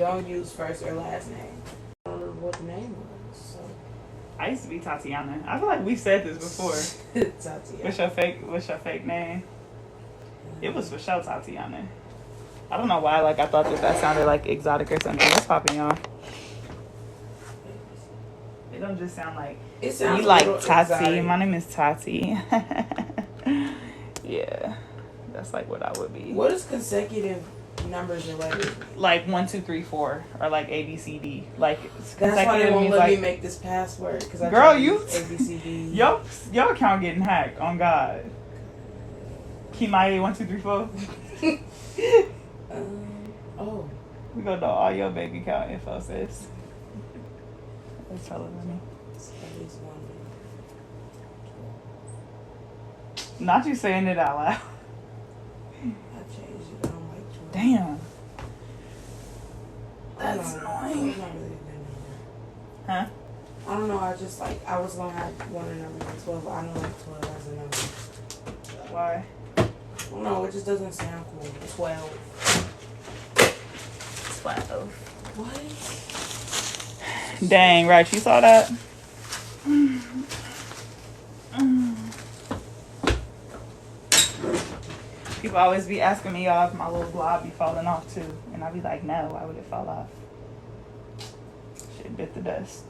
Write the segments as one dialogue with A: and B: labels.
A: don't use first or last name. I don't remember what the name was. So.
B: I used to be Tatiana. I feel like we said this before.
A: Tatiana.
B: What's your fake name? It was for sure Tatiana. I don't know why. Like I thought that sounded like exotic or something. What's popping, y'all? It don't just sound like.
A: It sounds
B: you like Tati.
A: exotic.
B: My name is Tati. Yeah, that's like what I would be.
A: What is consecutive numbers or letters?
B: Like 1, 2, 3, 4, or like A B C D. Like
A: that's why they won't let
B: like,
A: me make this password because I
B: girl, you
A: A B C D.
B: your account getting hacked. On God. Kimaye 1, 2, 3, 4.
A: Oh.
B: We gonna know all your baby account info, sis. Let's tell it me. Not you saying it out loud.
A: I changed it. I don't like 12.
B: Damn.
A: That's annoying.
B: Huh?
A: I don't know. I just like, I was going to have one of the numbers like 12. I don't like 12 as a number.
B: Why?
A: I don't know. It just doesn't sound cool. 12.
B: 12.
A: What?
B: Dang, right. You saw that? People always be asking me, y'all, if my little glob be falling off too. And I be like, no, why would it fall off? Shit bit the dust.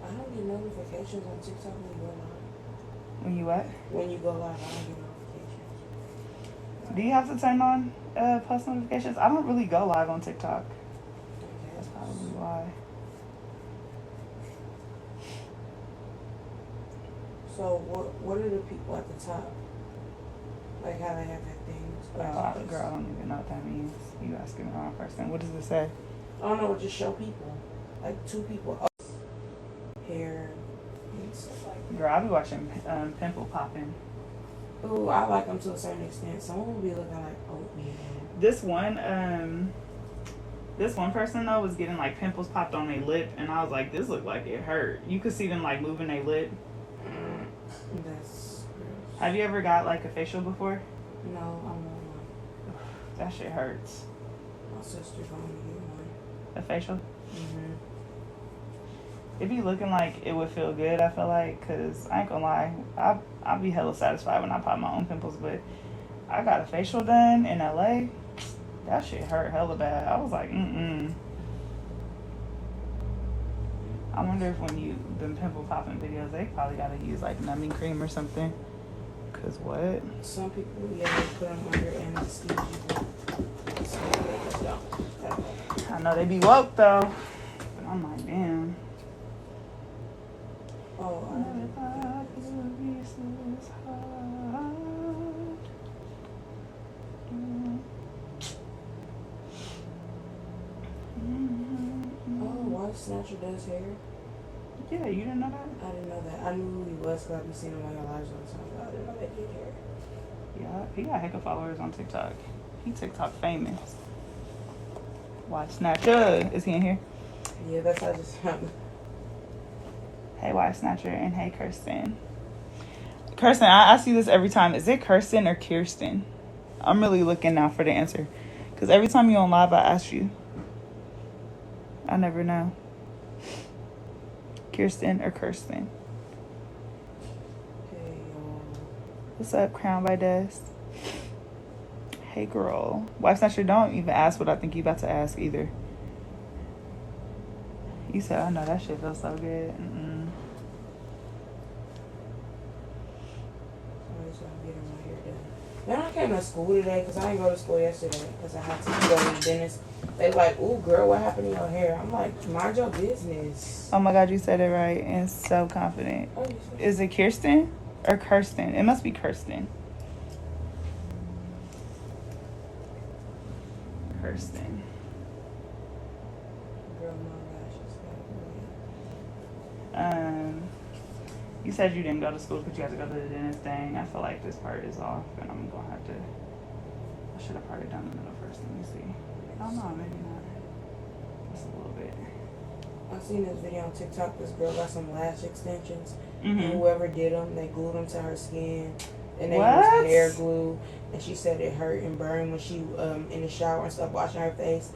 A: I don't get notifications on TikTok when you go live.
B: When you what?
A: When you go live, I don't get notifications.
B: Do you have to turn on post notifications? I don't really go live on TikTok.
A: Okay.
B: That's probably why.
A: So what are the people at the top? Like how they have that thing?
B: Girl, I don't even know what that means. You asking the wrong person. What does it say?
A: I don't know. Just show people. Like 2 people. Hair and stuff like that.
B: Girl, I be watching Pimple Poppin'.
A: Ooh, I like them to a certain extent. Someone will be looking like oatmeal.
B: This one person though was getting like pimples popped on their lip, and I was like, this looked like it hurt. You could see them like moving their lip.
A: That's gross.
B: Have you ever got like a facial before?
A: No, I'm not.
B: That shit hurts.
A: My sister's going to get one.
B: A facial?
A: Mm-hmm.
B: It be looking like it would feel good, I feel like, because I ain't gonna lie, I'll be hella satisfied when I pop my own pimples, but I got a facial done in LA. That shit hurt hella bad. I was like, I wonder if when you, them pimple popping videos, they probably gotta use like numbing cream or something. Cause what?
A: Some people, yeah, they put them under anesthesia. Some people don't.
B: I know they be woke though, but I'm like, damn.
A: Oh, why Snatcher does hair?
B: Yeah, you didn't know that?
A: I didn't know that. I knew who he was because I've been seeing him on your lives all the time, but I didn't know that he did hair.
B: Yeah, he got heck of followers on TikTok. He TikTok famous. Watch Snatcher. Is he in here?
A: Yeah, that's how I just happened.
B: Hey, Wife Snatcher, and hey, Kirsten. Kirsten, I see this every time. Is it Kirsten or Kirsten? I'm really looking now for the answer. Because every time you're on live, I ask you. I never know. Kirsten or Kirsten?
A: Hey,
B: What's up, Crown by Dust? Hey, girl. Wife Snatcher, don't even ask what I think you about to ask either. You said, I know that shit feels so good.
A: Then I came to school today because I didn't go to school yesterday because I had to go to the dentist. They like, ooh, girl, what happened to your hair? I'm like, mind your business.
B: Oh my God, you said it right and so confident.
A: Oh,
B: Is it Kirsten or Kirsten? It must be Kirsten. Kirsten.
A: Girl, my gosh,
B: You said you didn't go to school because you had to go to the dentist. Dang, I feel like this part is off and I'm going to have to... I should have probably done the middle first. Let me see. Oh no, maybe not. Just a little bit.
A: I seen this video on TikTok. This girl got some lash extensions.
B: Mm-hmm.
A: And whoever did them, they glued them to her skin. And they
B: What?
A: used hair glue. And she said it hurt and burned when she in the shower and stuff washing her face.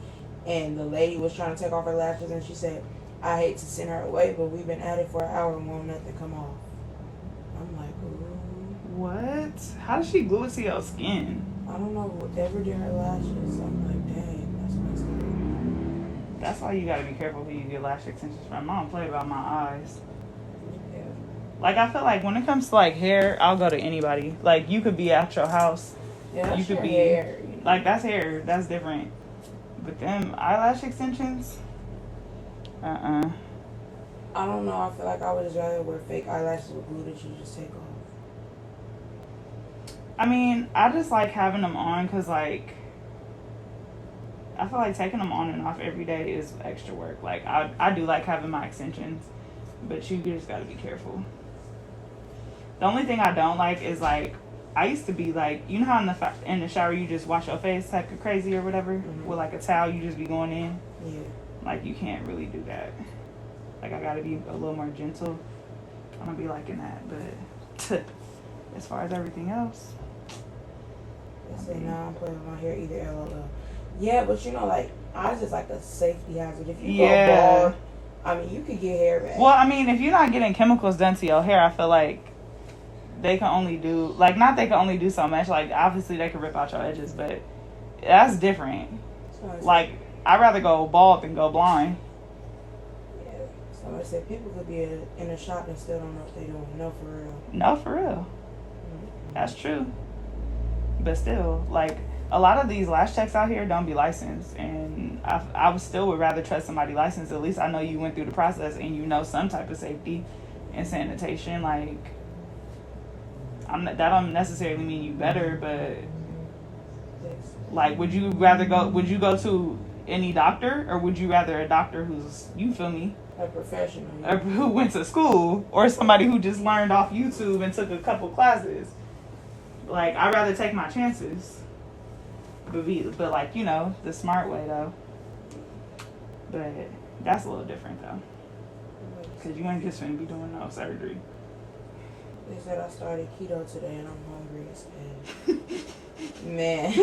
A: and the lady was trying to take off her lashes, and she said, I hate to send her away, but we've been at it for an hour and won't nothing come off. I'm like, ooh.
B: What? How does she glue it to your skin?
A: I don't know, whatever did her lashes. I'm like, dang, that's messed up.
B: That's why you gotta be careful who you get lash extensions from. I don't play about my eyes.
A: Yeah.
B: Like, I feel like when it comes to, like, hair, I'll go to anybody. Like, you could be at your house.
A: Yeah,
B: You could be
A: hair, you know?
B: like, that's hair. That's different. But them eyelash extensions,
A: I don't know. I feel like I would just rather wear fake eyelashes with glue that you just take off.
B: I mean, I just like having them on because, like, I feel like taking them on and off every day is extra work. Like, I do like having my extensions, but you just got to be careful. The only thing I don't like is, like, I used to be like, you know how in the shower you just wash your face like a crazy or whatever?
A: Mm-hmm.
B: With, like, a towel, you just be going in?
A: Yeah.
B: Like, you can't really do that. Like, I got to be a little more gentle. I don't be liking that, but as far as everything else.
A: I say, nah, I'm playing with my hair either LOL. Yeah, but you know, like, ours is like a safety hazard. If you go bald, I mean, you could get hair back.
B: Well, I mean, if you're not getting chemicals done to your hair, I feel like they can only do, like, not they can only do so much. Like, obviously, they can rip out your edges, but that's different. Like, I'd rather go bald than go blind.
A: Yeah. Somebody said people could be in a shop and still don't know what they're doing. No, for real.
B: No, for real.
A: Mm-hmm.
B: That's true. But still, like, a lot of these lash techs out here don't be licensed, and I still would rather trust somebody licensed. At least I know you went through the process and you know some type of safety and sanitation. Like, that don't necessarily mean you better, but like, would you go to any doctor, or would you rather a doctor who's, you feel me,
A: a professional,
B: or who went to school, or somebody who just learned off YouTube and took a couple classes? Like, I'd rather take my chances. But like, you know, the smart way, though. But that's a little different, though. Because you ain't just finna be doing no surgery.
A: They said I started keto today and I'm hungry as hell. Man.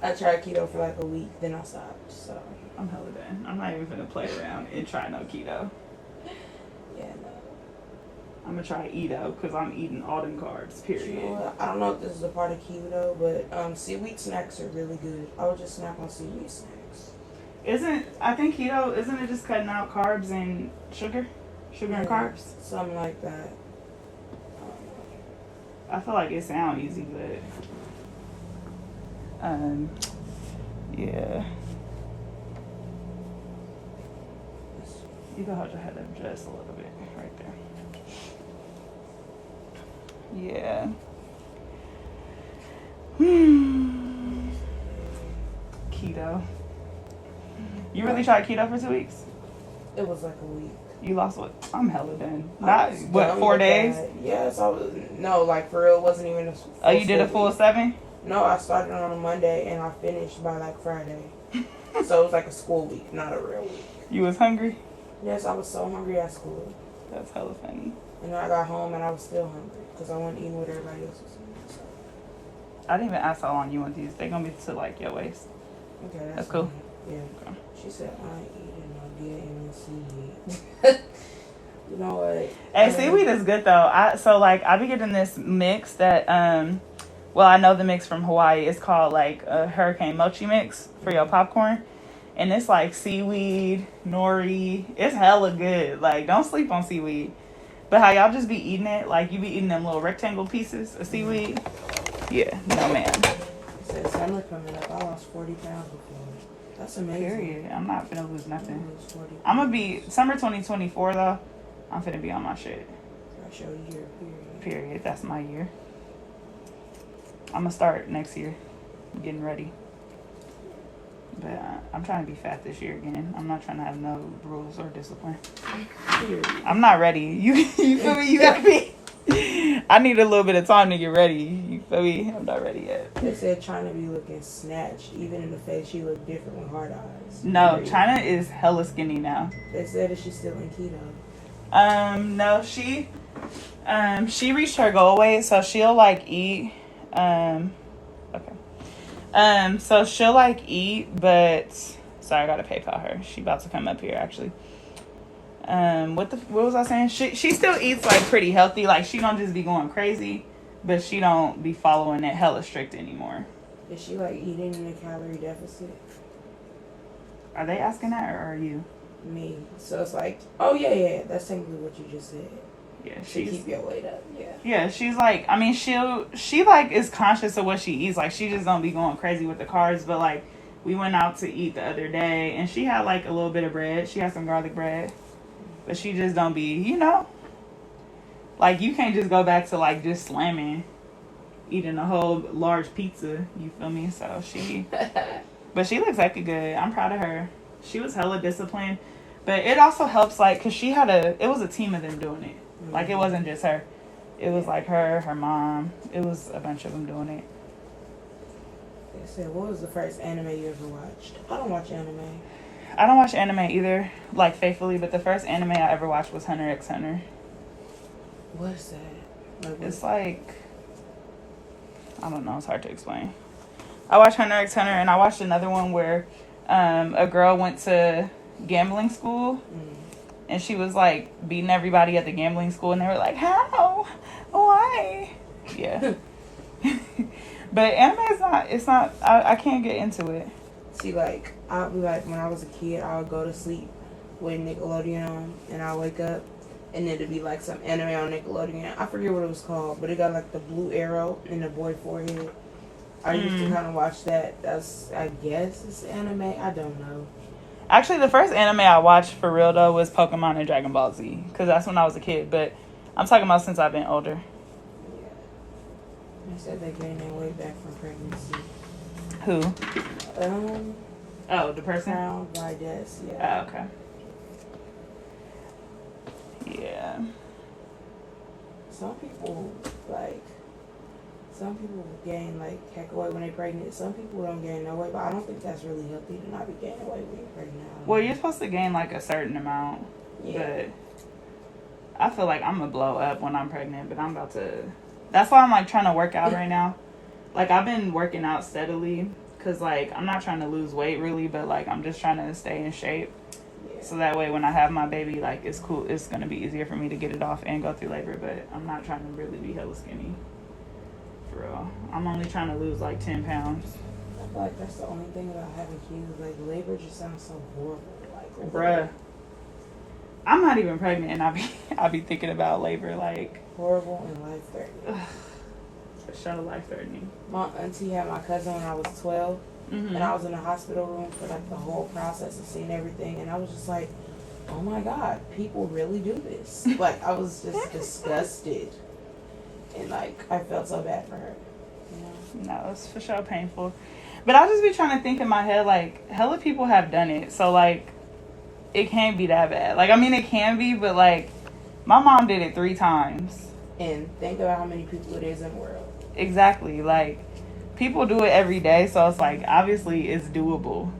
A: I tried keto for like a week, then I stopped, so.
B: I'm hella done. I'm not even finna play around and try no keto.
A: Yeah, no.
B: I'm gonna try Edo because I'm eating all them carbs, period.
A: You know what? I don't know if this is a part of keto, but seaweed snacks are really good. I would just snack on seaweed snacks.
B: I think keto, isn't it just cutting out carbs and sugar? Sugar and carbs?
A: Something like that.
B: I feel like it sounds easy, but yeah. You can hold your head up just a little bit right there. Yeah. Keto. You really tried keto for 2 weeks?
A: It was like a week.
B: You lost what? I'm hella done. Not, what, 4 days?
A: Yes, I was. No, like, for real, it wasn't even a full.
B: Oh, you did a full 7?
A: No, I started on a Monday and I finished by like Friday. So it was like a school week, not a real week.
B: You was hungry?
A: Yes, I was so hungry at school.
B: That's hella funny.
A: And then I got home and I was still hungry because I wasn't eating what everybody else was eating. So.
B: I didn't even ask how long you want these. They're gonna be to like your waist.
A: Okay,
B: that's cool.
A: Yeah.
B: Okay.
A: She said I ain't eating no seaweed. You know what?
B: Hey, seaweed is good though. I be getting this mix that well, I know the mix from Hawaii. It's called like a hurricane mochi mix for your popcorn. And it's like seaweed, nori. It's hella good. Like, don't sleep on seaweed. But how y'all just be eating it, like you be eating them little rectangle pieces of seaweed. Yeah, no man.
A: It says summer coming up. I lost 40 pounds before. That's amazing.
B: Period. I'm not finna lose nothing.
A: Lose 40
B: I'm gonna be, summer 2024 though, I'm finna be on my shit.
A: That's your year,
B: Period. That's my year. I'm gonna start next year. Getting ready. But I'm trying to be fat this year again. I'm not trying to have no rules or discipline.
A: Period.
B: I'm not ready. You feel me? You gotta be. I need a little bit of time to get ready. You feel me? I'm not ready yet.
A: They said China be looking snatched. Even in the face, she look different with hard eyes.
B: No,
A: Period.
B: China is hella skinny now.
A: They said that she's still in keto.
B: No, she reached her goal weight, so she'll like eat. Okay. So she'll like eat, but So I gotta PayPal her. She about to come up here actually. What was I saying? She still eats like pretty healthy. Like she don't just be going crazy, but she don't be following it hella strict anymore.
A: Is she like eating in a calorie deficit?
B: Are they asking that or are you?
A: Me. So it's like, oh yeah. That's technically what you just said.
B: Yeah,
A: she keep your weight up. Yeah.
B: Yeah, she's like, I mean, she like is conscious of what she eats. Like she just don't be going crazy with the carbs. But like, we went out to eat the other day, and she had like a little bit of bread. She had some garlic bread, but she just don't be, like you can't just go back to like just slamming, eating a whole large pizza. You feel me? So but she looks like a good. I'm proud of her. She was hella disciplined, but it also helps like because it was a team of them doing it. Like, it wasn't just her. It was, like, her mom. It was a bunch of them doing it.
A: They said, what was the first anime you ever watched? I don't watch anime.
B: I don't watch anime either, like, faithfully. But the first anime I ever watched was Hunter x Hunter.
A: What's that?
B: It's, like... I don't know. It's hard to explain. I watched Hunter x Hunter, and I watched another one where a girl went to gambling school. And she was, like, beating everybody at the gambling school. And they were like, how? Why? Yeah. But anime is not, I can't get into it.
A: See, like, I'll be like, when I was a kid, I would go to sleep with Nickelodeon on. And I'll wake up. And then it'd be, like, some anime on Nickelodeon. I forget what it was called. But it got, like, the blue arrow in the boy forehead. I used to kind of watch that. That's, I guess, it's anime. I don't know.
B: Actually, the first anime I watched for real, though, was Pokemon and Dragon Ball Z. Because that's when I was a kid. But I'm talking about since I've been older.
A: Yeah. They said they gained their weight back from pregnancy.
B: Who? Oh, the person?
A: Crown Vides, yeah.
B: Oh, okay. Yeah.
A: Some people gain, like, heck of weight when they're pregnant. Some people don't gain no weight, but I don't think that's really healthy to not be gaining weight when you're pregnant.
B: Well, you're supposed to gain, like, a certain amount. Yeah. But I feel like I'm going to blow up when I'm pregnant, but I'm about to... That's why I'm, like, trying to work out right now. Like, I've been working out steadily because, like, I'm not trying to lose weight, really, but, like, I'm just trying to stay in shape. Yeah. So that way, when I have my baby, like, it's cool. It's going to be easier for me to get it off and go through labor, but I'm not trying to really be hella skinny. For real. I'm only trying to lose like 10 pounds.
A: I feel like that's the only thing about having kids. Like, labor just sounds so horrible. Like,
B: bruh, I'm not even pregnant, and I be thinking about labor like
A: horrible and life threatening.
B: For sure, life threatening.
A: My auntie had my cousin when I was 12, and I was in the hospital room for like the whole process of seeing everything, and I was just like, oh my god, people really do this. Like, I was just disgusted. And, like, I felt so bad for her. You know?
B: No, it's for sure painful. But I just be trying to think in my head, like, hella people have done it. So, like, it can't be that bad. Like, I mean, it can be, but, like, my mom did it 3 times.
A: And think about how many people it is in the world.
B: Exactly. Like, people do it every day. So, it's like, obviously, it's doable.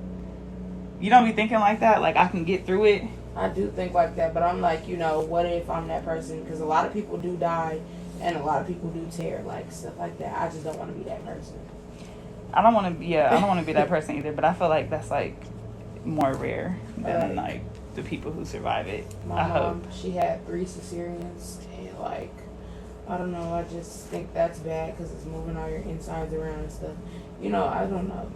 B: You don't be thinking like that? Like, I can get through it?
A: I do think like that. But I'm like, what if I'm that person? Because a lot of people do die. And a lot of people do tear, like, stuff like that. I just don't want to be that person.
B: I don't want to be that person either, but I feel like that's, like, more rare than, like, the people who survive it.
A: My mom, she had 3 cesareans, and, like, I don't know, I just think that's bad because it's moving all your insides around and stuff. I don't know.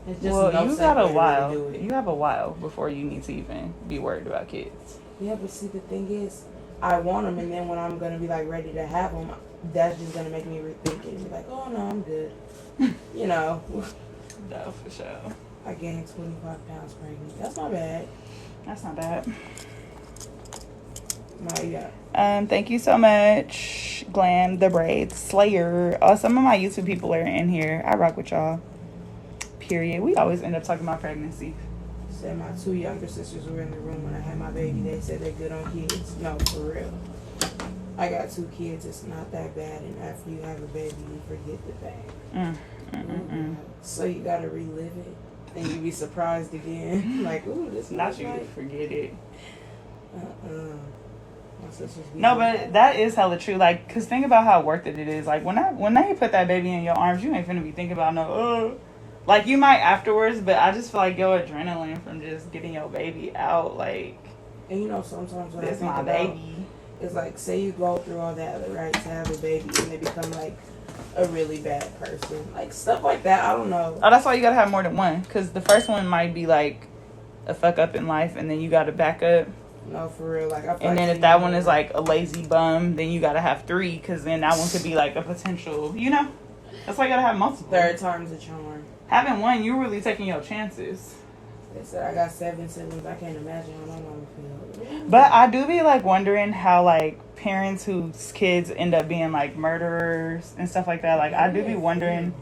A: It's just
B: you got a while. You have a while before you need to even be worried about kids.
A: Yeah, but see, the thing is, I want them, and then when I'm going to be, like, ready to have them, that's just going to make me rethink it and be like, oh, no, I'm good. No,
B: for sure.
A: I gained 25 pounds pregnant. That's not bad.
B: That's not bad.
A: No, yeah.
B: Thank you so much, Glam the Braids Slayer. Some of my YouTube people are in here. I rock with y'all. Period. We always end up talking about pregnancy.
A: Said my 2 younger sisters were in the room when I had my baby. They said they're good on kids. No, for real. I got 2 kids. It's not that bad. And after you have a baby, you forget the thing. So you got to relive it. And you be surprised again. Like, ooh, this
B: not you like, forget it.
A: My sisters be
B: no, but that is hella true. Like, because think about how worth it is. Like, when they put that baby in your arms, you ain't finna be thinking about Like, you might afterwards, but I just feel like your adrenaline from just getting your baby out, like,
A: And you know, sometimes when I
B: this
A: think
B: my
A: about,
B: baby.
A: it's like, say you go through all that, right, to have a baby, and they become like a really bad person, like stuff like that. I don't know.
B: Oh, that's why you gotta have more than one, because the first one might be like a fuck up in life, and then you gotta back up.
A: No, for real. Like, I feel
B: And
A: like
B: then if that one is like a lazy bum, then you gotta have 3, because then that one could be like a potential, you know? That's why you gotta have multiple.
A: third time's a charm.
B: Having one, you're really taking your chances.
A: They said I got 7 siblings. I can't imagine how my mama feels.
B: But I do be like wondering how like parents whose kids end up being like murderers and stuff like that. Like, I do be wondering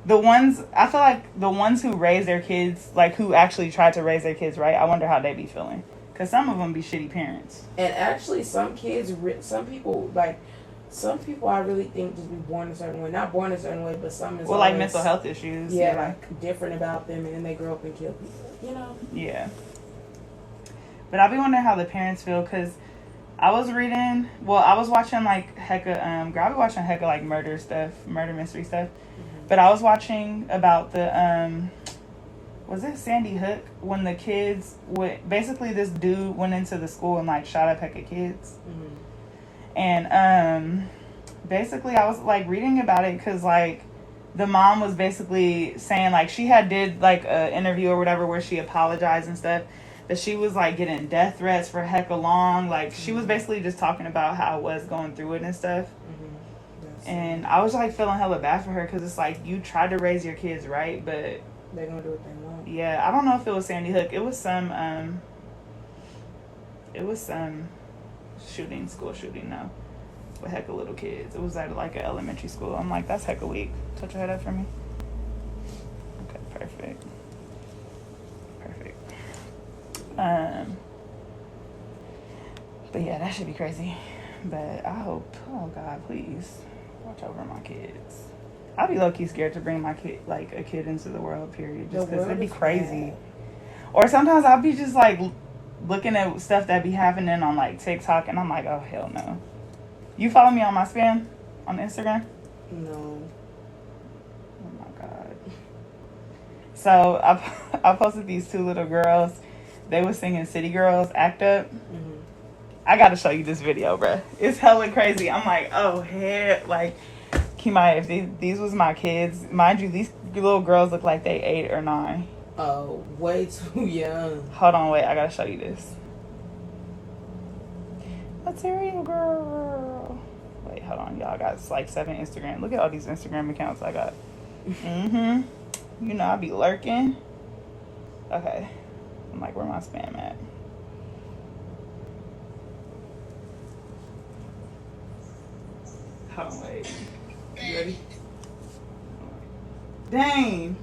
B: the ones, I feel like the ones who raise their kids, like who actually tried to raise their kids right, I wonder how they be feeling. Because some of them be shitty parents.
A: And actually, some kids, some people I really think just be born a certain way. Not born a certain way, but some is
B: well, like mental health issues.
A: Yeah, like different about them, and then they grow up and kill people. You know?
B: Yeah. But I be wondering how the parents feel, because I was watching like hecka, girl, I be watching hecka like murder mystery stuff. Mm-hmm. But I was watching about the, was it Sandy Hook, when the kids basically this dude went into the school and like shot up hecka kids. Mm-hmm. And basically I was like reading about it, because like the mom was basically saying like she had did like an interview or whatever where she apologized and stuff, but she was like getting death threats for hecka long. Like, she was basically just talking about how it was going through it and stuff. Mm-hmm. And I was like feeling hella bad for her, because it's like you tried to raise your kids right, but
A: they're gonna do what they want.
B: Yeah, I don't know if it was Sandy Hook. It was some school shooting though, with hecka little kids. It was at like an elementary school. I'm like, that's hecka weak. Touch your head up for me. Okay, perfect. But yeah, that should be crazy. But I hope, oh God, please watch over my kids. I'd be low-key scared to bring my kid, like a kid into the world, period, just because it'd be crazy. Bad. Or sometimes I'll be just like looking at stuff that be happening on like TikTok, and I'm like, oh hell no. You follow me on my spam on Instagram?
A: No.
B: Oh my God. So I posted these 2 little girls. They were singing City Girls Act Up. Mm-hmm. I gotta show you this video, bruh. It's hella crazy. I'm like, oh hell, like, Kimai, if these was my kids, mind you, these little girls look like they 8 or 9.
A: Oh, way too young.
B: Hold on, wait, I gotta show you this. Material girl. Wait, hold on, y'all. I got like 7 Instagram. Look at all these Instagram accounts I got. Mm-hmm. You know I be lurking. Okay. I'm like, where my spam at? Hold on, wait. You ready? Dang.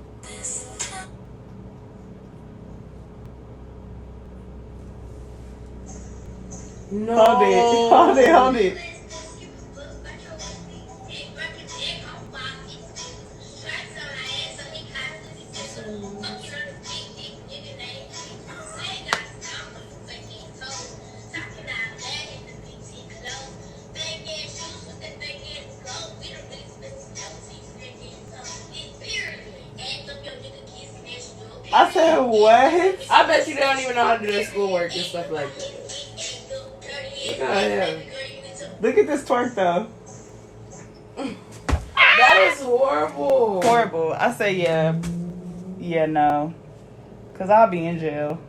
A: No.
B: Hold it. I said, what?
A: I bet you they don't even know how to do their schoolwork and stuff like that. Look at him.
B: Look at this twerk, though.
A: That is horrible.
B: Horrible. I say, yeah. Yeah, no. Because I'll be in jail.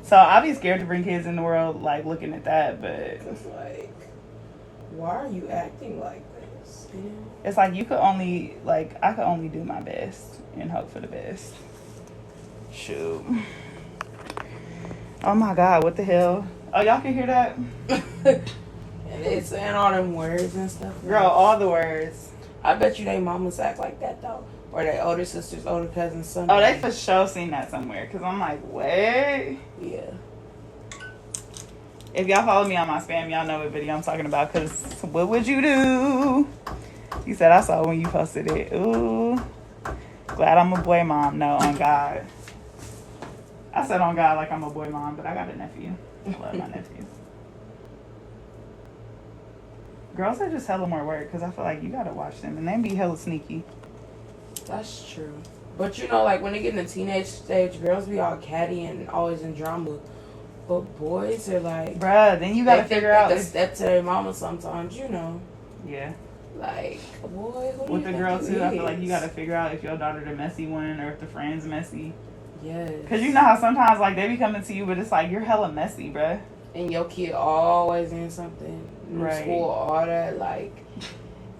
B: So I'll be scared to bring kids in the world, like, looking at that, but...
A: It's like, why are you acting like this? You know?
B: It's like you could only, like, I could only do my best and hope for the best. Shoot. Oh my God, what the hell? Oh, y'all can hear that?
A: And they saying all them words and stuff.
B: Girl, all the words.
A: I bet you they mamas act like that though. Or they older sisters, older cousins, something.
B: Oh, they for sure seen that somewhere. Because I'm like, what?
A: Yeah.
B: If y'all follow me on my spam, y'all know what video I'm talking about. Because what would you do? You said I saw when you posted it. Ooh. Glad I'm a boy mom. No, on God. I said on God like I'm a boy mom, but I got a nephew. I love my nephew. Girls are just hella more work because I feel like you gotta watch them and they be hella sneaky.
A: That's true. But you know, like when they get in the teenage stage, girls be all catty and always in drama. But boys are like,
B: bruh, then you gotta figure out.
A: They step to their mama sometimes, you know.
B: Yeah.
A: Like, boy, who do
B: with
A: you
B: the girl
A: think
B: too,
A: you
B: I feel
A: is?
B: like you gotta figure out if your daughter the messy one or if the friend's messy.
A: Yes.
B: Cause you know how sometimes like they be coming to you, but it's like you're hella messy, bruh.
A: And your kid always in something, new
B: Right.
A: school, all that. Like,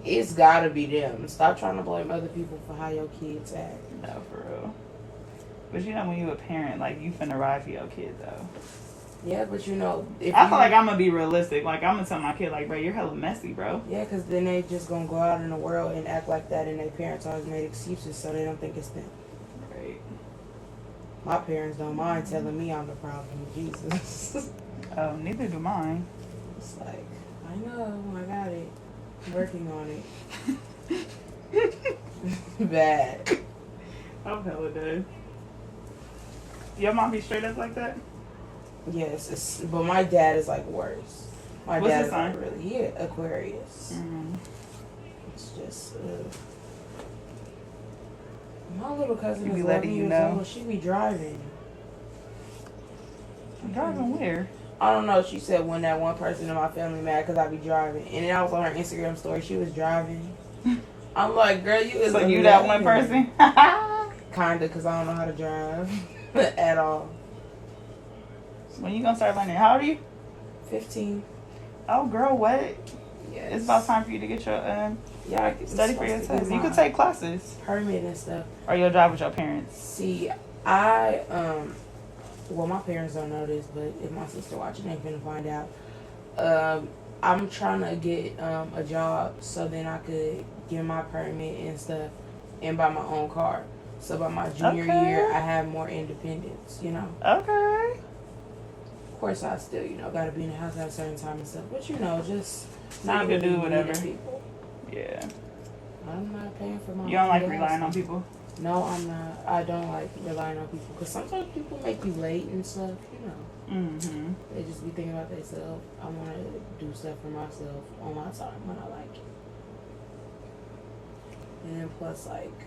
A: it's gotta be them. Stop trying to blame other people for how your kids act.
B: No, for real. But you know when you a parent, like you finna ride for your kid though.
A: Yeah, but you know, if
B: I feel like I'm gonna be realistic. Like I'm gonna tell my kid, like, bro, you're hella messy, bro.
A: Yeah, because then they just gonna go out in the world and act like that, and their parents always made excuses, so they don't think it's them.
B: Right.
A: My parents don't mind telling me I'm the problem. Jesus.
B: Oh, neither do mine.
A: It's like, I know, I got it. I'm working on it. Bad.
B: I'm hella dead. Your mom be straight up like that?
A: Yes, but my dad is like worse. My
B: What's
A: dad
B: his
A: is
B: sign?
A: like really, Aquarius.
B: Mm.
A: It's just, my little cousin
B: She be
A: is
B: letting
A: 11
B: you
A: years
B: know.
A: old. She be driving.
B: Driving where?
A: I don't know. She said when that one person in my family mad because I be driving, and then I was on her Instagram story. She was driving. I'm like, girl, you is
B: So you that one person?
A: Kinda, because I don't know how to drive at all.
B: When you gonna start learning? How old are you?
A: 15.
B: Oh, girl, what?
A: Yes.
B: It's about time for you to get your
A: Yeah, I can
B: study for your test. You could take classes,
A: permit and stuff.
B: or you'll drive with your parents.
A: See, well, my parents don't know this, but if my sister watching, they finna find out. I'm trying to get a job so then I could get my permit and stuff and buy my own car. So by my junior year, I have more independence, you know.
B: Okay.
A: Of course, I still, you know, gotta be in the house at a certain time and stuff. But you know, just
B: So
A: not
B: you can
A: really
B: do whatever.
A: needing people.
B: Yeah.
A: I'm not paying for my.
B: You don't like
A: own
B: relying on
A: house.
B: people?
A: No, I'm not. I don't like relying on people because sometimes people make you late and stuff. You know,
B: Mm-hmm.
A: they just be thinking about themselves. I want to do stuff for myself on my time when I like it. And then plus, like,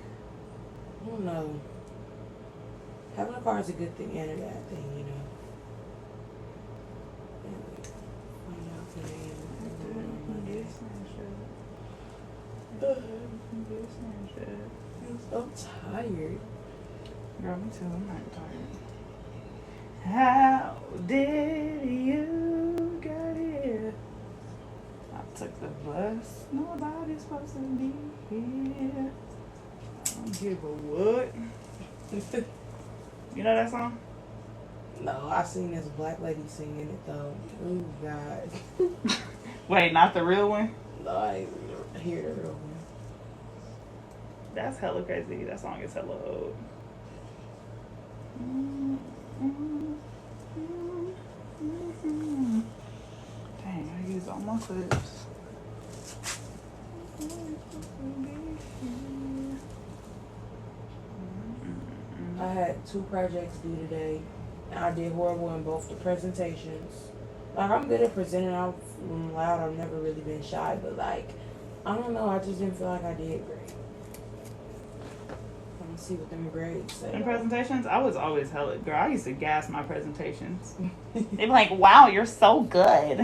A: I don't know. Having a car is a good thing and a bad thing, you know. Anyway, find out today and on Monday. I'm tired.
B: Girl, me too. I'm not tired. How did you get here? I took the bus. Nobody's supposed to be here. I don't give a what. You know that song?
A: No, I seen this black lady singing it though. Oh God.
B: Wait, not the real one?
A: No, I didn't hear the real one.
B: That's hella crazy. That song is hella old. Dang, I used all my clips.
A: I had 2 projects due today, and I did horrible in both the presentations. Like, I'm good at presenting out loud. I've never really been shy, but like, I don't know. I just didn't feel like I did great. I'm gonna see what them grades say.
B: In presentations, I was always hella, girl, I used to gas my presentations. They'd be like, wow, you're so good.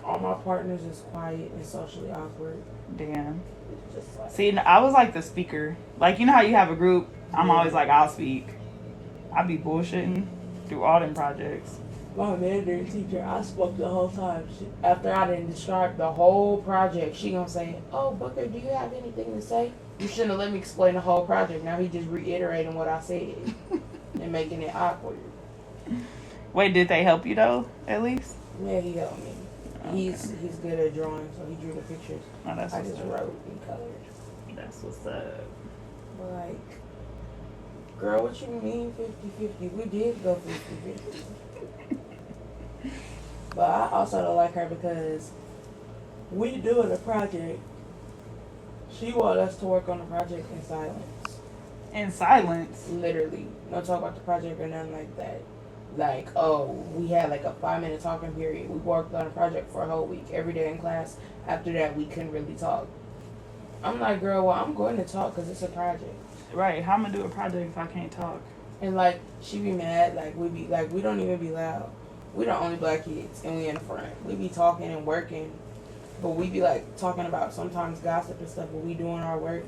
A: All my partners is quiet and socially awkward.
B: Damn.
A: It's just like,
B: See, I was like the speaker. Like, you know how you have a group? I'm always like, I'll speak. I be bullshitting through all them projects.
A: my Mandarin teacher, I spoke the whole time. After I didn't describe the whole project, she gonna say, "Oh, Booker, do you have anything to say?" You shouldn't have let me explain the whole project. Now he just reiterating what I said and making it awkward.
B: Wait, did they help you though, at least?
A: Yeah, he helped me.
B: Okay.
A: He's good at drawing, so he drew the pictures.
B: Oh, that's
A: I
B: what's
A: just
B: up.
A: wrote and colored.
B: That's what's up.
A: But like, girl, what you mean 50-50? We did go 50-50. But I also don't like her because we doing a project. She wanted us to work on the project in silence.
B: In silence?
A: Literally. No talk about the project or nothing like that. Like, oh, we had like a 5-minute talking period. We worked on a project for a whole week, every day in class. After that, we couldn't really talk. I'm like, girl, well, I'm going to talk because it's a project.
B: Right. How am I gonna do a project if I can't talk?
A: And like she be mad, like we don't even be loud. We the only black kids and we in front. We be talking and working, but we be like talking about sometimes gossip and stuff, but we doing our work.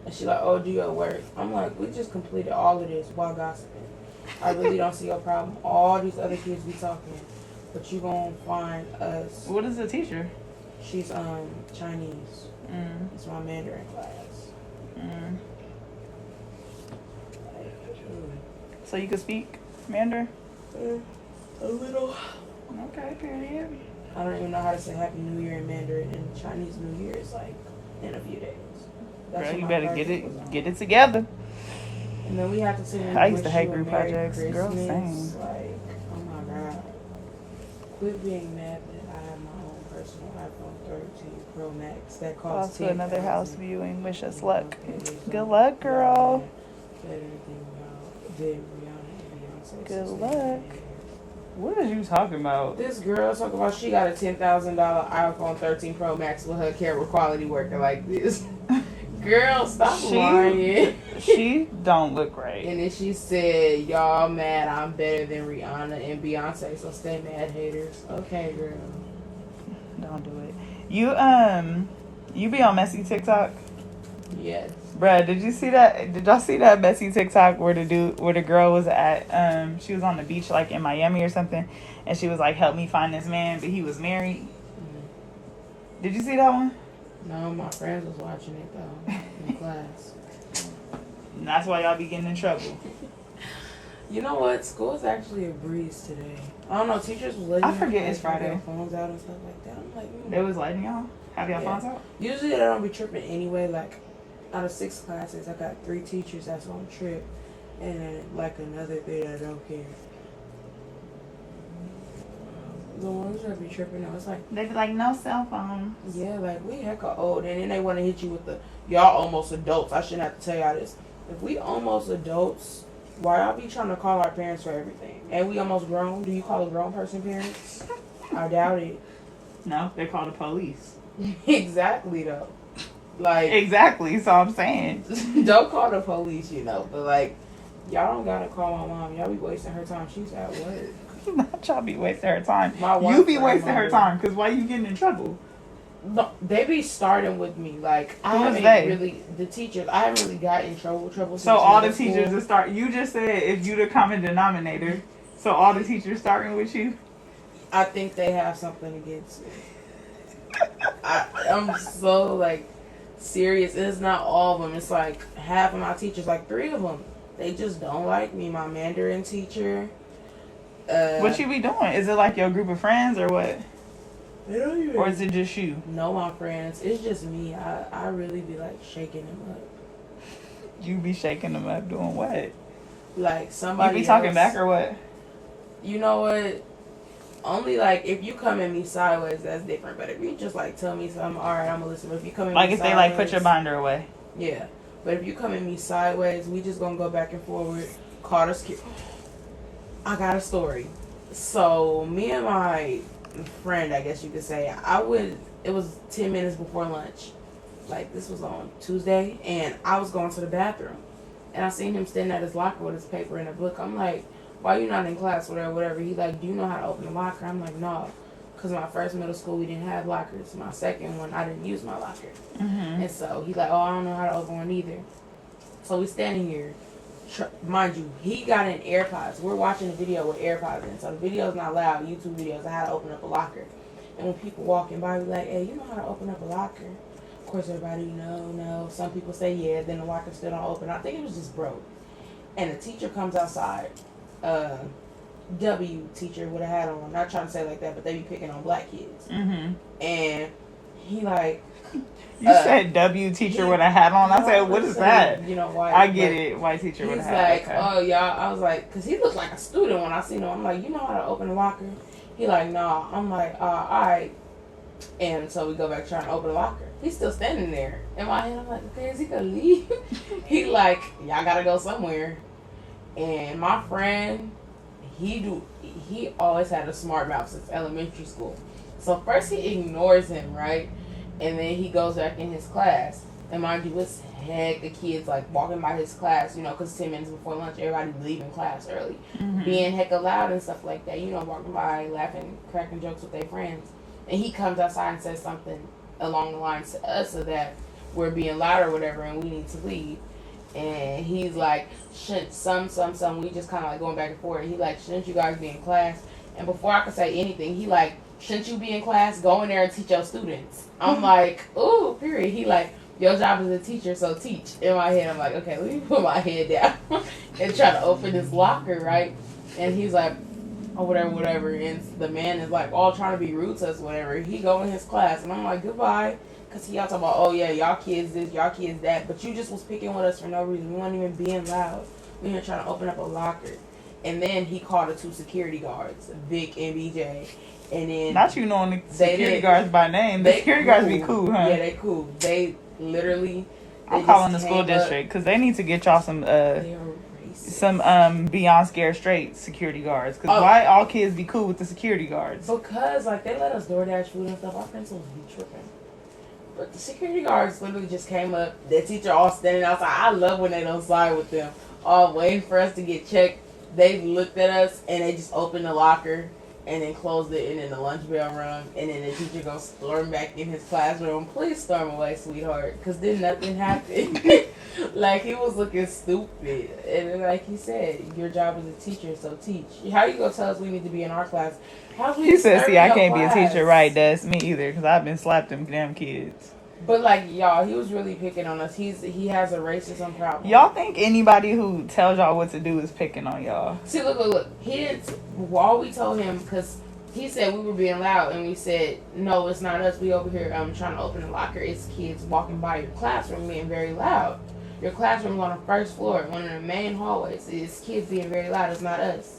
A: And she like, oh, do your work. I'm like, we just completed all of this while gossiping. I really don't see your problem. All these other kids be talking, but you gonna find us.
B: What is the teacher?
A: She's Chinese. It's my Mandarin class.
B: So you can speak Mandarin?
A: A little.
B: Okay, period.
A: I don't even know how to say Happy New Year in Mandarin, and Chinese New Year is like in a few days. That's
B: Girl,
A: what
B: you
A: my
B: better
A: project
B: get it together.
A: And then we have to sing.
B: I used to hate
A: Wish You a
B: group
A: Merry
B: projects. Girl,
A: Christmas.
B: same.
A: Like, oh my god. Quit being mad that I have my own personal iPhone 13 Pro Max that
B: Off
A: costs
B: to another
A: $10,000.
B: house viewing. Wish us luck. Good luck, girl.
A: Better than Rihanna and Beyonce.
B: Good
A: So
B: luck. What are you talking about?
A: This girl talking about she got a $10,000 iPhone 13 Pro Max with her camera quality working like this. Girl, stop lying.
B: She don't look right.
A: And then she said, y'all mad I'm better than Rihanna and Beyonce, so stay mad, haters. Okay, girl.
B: Don't do it. You be on messy TikTok?
A: Yes.
B: Bruh, did you see that? Did y'all see that messy TikTok where the girl was at? She was on the beach like in Miami or something, and she was like, "Help me find this man," but he was married. Did you see that one?
A: No, my friends was watching it though in class.
B: And that's why y'all be getting in trouble.
A: You know what? School's actually a breeze today. I don't know. Teachers was letting
B: I forget it's
A: have
B: Friday.
A: their phones out and stuff like that. I'm like,
B: They was letting y'all have y'all
A: Yeah.
B: phones out.
A: Usually they don't be tripping anyway. Like out of 6 classes, I got 3 teachers that's on trip, and then like another 3 that don't care. The ones that be tripping out, it's like,
B: They be like, no cell phones.
A: yeah, like we hecka old, and then they want to hit you with the y'all almost adults. I shouldn't have to tell y'all this. If we almost adults, why y'all be trying to call our parents for everything? And we almost grown. Do you call a grown person parents? I doubt it.
B: No, they call the police.
A: Exactly though. Like
B: Exactly. So I'm saying,
A: don't call the police, you know. But like, y'all don't gotta call my mom. Y'all be wasting her time. She's at work.
B: not y'all be wasting her time.
A: My wife
B: You be
A: and
B: wasting her
A: my
B: time because why you getting in trouble?
A: No, they be starting with me. Like I
B: Who is
A: haven't
B: they?
A: really the teachers. I haven't really got in trouble.
B: So
A: since
B: all the
A: middle school.
B: teachers that start. You just said if you the common denominator. So all the teachers starting with you.
A: I think they have something against me. I'm so like serious. It's not all of them. It's like half of my teachers, like 3 of them. They just don't like me. My Mandarin teacher.
B: What you be doing? Is it like your group of friends or what?
A: They don't even
B: Or is it just you?
A: know my friends. It's just me. I really be like shaking them up.
B: You be shaking them up doing what?
A: Like somebody.
B: You be talking
A: else,
B: back or what?
A: You know what? Only like if you come at me sideways, that's different. But if you just like tell me something, all right, I'm gonna listen. But if you come at
B: Like
A: me
B: if
A: sideways,
B: they like put your binder away.
A: yeah. But if you come at me sideways, we just gonna go back and forward. Call us. I got a story. So me and my friend, I guess you could say, it was 10 minutes before lunch. Like this was on Tuesday, and I was going to the bathroom, and I seen him standing at his locker with his paper and a book. I'm like, why you not in class, whatever. He like, do you know how to open a locker? I'm like, no, because my first middle school we didn't have lockers. My second one I didn't use my locker.
B: Mm-hmm.
A: And so he like, oh, I don't know how to open one either. So we standing here. Mind you, he got in AirPods. We're watching a video with AirPods in. So the video's not loud. YouTube videos. I had to open up a locker. And when people walking by, we like, hey, you know how to open up a locker? Of course, everybody, no. Some people say yeah. Then the locker still don't open. I think it was just broke. And the teacher comes outside. W teacher with a hat on. Not trying to say like that, but they be picking on black kids.
B: Mm-hmm.
A: And he like,
B: you said W teacher with a hat on. I said, what is that?
A: You know, white.
B: I get it. White teacher with a hat.
A: He's like, oh, y'all. I was like, because he looked like a student when I seen him. I'm like, you know how to open a locker? He like, nah. I'm like, all right. And so we go back trying to open the locker. He's still standing there. In my head, I'm like, okay, is he going to leave? He like, y'all got to go somewhere. And my friend, he always had a smart mouth since elementary school. So first he ignores him, right? And then he goes back in his class. And mind you, it's heck of kids like walking by his class, you know, because 10 minutes before lunch, everybody leaving class early, being hecka loud and stuff like that, you know, walking by, laughing, cracking jokes with their friends. And he comes outside and says something along the lines to us of that we're being loud or whatever and we need to leave. And he's like, shouldn't we just kind of like going back and forth. He like, shouldn't you guys be in class? And before I could say anything, he like, shouldn't you be in class? Go in there and teach your students. I'm like, ooh, period. He like, your job as a teacher, so teach. In my head, I'm like, okay, let me put my head down and try to open this locker, right? And he's like, oh, whatever. And the man is like, all trying to be rude to us, whatever. He go in his class, and I'm like, goodbye. Because he all talking about, oh, yeah, y'all kids this, y'all kids that. But you just was picking with us for no reason. We weren't even being loud. We were trying to open up a locker. And then he called the 2 security guards, Vic and BJ. And then
B: not you knowing the security guards by name. The security guards be cool, huh?
A: Yeah, they cool. They literally.
B: I'm calling the school district because they need to get y'all some beyond scared straight security guards. Because why all kids be cool with the security guards?
A: Because like they let us DoorDash food and stuff. Our principals be tripping. But the security guards literally just came up. Their teacher all standing outside. I love when they don't side with them. All waiting for us to get checked. They looked at us and they just opened the locker and then closed it, and then the lunch bell rung, and then the teacher goes storm back in his classroom. Please storm away, sweetheart, because then nothing happened. Like, he was looking stupid. And then, like he said, your job as a teacher, so teach. How you gonna tell us we need to be in our class?
B: He said, see, I can't be a teacher. Right, that's me either, because I've been slapped them damn kids.
A: But, like, y'all, he was really picking on us. He has a racism problem.
B: Y'all think anybody who tells y'all what to do is picking on y'all?
A: See, look. He didn't... All we told him, because he said we were being loud, and we said, no, it's not us. We over here trying to open a locker. It's kids walking by your classroom being very loud. Your classroom's on the first floor, one of the main hallways. It's kids being very loud. It's not us.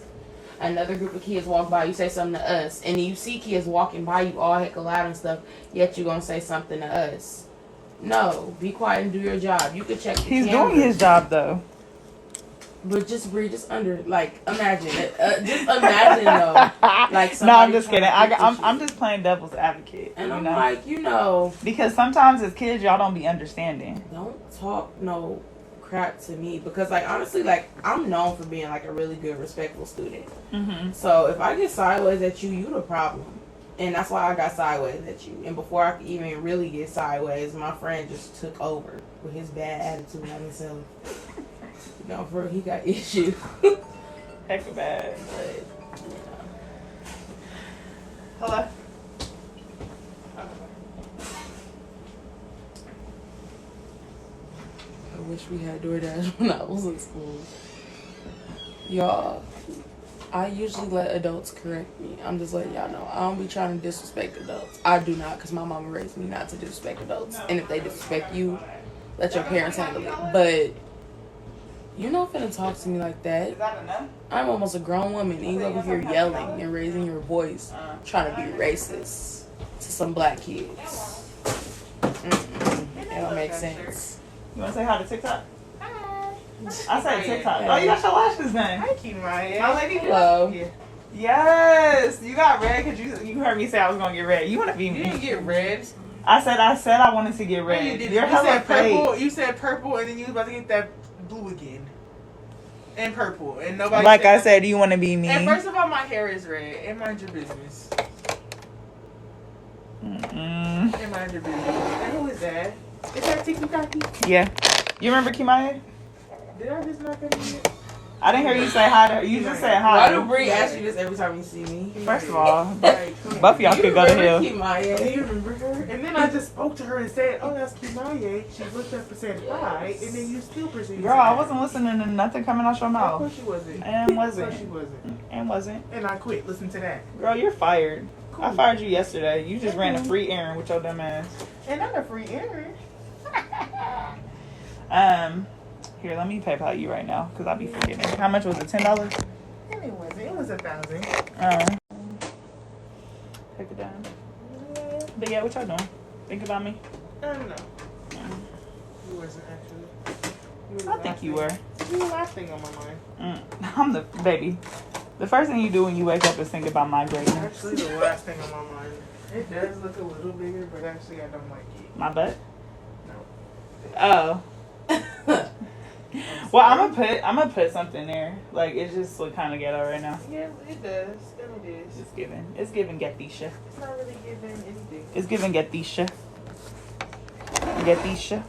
A: Another group of kids walk by, you say something to us, and you see kids walking by you all heck loud and stuff, yet you're going to say something to us. No, be quiet and do your job. You could check the
B: He's
A: cameras.
B: doing his job, though.
A: But just breathe, just under, like, imagine it. Just imagine, though. Like,
B: no, I'm just kidding. I'm just playing devil's advocate.
A: And I'm like,
B: because sometimes as kids, y'all don't be understanding.
A: Don't talk no crap to me, because like honestly, like I'm known for being like a really good respectful student. So if I get sideways at you, you the problem, and that's why I got sideways at you. And before I could even really get sideways, my friend just took over with his bad attitude on himself. You know, for he got issues.
B: Heck of bad.
A: But, you know.
B: Hello.
A: I wish we had DoorDash when I was in school. Y'all, I usually let adults correct me. I'm just letting y'all know. I don't be trying to disrespect adults. I do not, because my mama raised me not to disrespect adults. And if they disrespect you, let your parents handle it. But you're not finna talk to me like that.
B: Is that enough?
A: I'm almost a grown woman, and you over here yelling and raising your voice, trying to be racist to some black kids. It don't make sense.
B: You want to say hi to TikTok? Hi. I said TikTok. Oh, you got your lashes done.
C: Hi, Kimaya.
B: My lady.
A: Hello.
B: Yeah. Yes. You got red because you heard me say I was going to get red. You want to be me.
C: You didn't get red.
B: I said I wanted to get red.
C: You
B: You're hella
C: said purple.
B: fake.
C: You said purple, and then you was about to get that blue again. And purple. And nobody
B: like I said, do you want to be me?
C: And first of all, my hair is red. And mind your business. And mind your business. And who is that? Is that Tiki Taki?
B: Yeah. You remember Kimaya?
C: Did I just not come in?
B: I didn't hear you say hi to her. You just said hi.
A: Why do Bree ask you this every time you see me?
B: First of all, both of y'all could go to hell.
C: Do you remember her? And then I just spoke to her and said, oh, that's Kimaya. She looked up and said hi. And then you still proceeded.
B: Girl, I wasn't listening to nothing coming out your
C: Of
B: mouth.
C: course she wasn't.
B: And wasn't.
C: Of course she wasn't.
B: And wasn't.
C: And I quit. Listen to that.
B: Girl, you're fired.
C: Cool.
B: I fired you yesterday. You just ran a free errand with your dumb ass.
C: And not a free errand.
B: Here, let me PayPal you right now because I'll be forgetting. How much was it? $10?
C: And it wasn't. It was 1,000.
B: Take it down. But yeah, what y'all doing? Think about me?
C: I don't know. You wasn't actually. You
B: I think you were.
C: You were the last thing on my mind.
B: I'm the baby. The first thing you do when you wake up is think about my greatness.
C: Actually, the last thing on my mind. It does look a little bigger, but actually I don't like it.
B: My butt?
C: No.
B: Oh. Well, I'm gonna put something there. Like it just look kind of ghetto right now.
C: Yeah, it does. And it is.
B: It's giving Getisha.
C: It's not really giving anything.
B: It's giving Getisha. Getisha.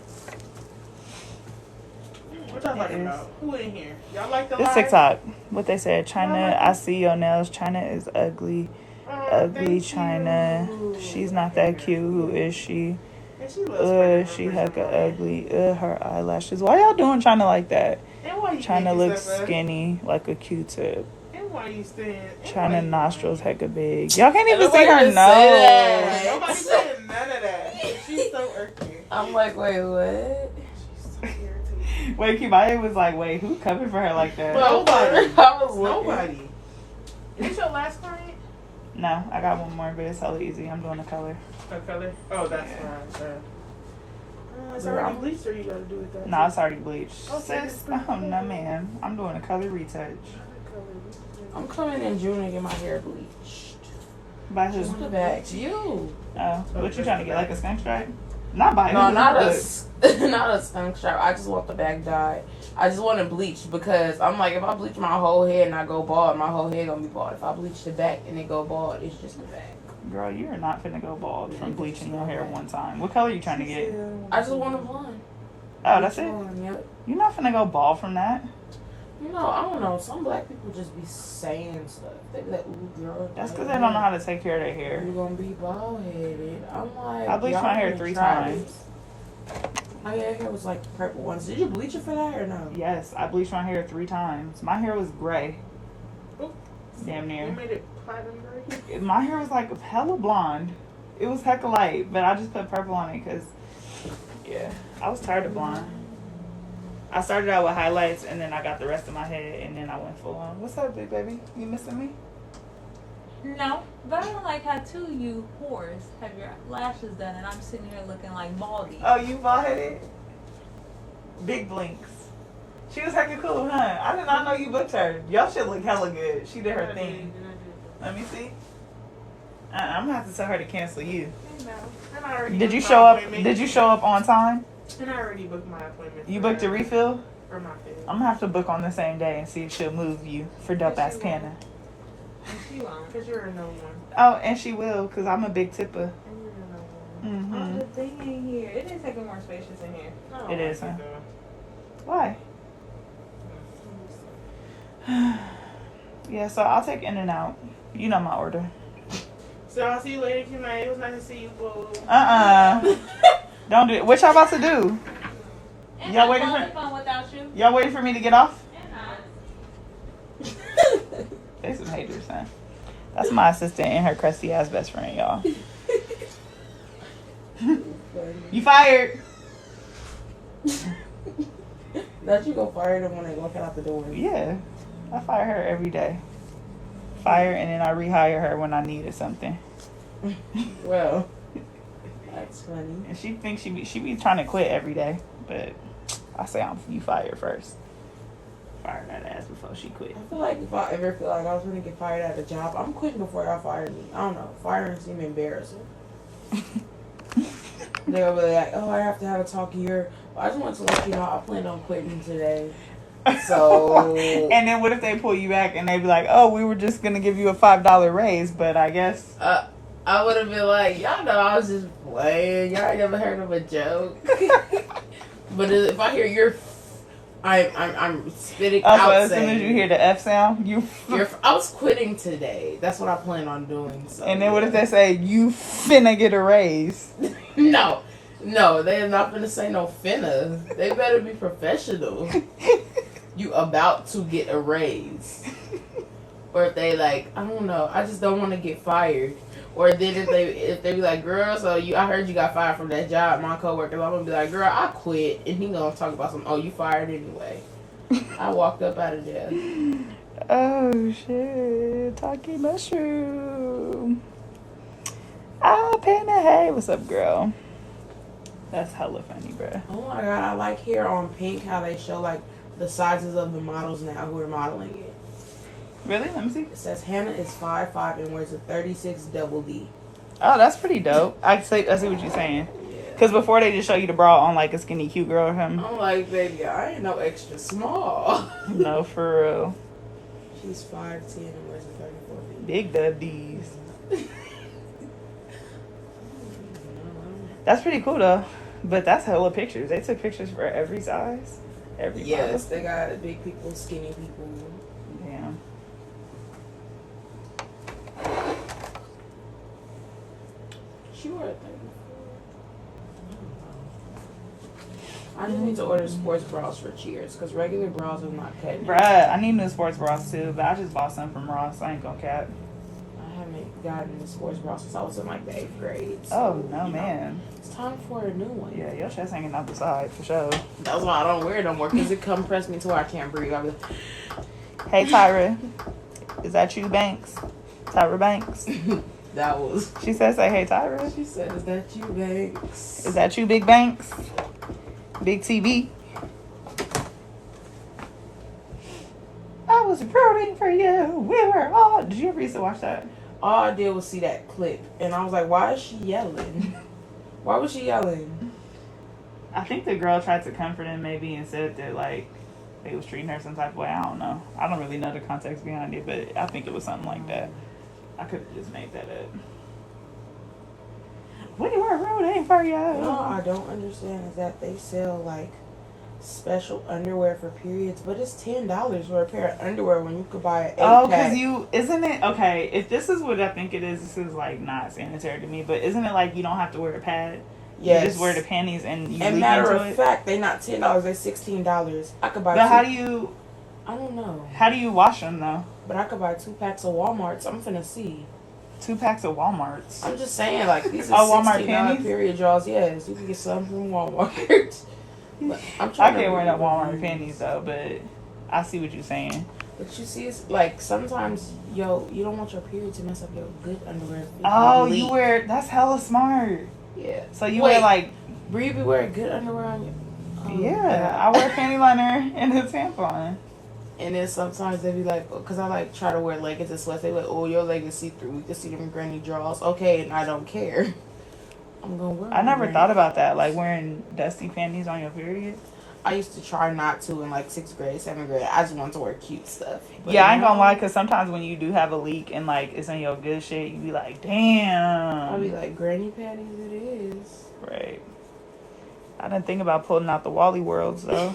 C: What y'all talking about? Who in here? Y'all like the
B: It's
C: live?
B: TikTok. What they said. China, I see your nails. China is ugly. Ugly
C: Thank
B: China.
C: you.
B: She's not that cute. Who is she?
C: And she loves
B: She hecka ugly. Her eyelashes. Why y'all doing China like that?
C: And why you
B: China
C: making
B: looks
C: stuff up?
B: skinny like a Q-tip.
C: And why you stand?
B: China nostrils hecka big. Y'all can't even
A: Nobody
B: see her
A: even say that.
B: nose.
C: Nobody saying none of that. She's so irky.
A: I'm like, wait, what?
C: She's so irritating.
B: Wait, Kimaya was like, wait, who covered for her like that?
C: Nobody.
A: I was looking.
C: Nobody. Is this your last client?
B: No, I got one more, but it's hella easy. I'm doing a color.
C: A color? Oh, that's fine. It's already bleached, or you gotta do it that?
B: No, it's already bleached.
C: Oh,
B: Sis,
C: that's pretty
B: oh, no, man. I'm doing a color retouch.
A: I'm coming in June to get my hair bleached.
B: By
A: Just
B: who?
A: the back. You.
B: Oh, what you trying to get? Like a skunk stripe? Not by
A: No,
B: who?
A: not
B: Look.
A: not a skunk stripe. I just want the back dyed. I just want it bleached because I'm like, if I bleach my whole head and I go bald, my whole head gonna be bald. If I bleach the back and it go bald, it's just the back.
B: Girl, you are not finna go bald from bleaching your hair one time. What color you trying to get?
A: I just want a blonde.
B: Oh, that's it?
A: Yep.
B: You're not finna go bald from that.
A: You know, I don't know. Some black people just be saying stuff. They be like, ooh, girl.
B: That's because they don't know how to take care of their hair.
A: You're gonna be bald headed. I'm like,
B: I bleached
A: y'all
B: my hair
A: can
B: 3
A: try
B: times.
A: this. My hair was like purple once. Did you bleach it for that or no?
B: Yes, I bleached my hair 3 times. My hair was gray.
C: Ooh.
B: Damn
C: You
B: near.
C: made it platinum gray?
B: My hair was like hella blonde. It was hecka light, but I just put purple on it because, yeah, I was tired of blonde. I started out with highlights and then I got the rest of my head and then I went full on. What's up, big baby? You missing me?
D: No, but I don't like how two of you whores have your lashes done and I'm sitting here looking like baldy.
B: Oh, you bald headed? Big blinks. She was hecka cool, huh? I did not know you booked her. Y'all should look hella good. She did her thing. Let me see. I'm gonna have to tell her to cancel you. Did you show up? Did you show up on time?
C: And I already booked my appointment.
B: You booked a refill?
C: For my face.
B: I'm gonna have to book on the same day and see if she'll move you for DOPEaxxPANA.
D: She won't.
C: Because you're a no one.
B: Oh, and she will, because I'm a big tipper.
C: And you're a no one.
D: Oh,
B: Mm-hmm.
D: the thing in here. It is taking more spacious in here.
C: Oh,
B: It is,
C: I
B: huh?
C: see
B: Why?
C: that.
B: Yeah, so I'll take In and Out. You know my order.
C: So I'll see you later, Kimay. It was nice to see you, boo.
B: Don't do it. What y'all about to do?
D: And
B: Y'all
D: I'm
B: waiting for-
D: having fun without you.
B: Y'all waiting for me to get off?
D: And I.
B: They some haters, huh? That's my assistant and her crusty ass best friend, y'all. You fired.
A: That you go fire them when they walk out the door.
B: Yeah. I fire her every day. Fire and then I rehire her when I needed something.
A: Well, that's funny.
B: And she thinks she be trying to quit every day, but I say you fire first. Fire that ass before she quit.
A: I feel like if I ever feel like I was going to get fired at a job, I'm quitting before y'all fire me. I don't know. Firing seems embarrassing. They'll be like, oh, I have to have a talk here. I just want to let you know I plan on quitting today. So.
B: And then what if they pull you back and they be like, oh, we were just gonna give you a $5 raise, but I guess
A: I would have been like, y'all know I was just playing. Y'all ain't never heard of a joke. But if I hear I'm spitting out.
B: So as soon
A: saying,
B: as you hear the F sound,
A: I was quitting today. That's what I plan on doing. So,
B: and then what if they say you finna get a raise?
A: No, they're not gonna say no finna. They better be professional. You about to get a raise. Or if they like, I don't know, I just don't want to get fired. Or then if they be like, girl, so I heard you got fired from that job, my coworker, I'm gonna be like, girl, I quit, and he gonna talk about some, oh, you fired anyway. I walked up out of there.
B: Oh shit, Taki Mushroom. Panda, hey, what's up, girl? That's hella funny, bruh.
A: Oh my god, I like here on Pink how they show like the sizes of the models now who are modeling it.
B: Really? Let me see.
A: It says Hannah is 5'5" and wears a 36 double D.
B: Oh, that's pretty dope. I see what you're saying.
A: Yeah.
B: Because before they just show you the bra on like a skinny cute girl or him.
A: I'm like, baby, I ain't no extra small.
B: No, for real.
A: She's 5'10" and weighs 34 feet.
B: Big D's. That's pretty cool though. But that's hella pictures. They took pictures for every size. Every
A: Yes,
B: model.
A: they got big people, skinny people.
B: Damn.
A: She wore a 34. I just need to order sports bras for Cheers because regular bras are not cutting.
B: Bruh, I need new sports bras too, but I just bought some from Ross. I ain't gonna cap.
A: I haven't gotten the sports bras since I was in like the 8th grade.
B: Oh,
A: So,
B: no,
A: you know,
B: man.
A: it's time for a new one.
B: Yeah, your chest hanging out the side for sure.
A: That's why I don't wear it no more because it compressed me to where I can't breathe. I'll be like,
B: Hey, Tyra. Is that you, Banks? Tyra Banks?
A: that was.
B: She said, say, hey, Tyra.
A: She said, "Is that you, Banks?"
B: Is that you, Big Banks? Big TV? I was rooting for you. We were all... Did you ever used to watch that?
A: All I did was see that clip, and I was like, "Why is she yelling? Why was she yelling?"
B: I think the girl tried to comfort him maybe and said that, like, they was treating her some type of way. I don't know. I don't really know the context behind it, but I think it was something like that. I could have just made that up. We were rooting for you.
A: No, I don't understand is that they sell like special underwear for periods, but it's $10 for a pair of underwear when you could buy an 8
B: Oh,
A: pack.
B: because you, isn't it, okay, if this is what I think it is, this is like not sanitary to me, but isn't it like you don't have to wear a pad?
A: Yes.
B: You just wear the panties and you
A: And
B: leak
A: matter
B: into
A: of
B: it?
A: fact, they not $10, they $16. I could buy
B: But
A: two.
B: how do you
A: I don't know.
B: wash them though?
A: But I could buy 2 packs of Walmarts. I'm finna see.
B: 2 packs of Walmarts.
A: I'm just saying, like, these are
B: Walmart
A: $16
B: panties?
A: period draws. Yes, you can get some from Walmart. But I'm trying
B: I can't wear
A: to
B: no Walmart panties though, but I see what you're saying.
A: But you see, it's like sometimes, you don't want your period to mess up your good underwear.
B: Oh,
A: Leak.
B: you wear, that's hella smart.
A: Yeah.
B: So you
A: Wait.
B: wear like,
A: Bree be wearing good underwear on you? Oh,
B: yeah, I wear panty liner and a tampon.
A: And then sometimes they be like, because I like try to wear leggings and sweats. They be like, oh, your leg is see through. We can see them granny draws. Okay, and I don't care. I'm gonna wear.
B: I never
A: granny
B: thought about that,
A: draws.
B: like wearing dusty panties on your period.
A: I used to try not to in like 6th grade, 7th grade. I just wanted to wear cute stuff. But
B: Yeah, I ain't gonna
A: now,
B: lie, because sometimes when you do have a leak and like it's in your good shit, you be like, damn.
A: I'll be like, granny panties it is.
B: Right. I didn't think about pulling out the Wally Worlds though.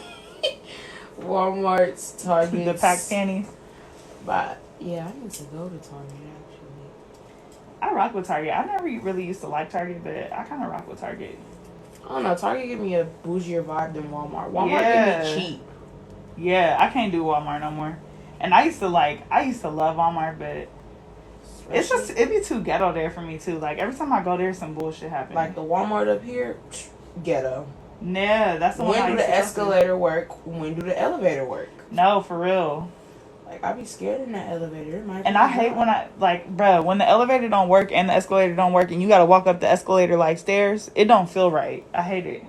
A: Walmart's, Target.
B: The pack panties.
A: But yeah, I need to go to Target actually.
B: I rock with Target. I never really used to like Target, but I kind of rock with Target.
A: I don't know. Target give me a bougier vibe than Walmart. Walmart
B: Yeah.
A: give me cheap.
B: Yeah, I can't do Walmart no more. And I used to love Walmart, but it's just, it'd be too ghetto there for me too. Like every time I go there, some bullshit happens.
A: Like the Walmart up here, ghetto.
B: Yeah, that's the one I
A: When do
B: used
A: the
B: to go to.
A: escalator work? When do the elevator work?
B: No, for real.
A: Like I be scared in that elevator. It might
B: And
A: be
B: I hate when bruh, when the elevator don't work and the escalator don't work and you gotta walk up the escalator like stairs, it don't feel right. I hate it.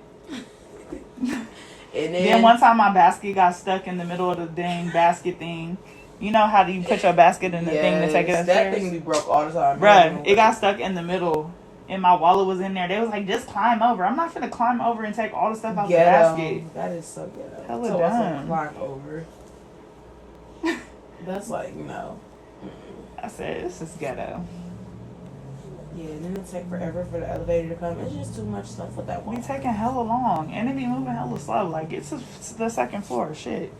A: And
B: Then one time my basket got stuck in the middle of the dang basket thing. You know how do you put your basket in the thing to take it
A: that
B: upstairs?
A: thing be broke all the time.
B: Bruh, it got stuck in the middle. And my wallet was in there. They was like, just climb over. I'm not finna climb over and take all the stuff out the basket.
A: That is so ghetto.
B: Hella
A: So what's
B: dumb.
A: up, climb over? That's like no.
B: I said, this is ghetto.
A: Yeah, and then it take forever for the elevator to come. It's just too much stuff with that
B: We
A: one.
B: taking hella long. And it be moving hella slow. Like, get to the second floor. Shit.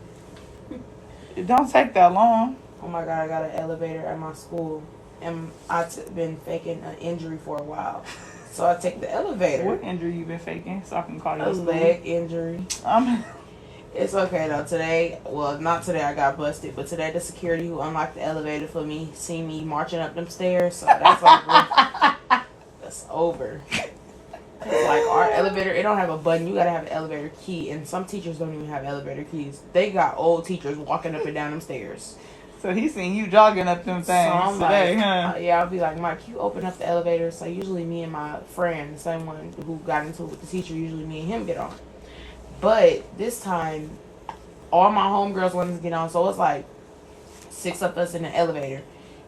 B: It don't take that long.
A: Oh my god, I got an elevator at my school, and I've been faking an injury for a while. So I take the elevator.
B: What injury you been faking so I can call you
A: A leg injury. It's okay though. Today, well, not today. I got busted, but today the security who unlocked the elevator for me seen me marching up them stairs. So that's over. That's over. It's like our elevator, it don't have a button. You gotta have an elevator key, and some teachers don't even have elevator keys. They got old teachers walking up and down them stairs.
B: So he seen you jogging up them things
A: So I'm
B: today,
A: like,
B: huh?
A: yeah, I'll be like, Mike, you open up the elevator. So usually me and my friend, the same one who got into it with the teacher, usually me and him get on. But this time, all my homegirls wanted to get on. So it's like 6 of us in the elevator.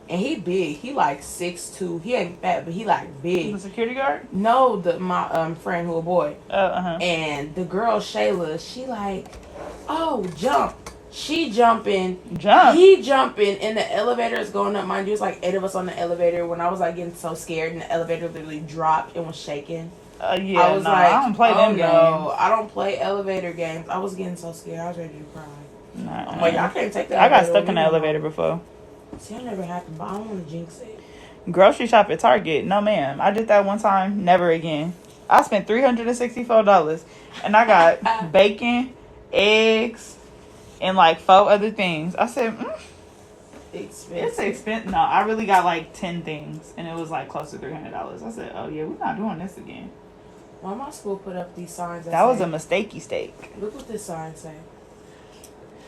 A: And he big. He like 6'2". He ain't fat, but he like big.
B: The security guard?
A: No, my friend who a boy.
B: Uh-huh.
A: And the girl Shayla, she like, oh, jump. She jumping.
B: Jump.
A: He jumping, and the elevator is going up. Mind you, it's like 8 of us on the elevator. When I was like getting so scared, and the elevator literally dropped and was shaking.
B: Yeah,
A: I was like,
B: I don't play them games.
A: I don't play elevator games. I was getting so scared. I was ready to cry.
B: Nah,
A: I'm like, I can't take that.
B: I got stuck in the elevator before.
A: See, that never happened, but I don't want to jinx it.
B: Grocery shop at Target. No, ma'am. I did that one time. Never again. I spent $364, and I got bacon, eggs, and like 4 other things. I said,
A: Expensive.
B: it's expensive. No, I really got like 10 things, and it was like close to $300. I said, oh yeah, we're not doing this again.
A: Why my school put up these signs?
B: That was a mistakey steak.
A: Look what this sign say.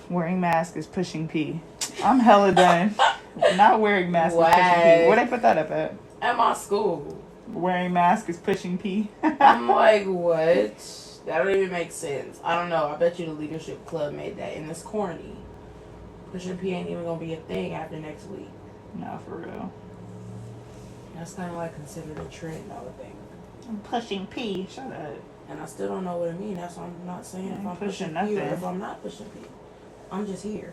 B: Wearing mask is pushing P. I'm hella done. Not wearing mask is pushing P. Where they put that up at?
A: At my school.
B: Wearing mask is pushing P.
A: I'm like, what? That don't even make sense. I don't know. I bet you the leadership club made that, and it's corny. Pushing P ain't even gonna be a thing after next week.
B: No, for real.
A: That's kind of like considered a trend, I would think.
B: I'm pushing P. Shut up.
A: And I still don't know what it means. That's why I'm not saying if I'm pushing
B: nothing.
A: P or if I'm not pushing P. I'm just here.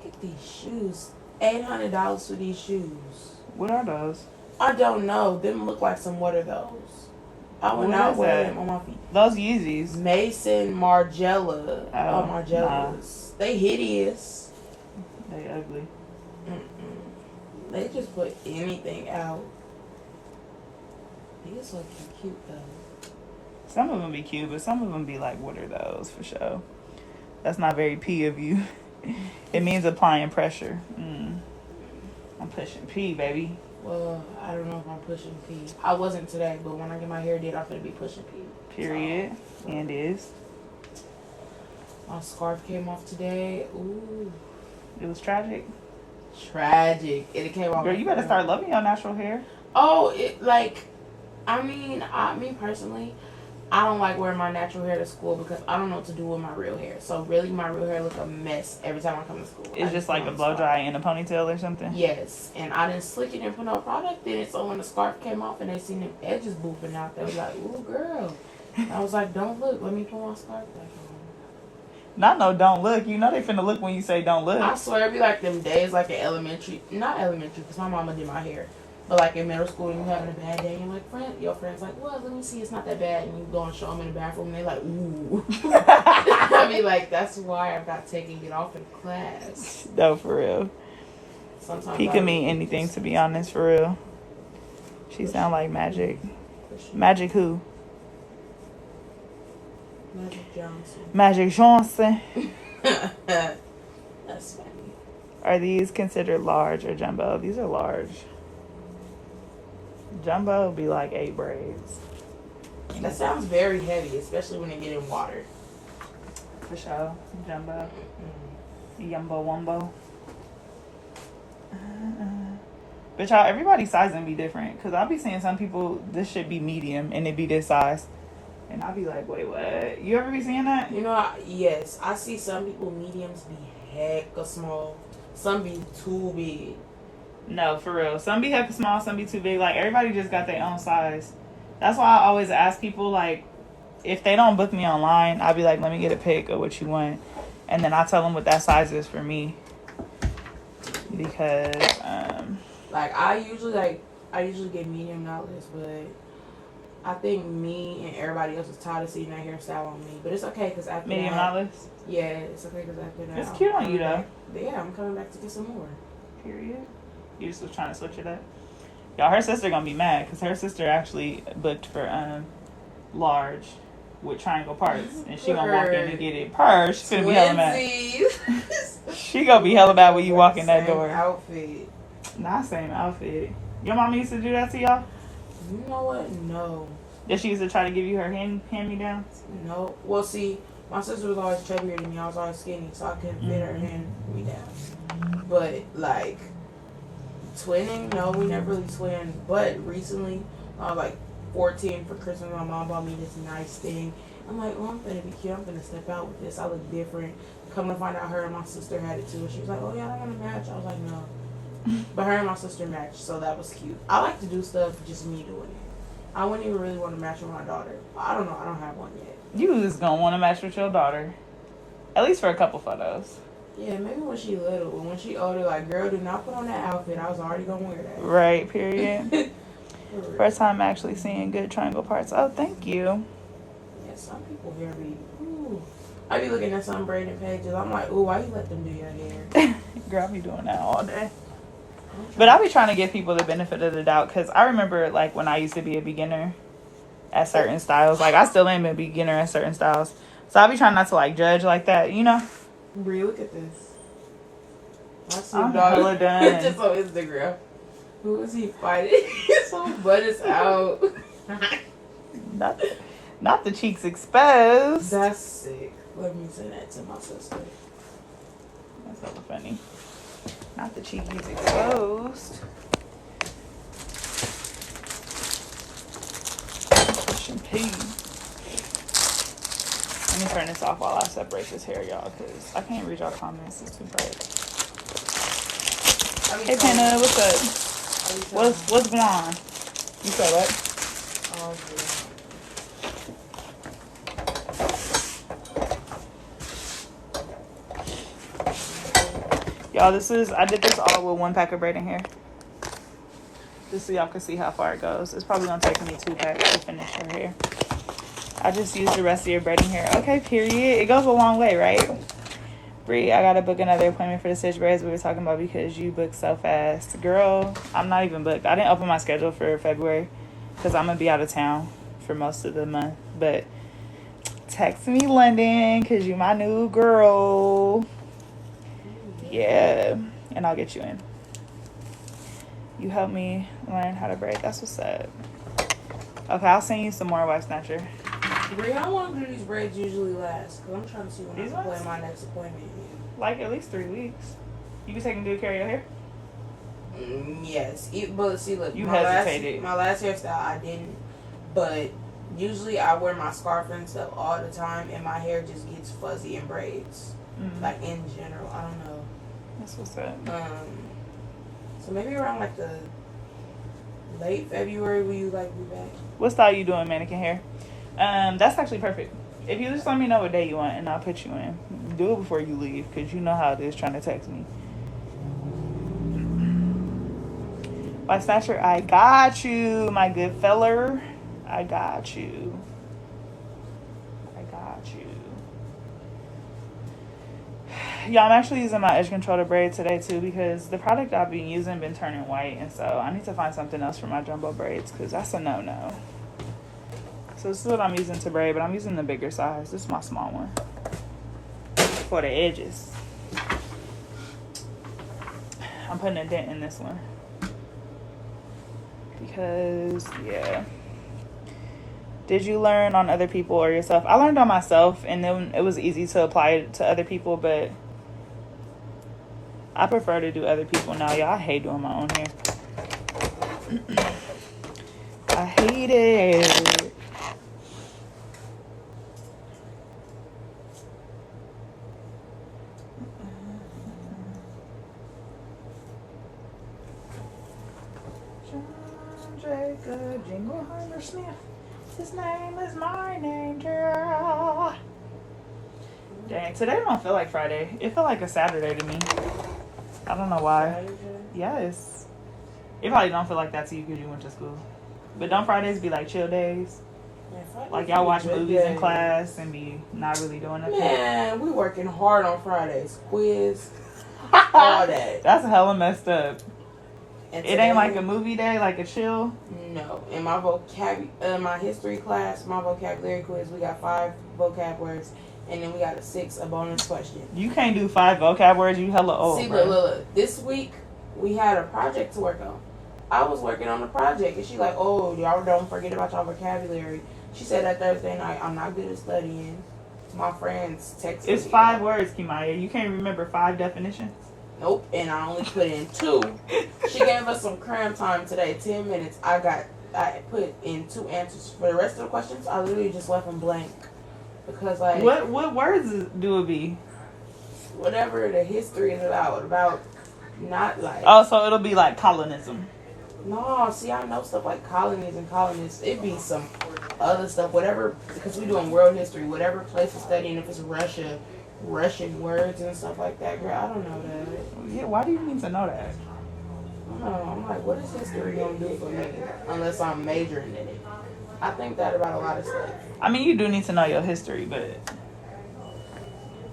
A: Look at these shoes. $800 for these shoes.
B: What are those?
A: I don't know. Them look like some. What are those? I would not wear them on my feet.
B: Those Yeezys.
A: Mason Margiela.
B: Oh,
A: Margellas. Nah. They hideous.
B: They ugly.
A: They just put anything out. These look cute though.
B: Some of them be cute, but some of them be like, what are those for sure? That's not very P of you. It means applying pressure. I'm pushing P, baby.
A: Well, I don't know if I'm pushing P. I wasn't today, but when I get my hair did, I'm gonna be pushing P.
B: Period.
A: So,
B: and is.
A: My scarf came off today. Ooh.
B: It was tragic.
A: Tragic. It came off.
B: Girl, you better start loving your natural hair.
A: Oh, me personally, I don't like wearing my natural hair to school because I don't know what to do with my real hair. So really, my real hair looks a mess every time I come to school.
B: It's just like a blow dry and a ponytail or something?
A: Yes. And I didn't slick it and put no product in it. So when the scarf came off and they seen the edges boofing out, they was like, ooh, girl. I was like, don't look. Let me put my scarf back on.
B: Not no don't look. You know they finna look when you say don't look.
A: I swear it'd be like them days like in not elementary because my mama did my hair. But like in middle school, and you having a bad day, and you're like, your friend's like, well, let me see, it's not that bad, and you go and show them in the bathroom, and they're like, ooh. I mean, like, that's why I've got taking it off in class.
B: No, for real.
A: Sometimes
B: He could mean anything, to be honest, for real. She sound like Magic. Magic who?
A: Magic Johnson.
B: Magic Johnson.
A: That's funny.
B: Are these considered large or jumbo? These are large. Jumbo would be like 8 braids.
A: That sounds very heavy, especially when they get in water.
B: For sure. Jumbo. Yumbo wumbo. But y'all, everybody's sizing be different. Because I'll be seeing some people, this should be medium, and it be this size. And I'll be like, wait, what? You ever be seeing that?
A: You know, yes. I see some people, mediums be hecka small. Some be too big.
B: No, for real. Some be hecka small, some be too big. Like, everybody just got their own size. That's why I always ask people, like, if they don't book me online, I'll be like, let me get a pic of what you want. And then I tell them what that size is for me. Because,
A: I usually get medium Knotless, but I think me and everybody else is tired of seeing that hairstyle on me. But it's okay, because after
B: medium Knotless?
A: Yeah, it's okay, because after that.
B: It's cute on you, though.
A: Yeah, I'm coming back to get some more.
B: Period. You just was trying to switch it up. Y'all, her sister gonna be mad because her sister actually booked for large with triangle parts, and she gonna walk in and get it. She gonna be hella mad. She gonna be hella mad when you walk in that door.
A: Outfit.
B: Not same outfit. Your mama used to do that to y'all?
A: You know what? No.
B: Did she used to try to give you her hand me downs?
A: No. Well, see, my sister was always chubbier than me. I was always skinny, so I couldn't fit her hand me down. But like. Twinning? No, we never really twin. But recently, I was like 14 for Christmas. My mom bought me this nice thing. I'm like, I'm gonna be cute. I'm gonna step out with this. I look different. Come to find out, her and my sister had it too. She was like, oh yeah, I don't want to match. I was like, no. But her and my sister matched, so that was cute. I like to do stuff just me doing it. I wouldn't even really want to match with my daughter. I don't know. I don't have one yet.
B: You just gonna want to match with your daughter. At least for a couple photos.
A: Yeah, maybe when she little. But when she older, like, girl, do not put on that outfit. I was already going to wear that.
B: Right, period. First time actually seeing good triangle parts. Oh, thank you.
A: Yeah, some people here be, ooh. I be looking at some braiding pages. I'm like, ooh, why you let them do your hair?
B: Girl, I be doing that all day. But I be trying to give people the benefit of the doubt because I remember, like, when I used to be a beginner at certain styles. Like, I still am a beginner at certain styles. So I be trying not to, like, judge like that, you know?
A: Bree, look at this.
B: I'm hella done.
A: Just on Instagram. Who is he fighting? His whole butt is out.
B: Not the cheeks exposed.
A: That's sick. Let me send that to my sister.
B: That's hella funny. Not the cheekies exposed. Champagne. Let me turn this off while I separate this hair, y'all, because I can't read y'all comments. It's too bright. Hey, Panda, what's up? What's going on? You said what?
A: Oh,
B: Y'all, I did this all with one pack of braiding hair. Just so y'all can see how far it goes. It's probably gonna take me 2 packs to finish her hair. I just used the rest of your braiding hair. Okay, period. It goes a long way, right? Bree, I gotta book another appointment for the stitch braids we were talking about because you booked so fast. Girl, I'm not even booked. I didn't open my schedule for February because I'm gonna be out of town for most of the month. But text me, London, because you my new girl. Yeah, and I'll get you in. You helped me learn how to braid. That's what's up. Okay, I'll send you some more Wife Snatcher.
A: Bree, how long do these braids usually last? Because I'm trying to see when I can plan my next appointment.
B: Like at least 3 weeks. You can take them to carry your hair?
A: Yes. But see, look,
B: you hesitated.
A: My last hairstyle, I didn't. But usually I wear my scarf and stuff all the time, and my hair just gets fuzzy in braids. Mm-hmm. Like in general. I don't know.
B: That's what's up.
A: So maybe around like the late February, will you like be back?
B: What style you doing, mannequin hair? That's actually perfect. If you just let me know what day you want, and I'll put you in. Do it before you leave, because you know how it is trying to text me. My Snatcher, I got you, my good feller. I got you. I got you. Yeah, I'm actually using my edge control to braid today, too, because the product I've been using been turning white, and so I need to find something else for my jumbo braids, because that's a no-no. So this is what I'm using to braid, but I'm using the bigger size. This is my small one for the edges. I'm putting a dent in this one because, yeah. Did you learn on other people or yourself? I learned on myself, and then it was easy to apply it to other people, but I prefer to do other people now. Y'all, I hate doing my own hair. I hate it. Jacob Jingleheimer Smith. His name is my name, girl. Dang, today don't feel like Friday. It felt like a Saturday to me. I don't know why.
A: Saturday?
B: Yes. It probably don't feel like that to you because you went to school. But don't Fridays be like chill days?
A: Yeah,
B: like y'all watch movies in class and be not really doing nothing?
A: Man, we working hard on Fridays. Quiz. All that.
B: That's hella messed up.
A: And
B: it ain't like a movie day, like a chill?
A: No. In my my history class, my vocabulary quiz, we got 5 vocab words, and then we got a bonus question.
B: You can't do 5 vocab words, you hella old.
A: See, look, this week, we had a project to work on. I was working on the project, and she like, oh, y'all don't forget about y'all vocabulary. She said that Thursday night, I'm not good at studying. My friends texted me.
B: It's 5 words, Kimaya. You can't remember 5 definitions?
A: Nope, and I only put in 2. She gave us some cram time today, 10 minutes. I put in 2 answers. For the rest of the questions, I literally just left them blank. Because, like...
B: What words do it be?
A: Whatever the history is about Not like.
B: Oh, so it'll be like colonism.
A: No, see, I know stuff like colonies and colonists. It'd be some other stuff, whatever, because we doing world history, whatever place to study, and if it's Russia, Russian words and stuff like that, girl, I don't know that.
B: Yeah, why do you need to know that?
A: I don't know. I'm like, what is history gonna do for me unless I'm majoring in it? I think that about a lot of stuff.
B: I mean, you do need to know your history, but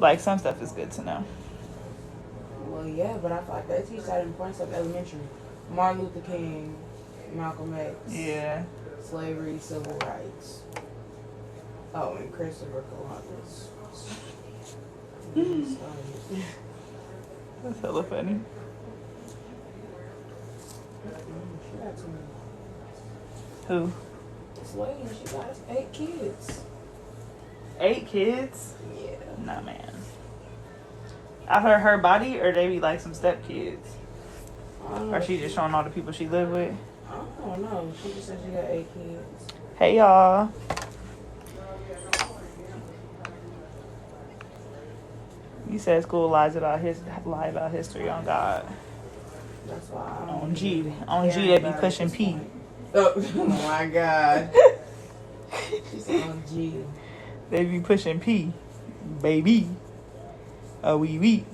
B: like some stuff is good to know.
A: Well, yeah, but I feel like they teach that in points of elementary. Martin Luther King, Malcolm X,
B: Yeah.
A: slavery, civil rights. Oh, and Christopher Columbus.
B: That's hella funny.
A: She got too many.
B: Who?
A: This lady, she got 8 kids.
B: 8 kids?
A: Yeah.
B: Nah, man. After her body, or they be like some stepkids?
A: I don't know.
B: Or she just showing all the people she live with?
A: I don't know. She just said she got 8 kids.
B: Hey, y'all. You said school lies about lie about history on God.
A: That's why I don't
B: On G. On
A: care
B: G, they be
A: about it
B: pushing
A: at this
B: P.
A: point. Oh my God. She's on G.
B: They be pushing P. Baby. Oh, wee.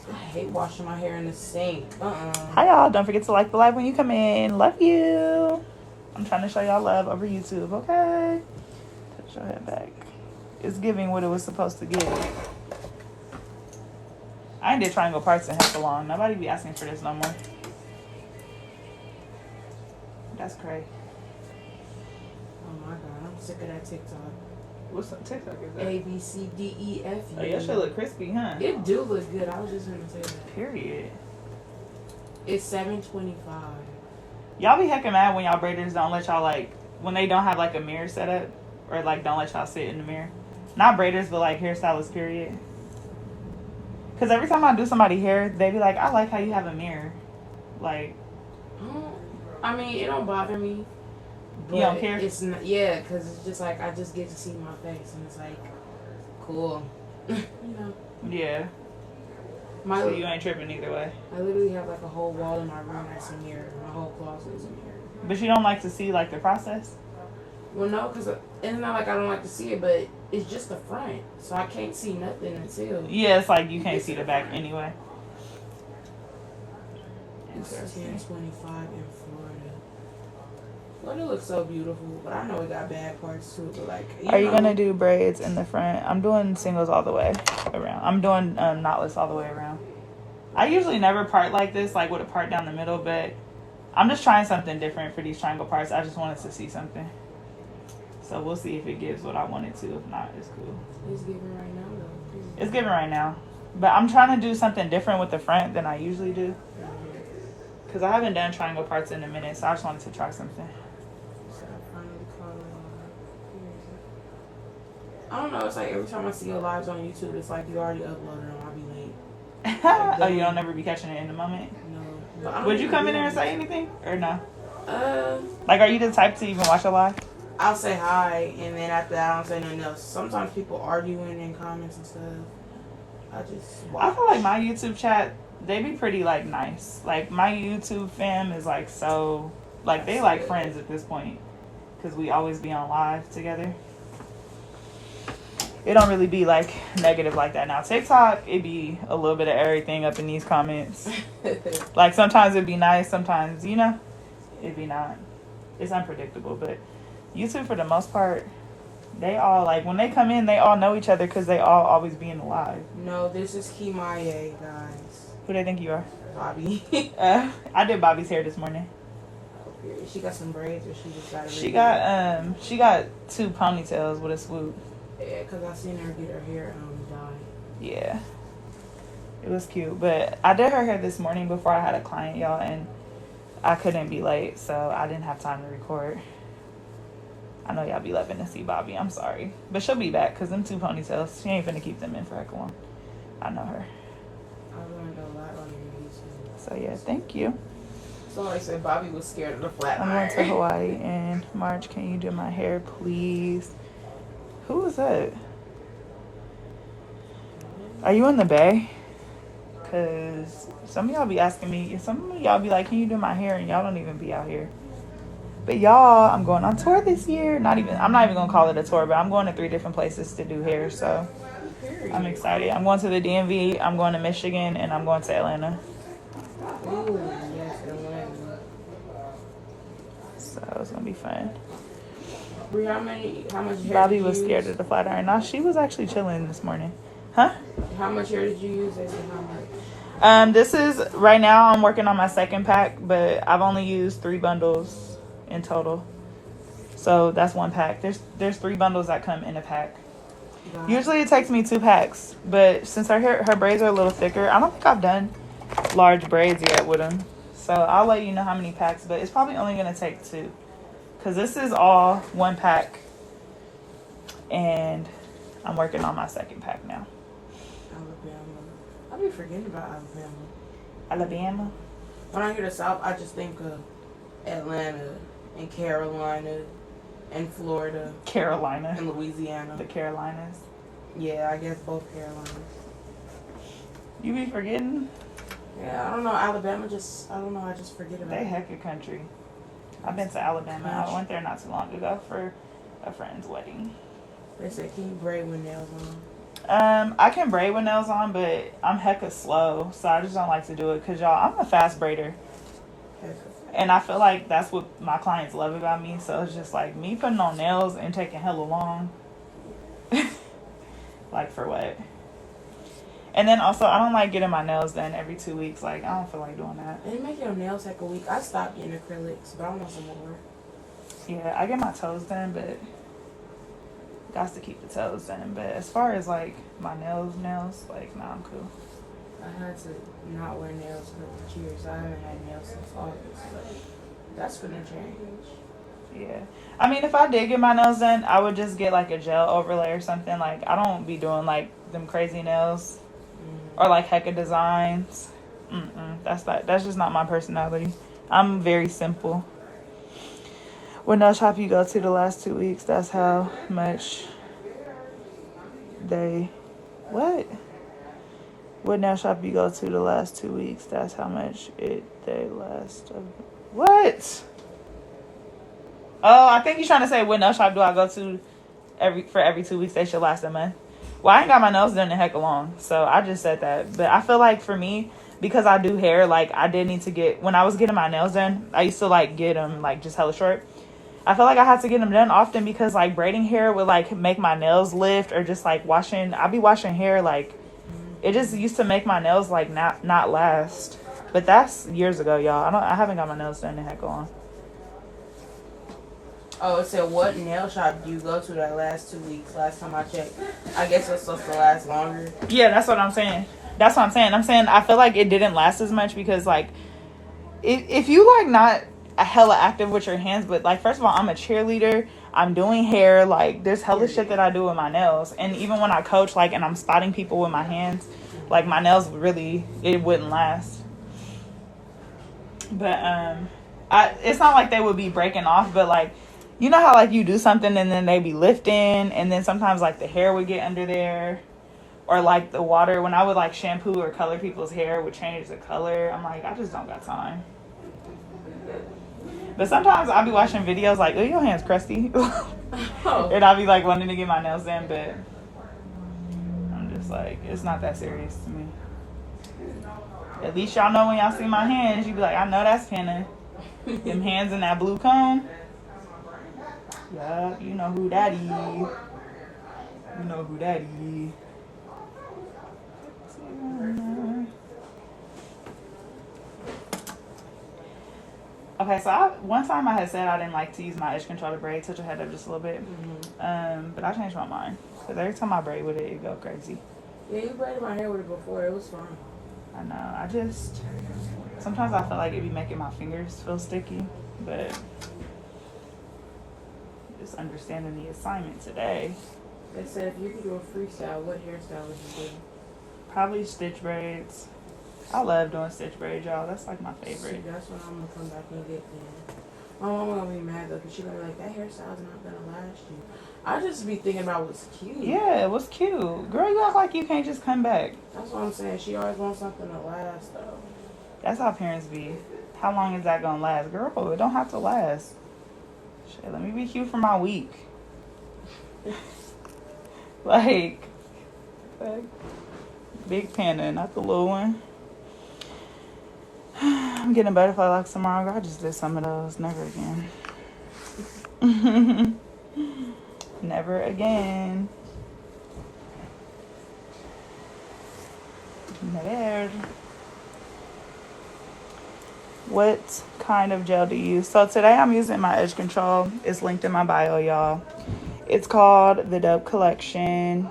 A: I hate washing my hair in the sink.
B: Hi, y'all. Don't forget to like the live when you come in. Love you. I'm trying to show y'all love over YouTube, okay? Touch your head back. It's giving what it was supposed to give. I ain't did triangle parts in hell long. Nobody be asking for this no more. That's crazy.
A: Oh my God, I'm sick of that TikTok.
B: What's up? TikTok is that?
A: A, B, C, D, E, F, U.
B: Oh, your shit look crispy, huh?
A: It do look good. I was just gonna say that.
B: Period.
A: It's 7:25.
B: Y'all be heckin' mad when y'all braiders don't let y'all, like, when they don't have, like, a mirror set up. Or, like, don't let y'all sit in the mirror. Not braiders, but, like, hairstylists, period. Because every time I do somebody's hair, they be like, I like how you have a mirror. Like,
A: I mean, it don't bother me. But
B: you don't care?
A: It's not, yeah, because it's just like I just get to see my face, and it's like cool, you know.
B: yeah.
A: My
B: So you ain't tripping either way.
A: I literally have like a whole wall in my room that's a mirror. My whole closet is a mirror.
B: But you don't like to see, like, the process?
A: Well, no, because it's not like I don't like to see it, but it's just the front, so I can't see nothing until.
B: Yeah, it's like you can't see the back anyway.
A: It's 10:25 in Florida. Florida looks so beautiful, but I know it got bad parts too. But like,
B: Are you gonna do braids in the front? I'm doing singles all the way around. I'm doing knotless all the way around. I usually never part like this, like with a part down the middle, but I'm just trying something different for these triangle parts. I just wanted to see something. So we'll see if it gives what I want it to. If not, it's cool.
A: It's giving right now though.
B: It's giving right now. But I'm trying to do something different with the front than I usually do. Because I haven't done triangle parts in a minute, so I just wanted to try something.
A: I don't know, it's like every time I see your lives on YouTube, it's like you already uploaded them. I'll be late.
B: Oh, you don't ever be catching it in the moment?
A: No. But I don't
B: Would you
A: even
B: come
A: do
B: in there and
A: that.
B: say anything? Or no?
A: Like,
B: are you the type to even watch a live?
A: I'll say hi, and then after that, I don't say nothing else. Sometimes people arguing in comments and stuff. I just watch.
B: I feel like my YouTube chat, they be pretty, like, nice. Like, my YouTube fam is, like, so... Like, they like friends at this point. Because we always be on live together. It don't really be, like, negative like that. Now, TikTok, it be a little bit of everything up in these comments. Like, sometimes it'd be nice. Sometimes, you know, it'd be not. It's unpredictable. But YouTube, for the most part, they all, like, when they come in, they all know each other because they all always be in the live.
A: No, this is Kimaye, guys.
B: Who they think you are?
A: Bobby.
B: I did Bobby's hair this morning.
A: She got some braids, or she just got a
B: She got 2 ponytails with a swoop.
A: Yeah, because I seen her get her hair dyed.
B: Yeah. It was cute. But I did her hair this morning before I had a client, y'all, and I couldn't be late, so I didn't have time to record. I know y'all be loving to see Bobby. I'm sorry. But she'll be back, because them 2 ponytails, she ain't finna keep them in for heck long. I know her.
A: I learned a lot on your YouTube.
B: So, yeah, thank you.
A: Somebody said Bobby was scared of the flat
B: I'm
A: iron.
B: going to Hawaii in March. Can you do my hair, please? Who is that? Are you in the Bay? Cause some of y'all be asking me, some of y'all be like, can you do my hair? And y'all don't even be out here. But y'all, I'm going on tour this year. I'm not even gonna call it a tour, but I'm going to 3 different places to do hair. So I'm excited. I'm going to the DMV, I'm going to Michigan, and I'm going to Atlanta.
A: Ooh, yes, Atlanta.
B: So it's gonna be fun.
A: Brie, how much hair
B: Bobby
A: did you
B: was
A: use?
B: scared of the flat iron. Now she was actually chilling this morning. Huh?
A: How much hair did you use? I said how much?
B: This is right now. I'm working on my second pack, but I've only used 3 bundles in total. So that's 1 pack. There's 3 bundles that come in a pack.
A: God.
B: Usually it takes me 2 packs, but since her braids are a little thicker, I don't think I've done large braids yet with them. So I'll let you know how many packs, but it's probably only gonna take 2, cause this is all 1 pack, and I'm working on my second pack now.
A: Alabama. I be forgetting about Alabama.
B: Alabama.
A: When I hear the South, I just think of Atlanta and Carolina and Florida
B: Carolina.
A: and Louisiana.
B: The Carolinas.
A: Yeah, I guess both Carolinas.
B: You be forgetting?
A: Yeah, I don't know. Alabama just, I don't know. I just forget about
B: They
A: it.
B: heck of country. I've been to Alabama. I went there not too long ago for a friend's wedding.
A: They said, can you braid with nails on?
B: I can braid with nails on, but I'm hecka slow, so I just don't like to do it. Cause y'all, I'm a fast braider, and I feel like that's what my clients love about me. So it's just like me putting on nails and taking hella long. Like for what? And then also, I don't like getting my nails done every 2 weeks. Like I don't feel like doing that.
A: And make your nails take a week. I stopped getting acrylics, but I want some more.
B: Yeah, I get my toes done, but got to keep the toes done. But as far as like my nails, like nah, I'm cool.
A: I had to not wear nails for years. I haven't had nails since August, but that's gonna change.
B: Yeah. I mean, if I did get my nails done, I would just get like a gel overlay or something. Like I don't be doing like them crazy nails or like hecka designs. That's just not my personality. I'm very simple. What nail shop you go to the last 2 weeks, that's how much they... What? What nail shop you go to the last 2 weeks, that's how much they last... What? Oh, I think you're trying to say what nail shop do I go to every 2 weeks, they should last a month. Well, I ain't got my nails done in heck long, so I just said that. But I feel like for me, because I do hair, like I did need to get... When I was getting my nails done, I used to like get them like just hella short. I feel like I had to get them done often because like braiding hair would like make my nails lift, or just like I'd be washing hair, like it just used to make my nails like not last. But that's years ago, y'all. I haven't got my nails done in heck long.
A: Oh, it said what nail shop do you go to that last 2 weeks? Last time I checked, I guess it's supposed to last longer.
B: Yeah, that's what I'm saying. I'm saying I feel like it didn't last as much because like if you like not a hella active with your hands, but like first of all, I'm a cheerleader, I'm doing hair, like there's hella shit that I do with my nails. And even when I coach, like, and I'm spotting people with my hands, like my nails really, it wouldn't last. But it's not like they would be breaking off, but like, you know how like you do something and then they be lifting, and then sometimes like the hair would get under there, or like the water when I would like shampoo or color people's hair would change the color. I'm like, I just don't got time. But sometimes I'll be watching videos like, oh, your hand's crusty. And I'll be like wanting to get my nails done, but I'm just like, it's not that serious to me. At least y'all know when y'all see my hands, you be like, I know that's Penna. Them hands in that blue cone. Yeah, you know who that is. You know who that is. Okay, so one time I had said I didn't like to use my edge controller braid, touch your head up just a little bit. But I changed my mind. Because every time I braid with it, it go crazy.
A: Yeah, you braided my hair with it before. It was fun.
B: I know. Sometimes I feel like it be making my fingers feel sticky. But just understanding the assignment today.
A: They said if you could do a freestyle, what hairstyle would you do?
B: Probably stitch braids. I love doing stitch braids, y'all. That's like my favorite.
A: See, that's what I'm gonna come back and get then. My mama gonna be mad though, cause she gonna be like, that hairstyle's not gonna last you. I just be thinking about what's cute.
B: Yeah, it was cute. Girl, you act like you can't just come back.
A: That's what I'm saying. She always wants something to last though.
B: That's how parents be. How long is that gonna last? Girl, it don't have to last. Shit, let me be cute for my week. like big panda, not the little one. I'm getting butterfly locks tomorrow. Girl, I just did some of those. Never again. Never again. Never. What kind of gel do you use? So today I'm using my edge control. It's linked in my bio, y'all. It's called the Dope Collection.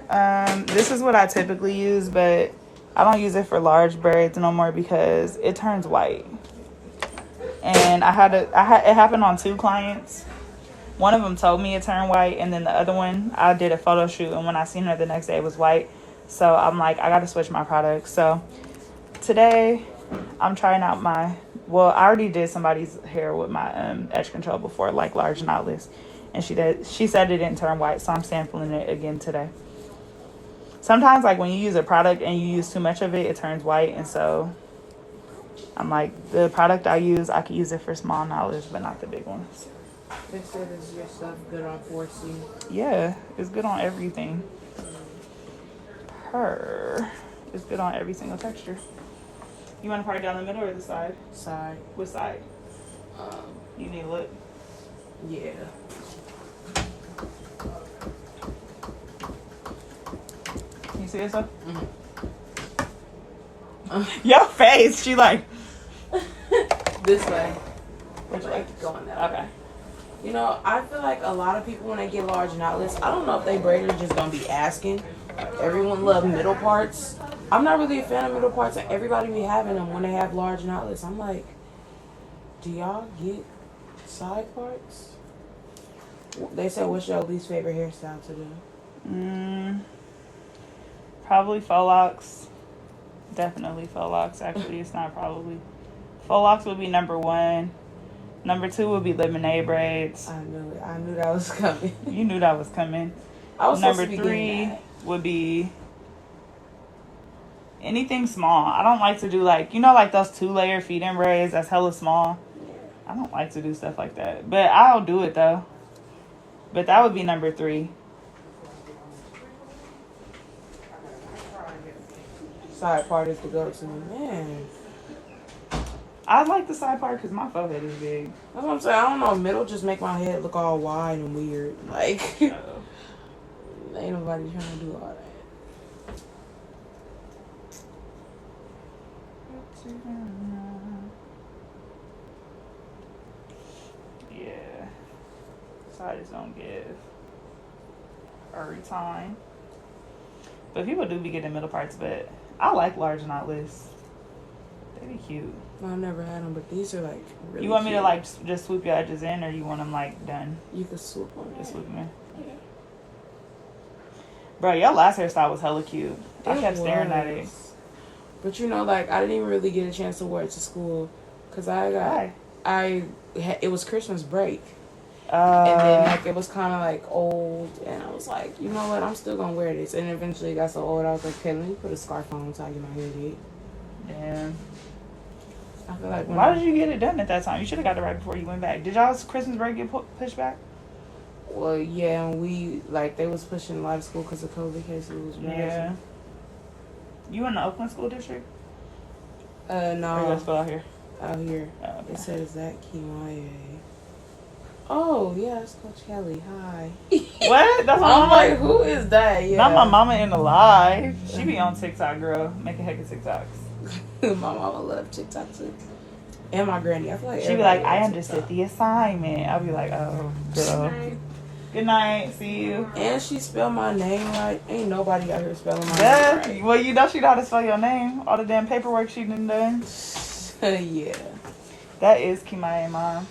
B: This is what I typically use, but I don't use it for large braids no more because it turns white. And it happened on 2 clients. One of them told me it turned white, and then the other one, I did a photo shoot, and when I seen her the next day, it was white. So I'm like, I gotta switch my products. So today, I'm trying out I already did somebody's hair with my edge control before, like large knotless, and she said it didn't turn white, so I'm sampling it again today. Sometimes, like, when you use a product and you use too much of it, it turns white, and so I'm like, the product I use, I could use it for small knotless, but not the big ones.
A: They said, is your stuff good on 4C?
B: Yeah, it's good on everything. It's good on every single texture. You want to part down the middle or the side?
A: Side.
B: What side? You need to look.
A: Yeah.
B: You see yourself?
A: Mm-hmm.
B: Your face. She like.
A: This way.
B: Which way?
A: Like going that way.
B: Okay.
A: You know, I feel like a lot of people when they get large knotless, I don't know if they braiders just don't be asking. Everyone love middle parts. I'm not really a fan of middle parts, and everybody be having them when they have large knotless. I'm like, do y'all get side parts? They said, what's your least favorite hairstyle to do?
B: Probably faux locks. Definitely faux locks. Actually, it's not probably. Faux locks would be number 1. Number 2 would be lemonade braids.
A: I knew it. I knew that was coming.
B: You knew that was coming.
A: I was
B: Number
A: supposed to be
B: 3 would be anything small. I don't like to do like, like those 2-layer feed-in braids. That's hella small. I don't like to do stuff like that. But I'll do it though. But that would be number 3.
A: Side part is to go to. Man.
B: I like the side part because my forehead is big.
A: That's what I'm saying. I don't know. Middle just make my head look all wide and weird. Like, ain't nobody trying to do all that.
B: Yeah. Sides don't give every time. But people do be getting middle parts, but I like large knotless. They be cute.
A: I've never had them, but these are like really
B: You want me
A: cute.
B: to like just swoop your edges in, or you want them like done?
A: You could swoop them.
B: Just swoop them in.
A: Yeah.
B: Bro, your last hairstyle was hella cute. I kept staring at it.
A: But like, I didn't even really get a chance to wear it to school because it was Christmas break. And then like it was kind of like old, and I was like, you know what, I'm still gonna wear this. And eventually it got so old, I was like, okay, let me put a scarf on so I get my hair did.
B: Damn.
A: I feel like
B: Why did you get it done at that time? You should have got it right before you went back. Did y'all's Christmas break get pushed back?
A: Well, yeah, and we like they was pushing a lot of school because of COVID cases was rising.
B: Yeah. You in the Oakland school district?
A: No.
B: Or you guys still out here?
A: Out here.
B: Oh, okay.
A: It says that Kimaye. Oh, yeah, that's Coach Kelly. Hi.
B: What? That's my
A: I'm
B: mama.
A: like, who is that? Yeah.
B: Not my mama in the live. She be on TikTok, girl. Making heck of TikToks.
A: My mama love TikTok too. And my granny. I feel like
B: She be like, I understood the assignment. I'll be like, oh, girl. Good night. See you.
A: And she spelled my name right. Ain't nobody out here spelling my name right.
B: Well, you know she know how to spell your name. All the damn paperwork she done done.
A: Yeah.
B: That is Kimaye, mom.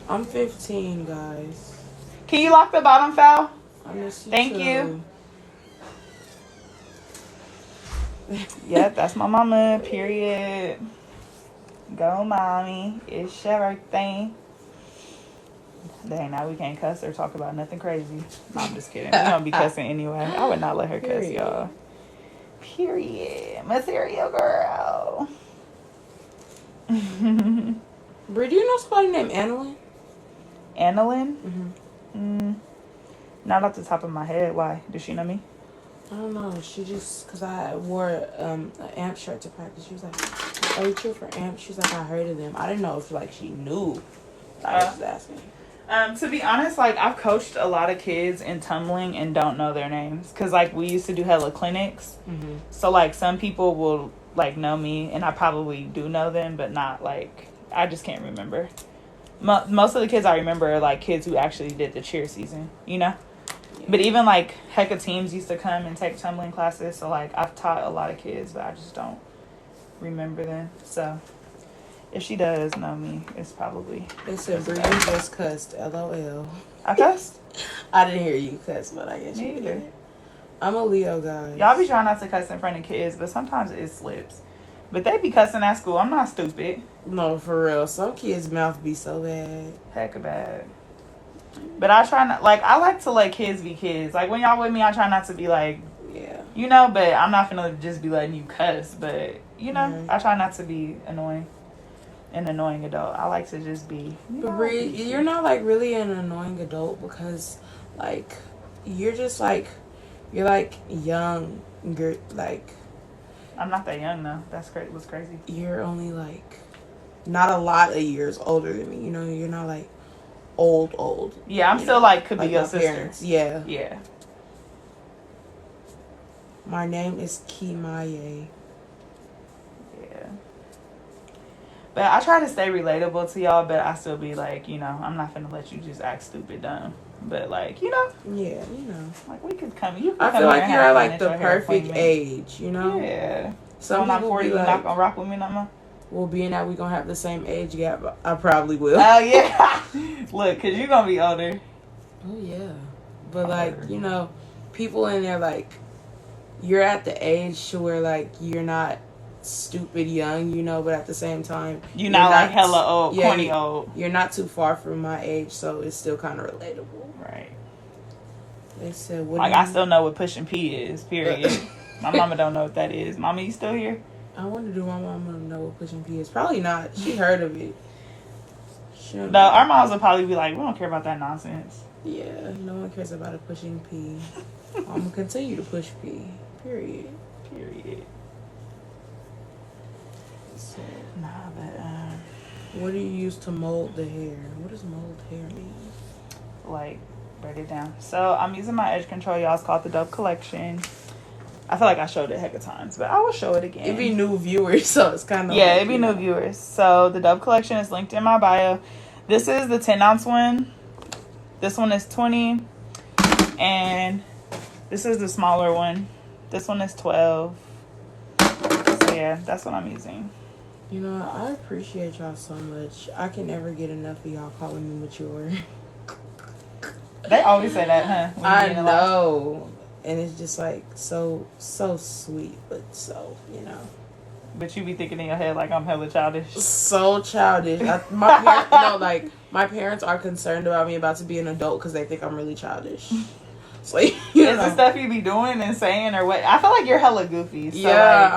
A: I'm 15, guys.
B: Can you lock the bottom, Fal?
A: I miss you
B: Thank
A: too.
B: you. Yep, that's my mama, period. Go, mommy. It's your birthday. Dang, now we can't cuss or talk about nothing crazy. No, I'm just kidding. We don't be cussing anyway. I would not let her cuss,
A: Period.
B: y'all. Period. Material girl.
A: Bri, do you know somebody named Annalyn?
B: Annalyn?
A: Mm-hmm.
B: Not off the top of my head. Why? Does she know me?
A: I don't know. She just, because I wore an AMP shirt to practice. She was like, "Oh, you cheer for AMP?" She's like, "I heard of them." I didn't know if like she knew. I was just asking.
B: To be honest, like I've coached a lot of kids in tumbling and don't know their names because like we used to do hella clinics.
A: Mm-hmm.
B: So like some people will like know me and I probably do know them, but not like I just can't remember. Most of the kids I remember are like kids who actually did the cheer season, you know.
A: Yeah.
B: But even like hecka teams used to come and take tumbling classes. So like I've taught a lot of kids, but I just don't remember them. So if she does know me, it's probably.
A: They said Bri, you just cussed. LOL.
B: I cussed?
A: I didn't hear you cuss, but I guess
B: Me
A: you
B: either.
A: did. I'm a Leo, guys.
B: Y'all be trying not to cuss in front of kids, but sometimes it slips. But they be cussing at school. I'm not stupid.
A: No, for real. Some kids' mouth be so bad.
B: Heck bad. But I try not, like, I like to let kids be kids. Like, when y'all with me, I try not to be like,
A: Yeah.
B: you know, but I'm not finna just be letting you cuss. But, you know,
A: Right.
B: I try not to be annoying. An annoying adult. I like to just be.
A: But Bri, you're not like really an annoying adult because, like, you're just like, you're like young, like.
B: I'm not that young though. That's crazy. What's crazy?
A: You're only like, not a lot of years older than me. You know, you're not like old.
B: Yeah, I'm
A: you
B: still
A: know,
B: like could be
A: like
B: your
A: my
B: sister.
A: parents. Yeah.
B: Yeah.
A: My name is Kimaye.
B: Yeah. But I try to stay relatable to y'all, but I still be like, you know, I'm not finna let you just act stupid dumb. But like, you know.
A: Yeah, you know.
B: Like we could come. You. Could
A: I
B: come
A: feel
B: here
A: like
B: and
A: you're
B: have
A: at
B: fun
A: like the
B: your hair
A: perfect
B: appointment.
A: age, you know?
B: Yeah.
A: Some
B: So when I'm
A: people
B: 40,
A: be
B: you
A: like,
B: not gonna rock with me no more?
A: well, being that we gonna have the same age gap, I probably will.
B: Oh yeah. Look, cause you gonna be older.
A: Oh yeah, but like you know, people in there like you're at the age to where like you're not stupid young, you know, but at the same time
B: You're not like hella old,
A: yeah,
B: corny old.
A: You're not too far from my age, so it's still kind of relatable.
B: Right.
A: They said, "What?"
B: Like I still know what pushing P is. Period. My mama don't know what that is. Mama, you still here?
A: I wonder do my mama know what pushing P is? Probably not. She heard of it.
B: No, our moms will probably be like, we don't care about that nonsense.
A: Yeah, no one cares about a pushing P. I'm gonna continue to push P. Period. So,
B: Nah, but
A: what do you use to mold the hair? What does mold hair mean?
B: like, write it down. So I'm using my edge control, y'all. It's called the Dope Collection. I feel like I showed it a heck of times, but I will show it again.
A: It'd be new viewers, so it's kind of
B: yeah, it'd be new viewers. So the Dope Collection is linked in my bio. This is the 10-ounce one. This one is 20, and this is the smaller one. This one is 12. So yeah, that's what I'm using.
A: You know, I appreciate y'all so much. I can never get enough of y'all calling me mature.
B: They always say that, huh? When
A: I
B: you're in the life.
A: know. And it's just like so sweet, but so, you know.
B: But you be thinking in your head like I'm hella childish.
A: So childish. My parents are concerned about me about to be an adult because they think I'm really childish. So, you know.
B: Is the stuff you be doing and saying or what? I feel like you're hella goofy. So
A: yeah,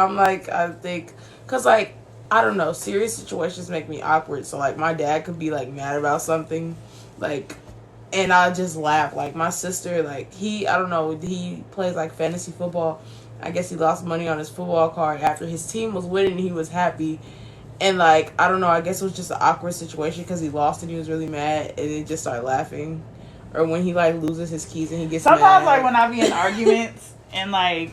A: I think, because like, I don't know, serious situations make me awkward. So like my dad could be like mad about something, like, and I just laugh. Like my sister, like he plays like fantasy football. I guess he lost money on his football card after his team was winning. He was happy. And like, I don't know, I guess it was just an awkward situation because he lost and he was really mad and they just started laughing. Or when he like loses his keys and he gets
B: sometimes
A: mad.
B: like when I be in arguments and like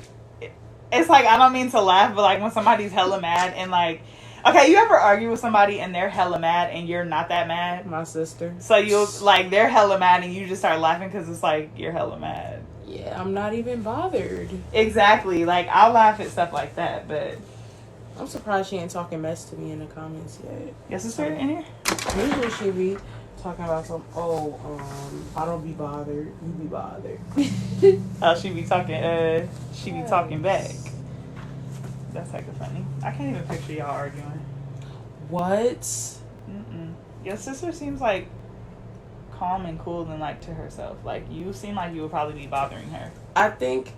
B: it's like I don't mean to laugh, but like when somebody's hella mad and like, okay, you ever argue with somebody and they're hella mad and you're not that mad?
A: My sister.
B: So you'll like they're hella mad and you just start laughing because it's like you're hella mad.
A: Yeah, I'm not even bothered.
B: Exactly. Like I'll laugh at stuff like that, but
A: I'm surprised she ain't talking mess to me in the comments yet.
B: yes, sister in here.
A: Usually she be talking about some, I don't be bothered, you be bothered.
B: Oh, she be talking back. That's like funny. I can't even picture y'all arguing.
A: What?
B: Mm-mm. Your sister seems like calm and cool and like to herself. Like you seem like you would probably be bothering her.
A: I think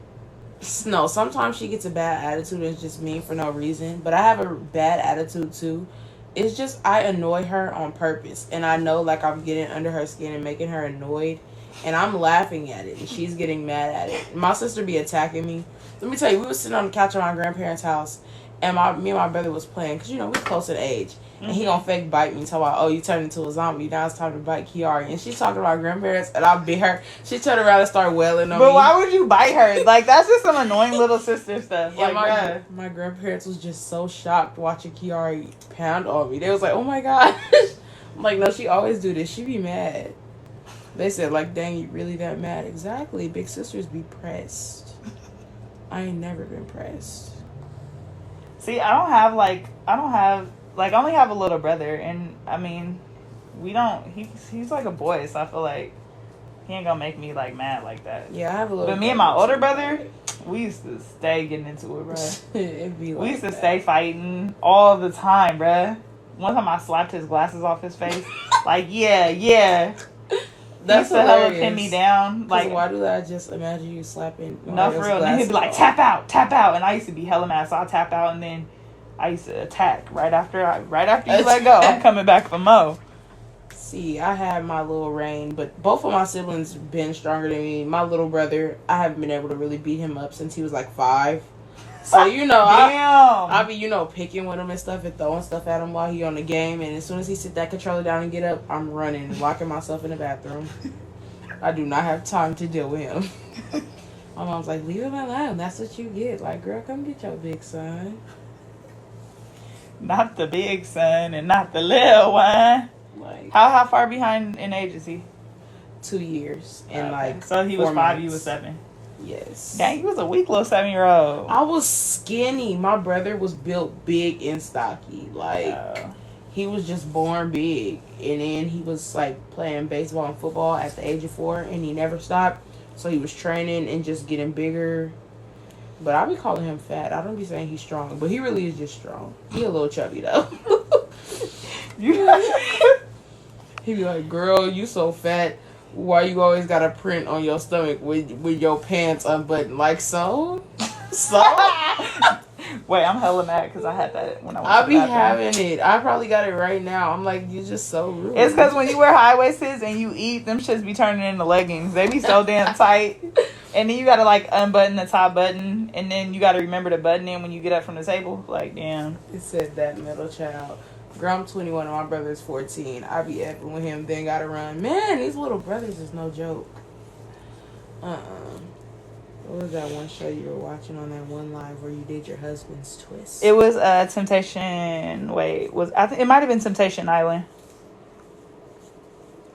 A: no. Sometimes she gets a bad attitude and it's just mean for no reason. But I have a bad attitude too. It's just I annoy her on purpose, and I know like I'm getting under her skin and making her annoyed, and I'm laughing at it, and she's getting mad at it. My sister be attacking me. Let me tell you, we was sitting on the couch at my grandparents' house, and me and my brother was playing because we close in age. And he gonna fake bite me, talking about, oh, you turned into a zombie. Now it's time to bite Kiara. And she talking about grandparents, and I bit her. She turned around and started wailing on me.
B: But why would you bite her? Like, that's just some annoying little sister stuff.
A: Yeah,
B: Like,
A: my grandparents was just so shocked watching Kiara pound on me. They was like, oh my gosh. I'm like, no, she always do this. She be mad. They said, like, dang, you really that mad? Exactly. Big sisters be pressed. I ain't never been pressed.
B: see, I only have a little brother, and I mean, he's like a boy, so I feel like he ain't gonna make me like mad like that.
A: Yeah, I have a little.
B: But me and my older brother, we used to stay getting into it, bruh.
A: It'd be like
B: We used to
A: that.
B: stay fighting all the time, bruh. One time I slapped his glasses off his face. Like, yeah.
A: That's
B: he used to hella
A: hilarious.
B: pin me down. Like,
A: why do I just imagine you slapping?
B: no, for real. And then he'd be like, tap out. And I used to be hella mad, so I'd tap out, and then I used to attack right after you let go. I'm coming back for more.
A: See, I had my little reign, but both of my siblings been stronger than me. My little brother, I haven't been able to really beat him up since he was like 5. So,
B: Damn.
A: I be, picking with him and stuff and throwing stuff at him while he on the game. And as soon as he sit that controller down and get up, I'm running, locking myself in the bathroom. I do not have time to deal with him. My mom's like, leave him alone. That's what you get. Like, girl, come get your big son.
B: Not the big son and not the little one.
A: Like,
B: How far behind in age is he?
A: 2 years. And
B: Okay.
A: like,
B: So he was
A: 4
B: 5,
A: months.
B: you was 7.
A: Yes.
B: Dang, he was a weak little 7-year-old.
A: I was skinny. My brother was built big and stocky. Like, he was just born big. And then he was, like, playing baseball and football at the age of 4. And he never stopped. So he was training and just getting bigger. But I be calling him fat. I don't be saying he's strong. But he really is just strong. He a little chubby, though. He be like, girl, you so fat. Why you always got a print on your stomach with your pants unbuttoned? Like, so?
B: Wait, I'm hella mad because I had that when I was
A: I be having it. I probably got it right now. I'm like, you're just so rude.
B: It's because when you wear high-waisted and you eat, them shits be turning into leggings. They be so damn tight. And then you gotta, like, unbutton the top button. And then you gotta remember to button in when you get up from the table. Like, damn.
A: It said that middle child. Girl, I'm 21 and my brother's 14. I be effing with him, then gotta run. Man, these little brothers is no joke. What was that one show you were watching on that one live where you did your husband's twist?
B: It was Temptation. Wait, it might have been Temptation Island.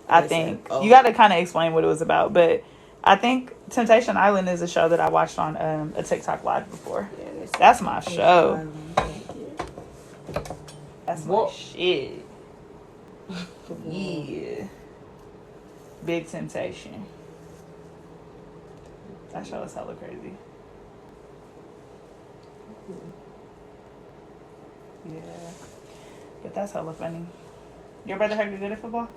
B: I think you got to kind of explain what it was about, but I think Temptation Island is a show that I watched on a TikTok live before. Yeah, that's my show. That's my shit. Yeah. Big Temptation. That show is hella crazy. Yeah. But that's hella funny. Your brother heard you good at football?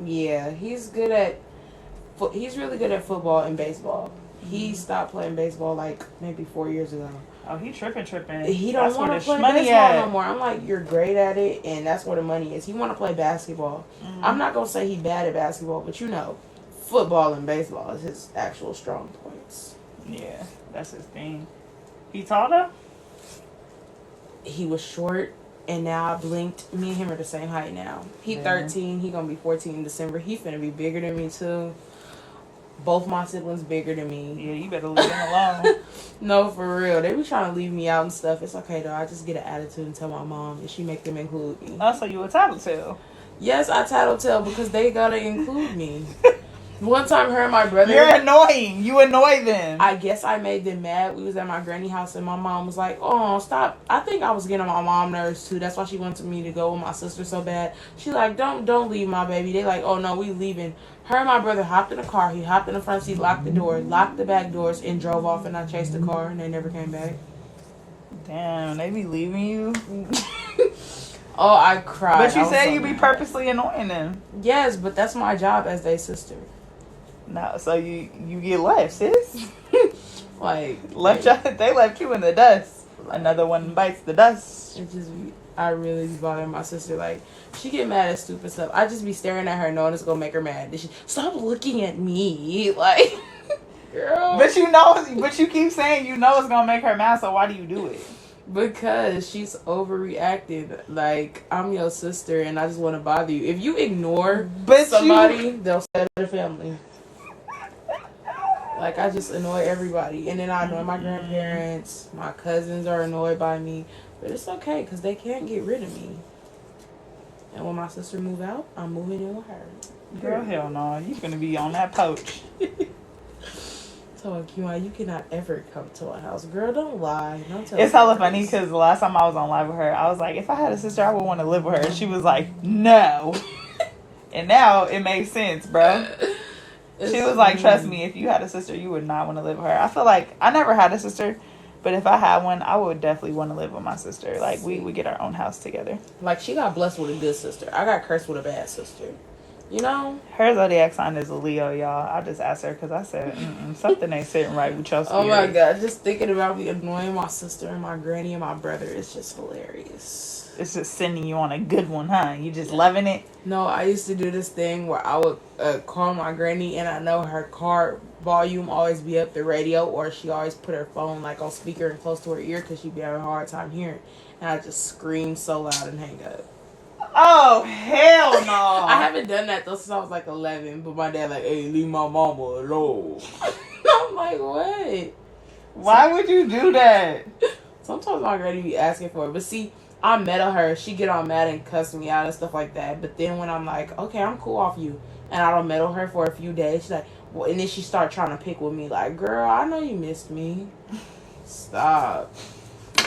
A: Yeah, he's really good at football and baseball. He stopped playing baseball like maybe 4 years ago.
B: Oh, he tripping.
A: He don't want to play baseball no more. I'm like, you're great at it, and that's where the money is. He want to play basketball. Mm-hmm. I'm not going to say he bad at basketball, but football and baseball is his actual strong points.
B: Yeah, that's his thing. He tall though?
A: He was short, and now I blinked. Me and him are the same height now. He 13. He going to be 14 in December. He finna be bigger than me, too. Both my siblings bigger than me.
B: Yeah, you better leave him alone.
A: No, for real. They be trying to leave me out and stuff. It's okay, though. I just get an attitude and tell my mom, and she make them include me.
B: Oh, so you a tattletale?
A: Yes, I tattletale because they gotta include me. One time, her and my brother...
B: You're annoying. You annoy them.
A: I guess I made them mad. We was at my granny house, and my mom was like, oh, stop. I think I was getting on my mom nerves, too. That's why she wanted me to go with my sister so bad. She like, don't leave my baby. They like, oh, no, we leaving. Her and my brother hopped in the car. He hopped in the front seat, locked the door, locked the back doors, and drove off, and I chased the car, and they never came back.
B: Damn, they be leaving you.
A: Oh, I cried.
B: But you
A: I was
B: said
A: so
B: you be
A: mad.
B: purposely annoying them.
A: Yes, but that's my job as their sister.
B: No, so you get left, sis.
A: Like
B: They left you in the dust. Another one bites the dust.
A: it just I really be bothering my sister. Like she get mad at stupid stuff. I just be staring at her, knowing it's gonna make her mad. Then she stop looking at me, like girl.
B: But you keep saying you know it's gonna make her mad. So why do you do it?
A: Because she's overreacting. Like I'm your sister, and I just want to bother you. If you ignore somebody, they'll set the family. Like I just annoy everybody, and then I annoy my grandparents. My cousins are annoyed by me, but it's okay because they can't get rid of me. And when my sister move out, I'm moving in with her.
B: Girl, hell no. You gonna be on that poach.
A: So, Kiwa, you cannot ever come to my house. Girl, don't lie. Don't tell
B: It's
A: me
B: hella
A: this.
B: funny because the last time I was on live with her, I was like, if I had a sister, I would want to live with her. And she was like, no. And now it makes sense, bro. She was like, trust me, if you had a sister, you would not want to live with her. I feel like I never had a sister, but if I had one, I would definitely want to live with my sister. Like, we would get our own house together.
A: Like, she got blessed with a good sister. I got cursed with a bad sister. You know?
B: Her zodiac sign is a Leo, y'all. I just asked her because I said, something ain't sitting right with your spirit.
A: Oh my God. Just thinking about me annoying my sister and my granny and my brother is just hilarious.
B: It's just sending you on a good one, huh? You just loving it?
A: No, I used to do this thing where I would call my granny, and I know her car volume always be up the radio, or she always put her phone like on speaker and close to her ear because she'd be having a hard time hearing. And I just scream so loud and hang up.
B: Oh, hell no.
A: I haven't done that though since I was like 11, but my dad like, hey, leave my mama alone. I'm like, what?
B: Why would you do that?
A: Sometimes my granny be asking for it, but see, I meddle her. She get all mad and cuss me out and stuff like that. But then when I'm like, okay, I'm cool off you, and I don't meddle her for a few days, she's like, well, and then she start trying to pick with me. Like, girl, I know you missed me. Stop.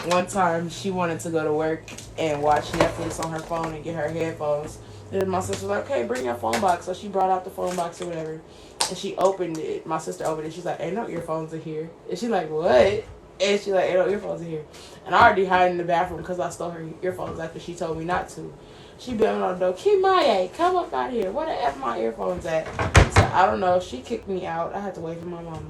A: One time she wanted to go to work and watch Netflix on her phone and get her headphones. Then my sister was like, okay, bring your phone box. So she brought out the phone box or whatever. And she opened it. My sister opened it. She's like, ain't no earphones in here. And she's like, what? And she's like, ain't no earphones in here. And I already hid in the bathroom because I stole her earphones after she told me not to. She banged on the door, Kimaye, come up out here. Where the F my earphones at? So I don't know. She kicked me out. I had to wait for my mama.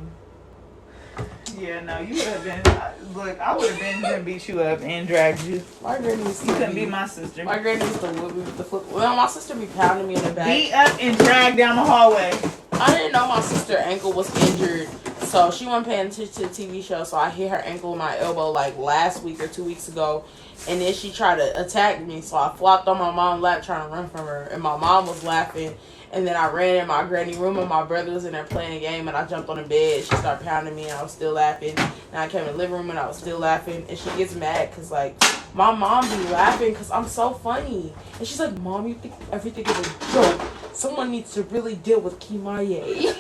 B: Yeah, no, you would have been. Look, I would have been and beat you up and dragged you.
A: My granny used to
B: You couldn't be my sister.
A: My granny used to whip me with the flip. Well, my sister be pounding me in the back.
B: Beat up and dragged down the hallway.
A: I didn't know my sister's ankle was injured, so she wasn't paying attention to the TV show. So I hit her ankle with my elbow like last week or 2 weeks ago, and then she tried to attack me. So I flopped on my mom's lap trying to run from her, and my mom was laughing. And then I ran in my granny room, and my brother was in there playing a game, and I jumped on the bed. She started pounding me, and I was still laughing. And I came in the living room, and I was still laughing. And she gets mad because, like, my mom be laughing because I'm so funny. And she's like, Mom, you think everything is a joke. Someone needs to really deal with Kimaye.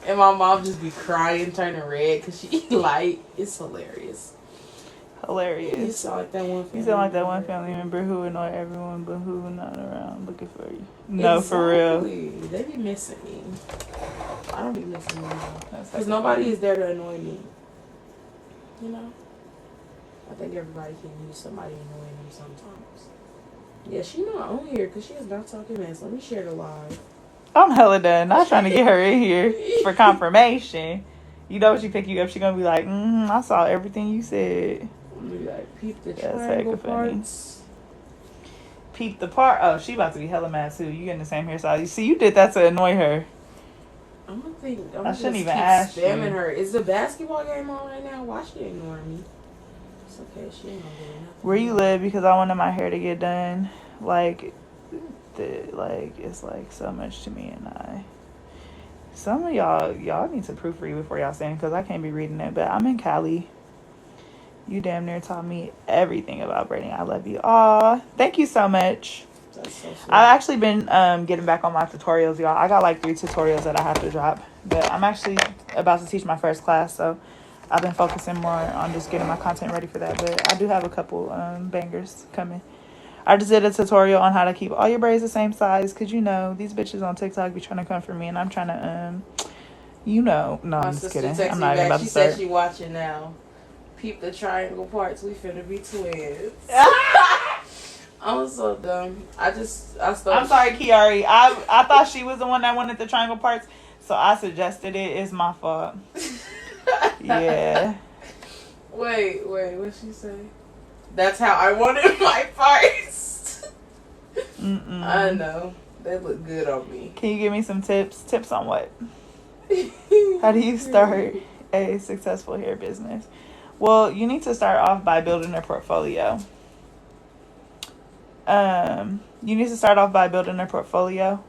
A: And my mom just be crying, turning red because she like, it's hilarious.
B: Hilarious.
A: You sound like that one family.
B: You sound like that one family member who annoy everyone but who not around looking for you. No, for real.
A: They be missing me. I don't be missing them because nobody is there to annoy me. You know? I think everybody can use somebody annoying them sometimes. Yeah, she not on here because she is not talking mess. Let me share the live.
B: I'm hella done. Not trying to get her in here for confirmation. You know when she pick you up, she gonna be like, I saw everything you said.
A: Be like, peep the
B: That's
A: triangle
B: hecka funny.
A: parts.
B: Peep the part. Oh, she about to be hella mad too. You getting the same hairstyle. You see, you did that to annoy her.
A: I'm
B: I shouldn't even
A: keep
B: ask you.
A: spamming her. Is the basketball game on right now? Why she ignoring me? It's okay. She ain't gonna do nothing.
B: Where you live? Because I wanted my hair to get done. Like, it's like so much to me, and some of y'all need to proofread before y'all saying, because I can't be reading it. But I'm in Cali. You damn near taught me everything about braiding. I love you. Aw, thank you so much.
A: That's so sweet.
B: I've actually been getting back on my tutorials, y'all. I got like 3 tutorials that I have to drop. But I'm actually about to teach my first class, so I've been focusing more on just getting my content ready for that. But I do have a couple bangers coming. I just did a tutorial on how to keep all your braids the same size, because, you know, these bitches on TikTok be trying to come for me, and I'm trying to, no, I'm just kidding. I'm not even about to
A: She
B: start.
A: said she watching now. Peep the triangle parts. We finna be twins. I'm so dumb. I started.
B: I'm sorry, Kiari. I thought she was the one that wanted the triangle parts, so I suggested it. It's my fault. Yeah.
A: Wait, what'd she say? That's how I wanted my parts. I know. They look good on me.
B: Can you give me some tips? Tips on what? How do you start a successful hair business? Well, you need to start off by building a portfolio. You need to start off by building a portfolio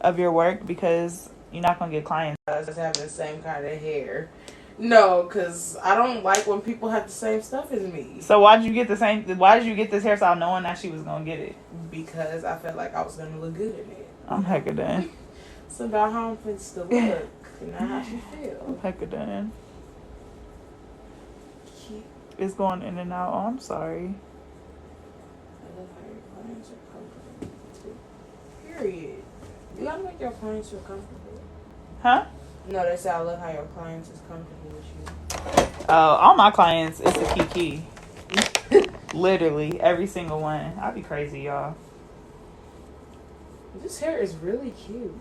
B: of your work because you're not going to get clients.
A: Just having the same kind of hair. No, because I don't like when people have the same stuff as me.
B: So why did you get this hairstyle knowing that she was going to get it?
A: Because I felt like I was going to look good in it.
B: I'm hecka done.
A: It's about how I'm supposed to look, not how she feel.
B: I'm hecka done. It's going in and out. Oh, I'm sorry.
A: I love how your clients are comfortable. Period. You gotta make your clients feel comfortable.
B: Huh?
A: No, they say I love how your clients is comfortable with you.
B: Oh, all my clients, it's a kiki. Literally, every single one. I'd be crazy, y'all.
A: This hair is really cute.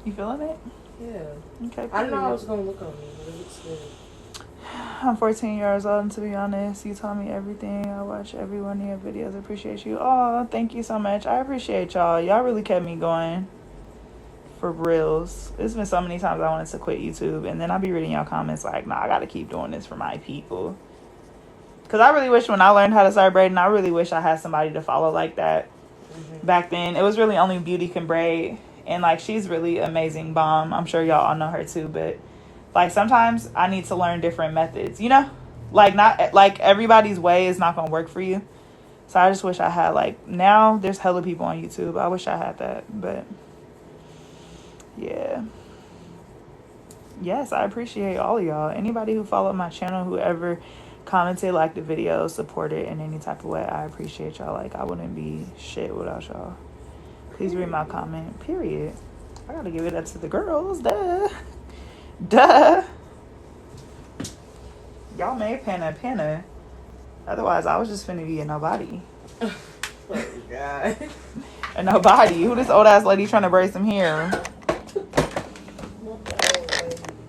B: You feeling it?
A: Yeah.
B: Okay.
A: I don't know how it was gonna look on me, but it looks good.
B: I'm 14 years old, and to be honest, you taught me everything. I watch every one of your videos. I appreciate you. Oh, thank you so much. I appreciate y'all. Y'all really kept me going. For reals. It's been so many times I wanted to quit YouTube, and then I'll be reading y'all comments like, nah, I gotta keep doing this for my people. Because I really wish when I learned how to start braiding, I really wish I had somebody to follow like that. Back then, it was really only Beauty Can Braid, and like she's really amazing bomb. I'm sure y'all all know her too, but like sometimes I need to learn different methods, you know? Like not like everybody's way is not gonna work for you. So I just wish I had like now there's hella people on YouTube. I wish I had that, but yeah. Yes, I appreciate all of y'all. Anybody who followed my channel, whoever commented, liked the video, supported in any type of way, I appreciate y'all. Like I wouldn't be shit without y'all. Please read my comment. Period. I gotta give it up to the girls. Duh. Y'all made Pana. Otherwise, I was just finna be a nobody.
A: Oh, God.
B: A nobody. Who this old ass lady trying to braid some hair?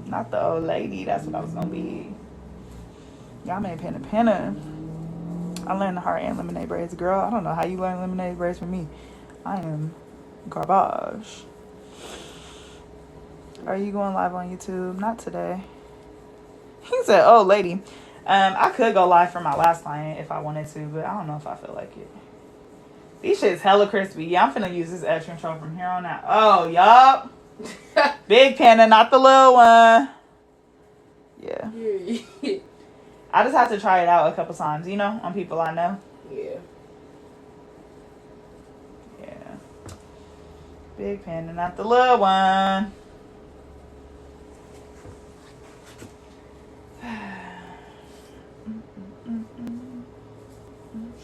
B: Not the old lady. That's what I was gonna be. Y'all made Pana. I learned the heart and lemonade braids. Girl, I don't know how you learn lemonade braids from me. I am garbage. Are you going live on YouTube? Not today. He said, oh, lady. I could go live for my last client if I wanted to, but I don't know if I feel like it. These shit's hella crispy. Yeah, I'm finna use this edge control from here on out. Oh, yup. Big Panda, not the little one. Yeah. I just have to try it out a couple times, you know, on people I know.
A: Yeah.
B: Yeah. Big Panda, not the little one.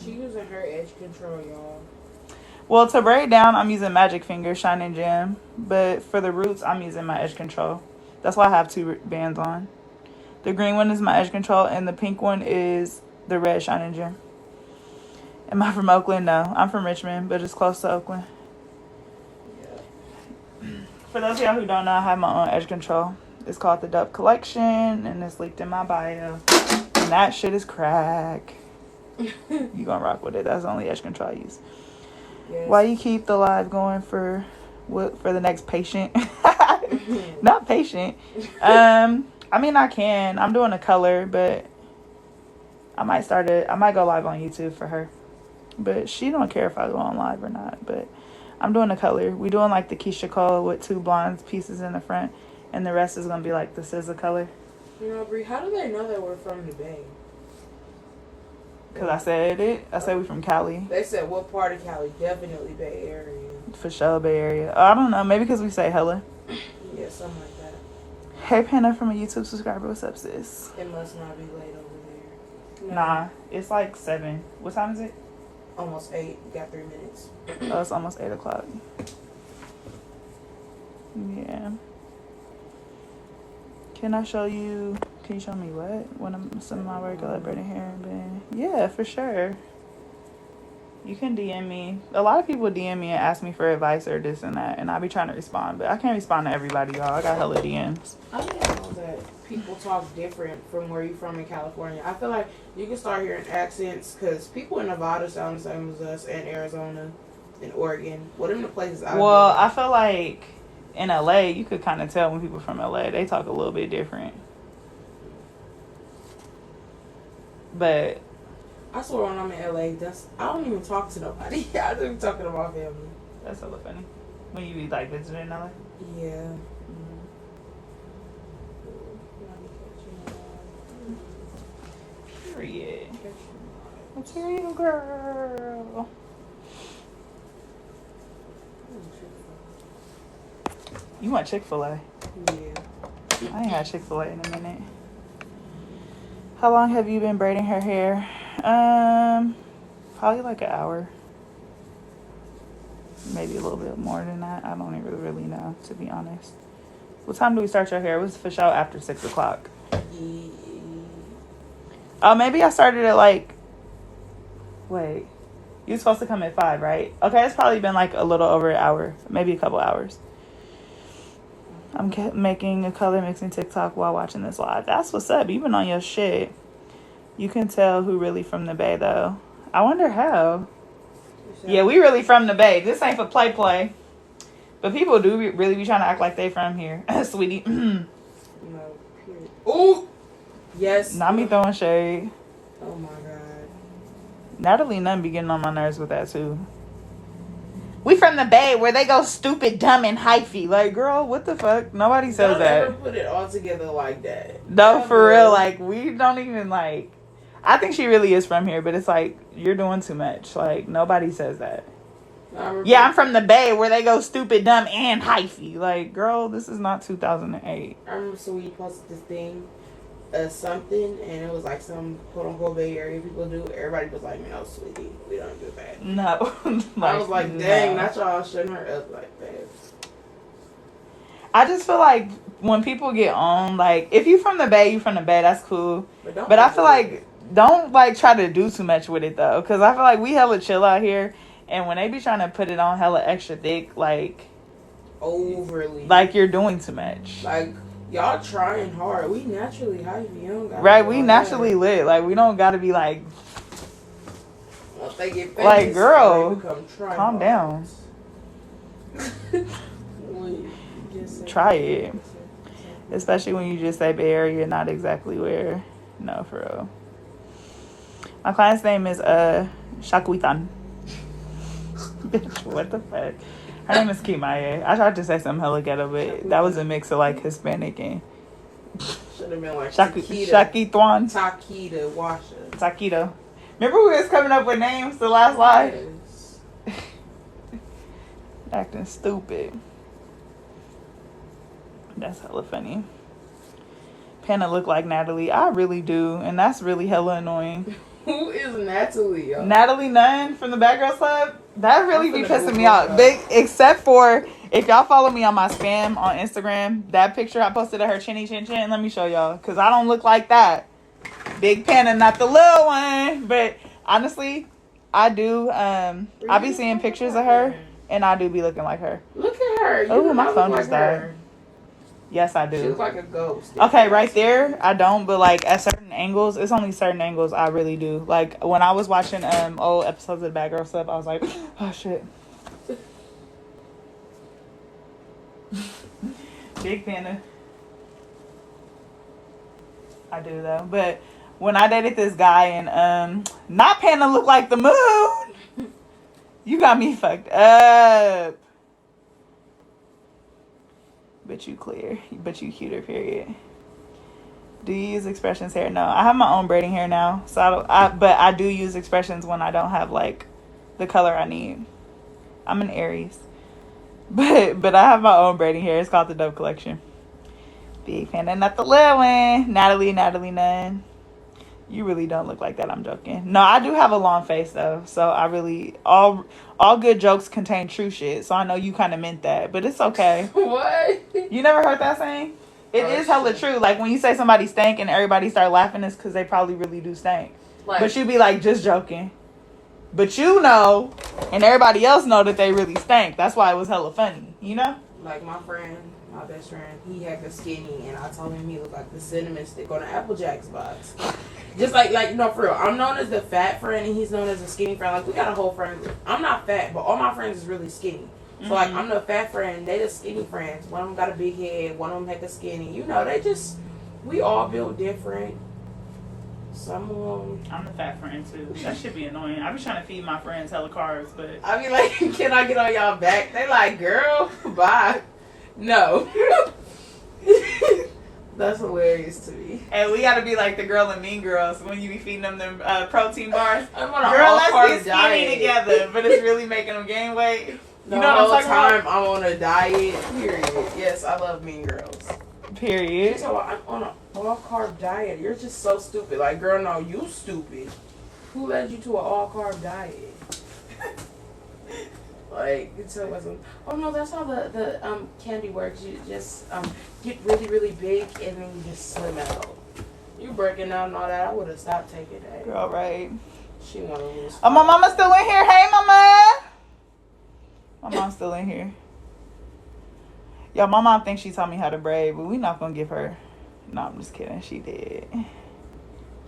A: She using her edge control, y'all.
B: Well, to braid down, I'm using Magic Finger Shining Gem. But for the roots, I'm using my edge control. That's why I have two bands on. The green one is my edge control, and the pink one is the red Shining Gem. Am I from Oakland? No. I'm from Richmond, but it's close to Oakland. Yeah. For those of y'all who don't know, I have my own edge control. It's called the Dope Collection, and it's linked in my bio. And that shit is crack. You gonna rock with it. That's the only edge control I use. Yes. Why you keep the live going for the next patient? Not patient. I mean, I can. I'm doing a color, but I might go live on YouTube for her. But she don't care if I go on live or not. But I'm doing a color. We doing like the Keisha Cole with 2 blonde pieces in the front, and the rest is gonna be like the SZA color.
A: You know, Brie, how do they know that we're from the Bay?
B: Cause I said it. I said we from Cali.
A: They said what part of Cali? Definitely Bay Area.
B: For sure, Bay Area. I don't know. Maybe because we say hella.
A: Yeah, something like that.
B: Hey, Panda from a YouTube subscriber. What's up, sis?
A: It must not be late over there. No.
B: Nah, it's like 7. What time is it?
A: Almost 8. You got 3 minutes.
B: Oh, it's almost 8 o'clock. Yeah. Can Can you show me what? Some of my work braiding hair and been. Yeah, for sure. You can DM me. A lot of people DM me and ask me for advice or this and that, and I be trying to respond, but I can't respond to everybody, y'all. I got hella DMs.
A: I didn't know that people talk different from where you from in California. I feel like you can start hearing accents because people in Nevada sound the same as us, and Arizona, and Oregon. What are the places I
B: Well, I feel like in LA, you could kind of tell when people from LA, they talk a little bit different. But
A: I swear when I'm in LA, I don't even talk to nobody. I don't even talk to my family.
B: that's hella funny. When you be like visiting LA?
A: Yeah.
B: Period. Material girl. You want Chick-fil-A?
A: Yeah.
B: I ain't had Chick-fil-A in a minute. How long have you been braiding her hair? Probably like an hour. Maybe a little bit more than that. I don't even really know, to be honest. What time do we start your hair? It was for sure after 6 o'clock. Oh, maybe I started at like... Wait. You were supposed to come at 5, right? Okay, it's probably been like a little over an hour. Maybe a couple hours. I'm making a color mixing TikTok while watching this live. That's what's up. You've been on your shit. You can tell who really from the Bay, though. I wonder how. Yeah, we really from the Bay. This ain't for play. But people do really be trying to act like they from here. Sweetie.
A: No, period. Oh! Yes.
B: Not me throwing shade.
A: Oh, my God.
B: Natalie Nunn be getting on my nerves with that, too. We from the Bay where they go stupid, dumb, and hyphy. Like, girl, what the fuck? Nobody says that.
A: Don't ever put it all together like that.
B: No, for real. Like, we don't even, like... I think she really is from here, but it's like, you're doing too much. Like, nobody says that. Yeah, I'm from the Bay where they go stupid, dumb, and hyphy. Like, girl, this is not 2008.
A: I remember Sweetie posted this thing, something, and it was like some quote-unquote Bay Area people do. Everybody was like, no, Sweetie, we don't do that.
B: No.
A: I was like, dang, not y'all shutting her up like that.
B: I just feel like when people get on, like, if you from the Bay, you from the Bay, that's cool. But I feel like, don't, like, try to do too much with it, though. Because I feel like we hella chill out here. And when they be trying to put it on hella extra thick, like...
A: Overly.
B: Like, you're doing too much.
A: Like, y'all trying hard. We naturally hype. You don't gotta
B: right, we naturally lit. Like, we don't gotta be like...
A: Once they get famous,
B: like, girl,
A: hard.
B: calm down. Try it. Especially when you just say Bay Area, not exactly where. No, for real. My client's name is Shakwitan. Bitch, what the fuck? Her name is Kimaye. I tried to say something hella ghetto, but that was a mix of like Hispanic and
A: should have been like
B: Shakitwan.
A: Takita Washa.
B: Taquito. Remember we was coming up with names the last live? Yes. Acting stupid. That's hella funny. Panda look like Natalie. I really do, and that's really hella annoying.
A: Who is Natalie? Y'all?
B: Natalie Nunn from the Bad Girls Club. That really be pissing me off. Big, except for if y'all follow me on my spam on Instagram, that picture I posted of her chinny chin chin. Let me show y'all, cause I don't look like that. Big Panda, not the little one. But honestly, I do. I be seeing pictures of her, and I do be looking like her.
A: Look at her.
B: Oh, my phone just died. Yes, I do.
A: She looks like a ghost.
B: Okay, right there, I don't. But like at certain angles, it's only certain angles I really do. Like when I was watching old episodes of the Bad Girl Club, I was like, oh shit. Big Panda. I do though. But when I dated this guy and not Panda look like the moon, you got me fucked up. But you clear. But you cuter, period. Do you use expressions hair? No. I have my own braiding hair now. So but I do use expressions when I don't have like the color I need. I'm an Aries. But I have my own braiding hair. It's called the Dope Collection. Big fan and not the little one. Natalie Nunn. You really don't look like that. I'm joking. No, I do have a long face though. So I really all good jokes contain true shit. So I know you kind of meant that, but it's okay.
A: What?
B: You never heard that saying? It
A: Oh,
B: is hella
A: shit.
B: true. Like when you say somebody stank and everybody start laughing, it's because they probably really do stank.
A: Like,
B: But you be like, just joking. But you know, and everybody else know that they really stank. That's why it was hella funny, you know?
A: like my best friend, he had the skinny, and I told him he looked like the cinnamon stick on the Apple Jacks box. Just like no, for real. I'm known as the fat friend, and he's known as the skinny friend. Like, we got a whole friend group. I'm not fat, but all my friends is really skinny. So, like, I'm the fat friend. They the skinny friends. One of them got a big head. One of them hecka skinny. You know, we all built different. Some of them.
B: I'm the fat friend, too. That should be annoying. I be trying to feed my friends hella carbs, but...
A: I be like, can I get on y'all back? They like, girl, bye. No. That's hilarious to me.
B: And we gotta be like the girl in Mean Girls when you be feeding them protein bars.
A: I'm on a
B: Girl, let's
A: all-carb
B: get skinny
A: diet.
B: together, but it's really making them gain weight.
A: The
B: You know
A: whole
B: what I'm talking
A: time I'm on a diet, period. Yes, I love Mean Girls.
B: about? Period.
A: So I'm on an all-carb diet. You're just so stupid. Like, girl, no, you stupid. Who led you to an all-carb diet? Like, it's so wasn't. Oh no, that's how the candy works. You just get really really big and then you just slim out. You breaking out and all that. I would have stopped taking that.
B: Girl, right.
A: She wanna lose.
B: Oh, my mama's still in here. Hey, mama. My mom's still in here. Yo, my mom thinks she taught me how to braid, but we not gonna give her. No, I'm just kidding. She did.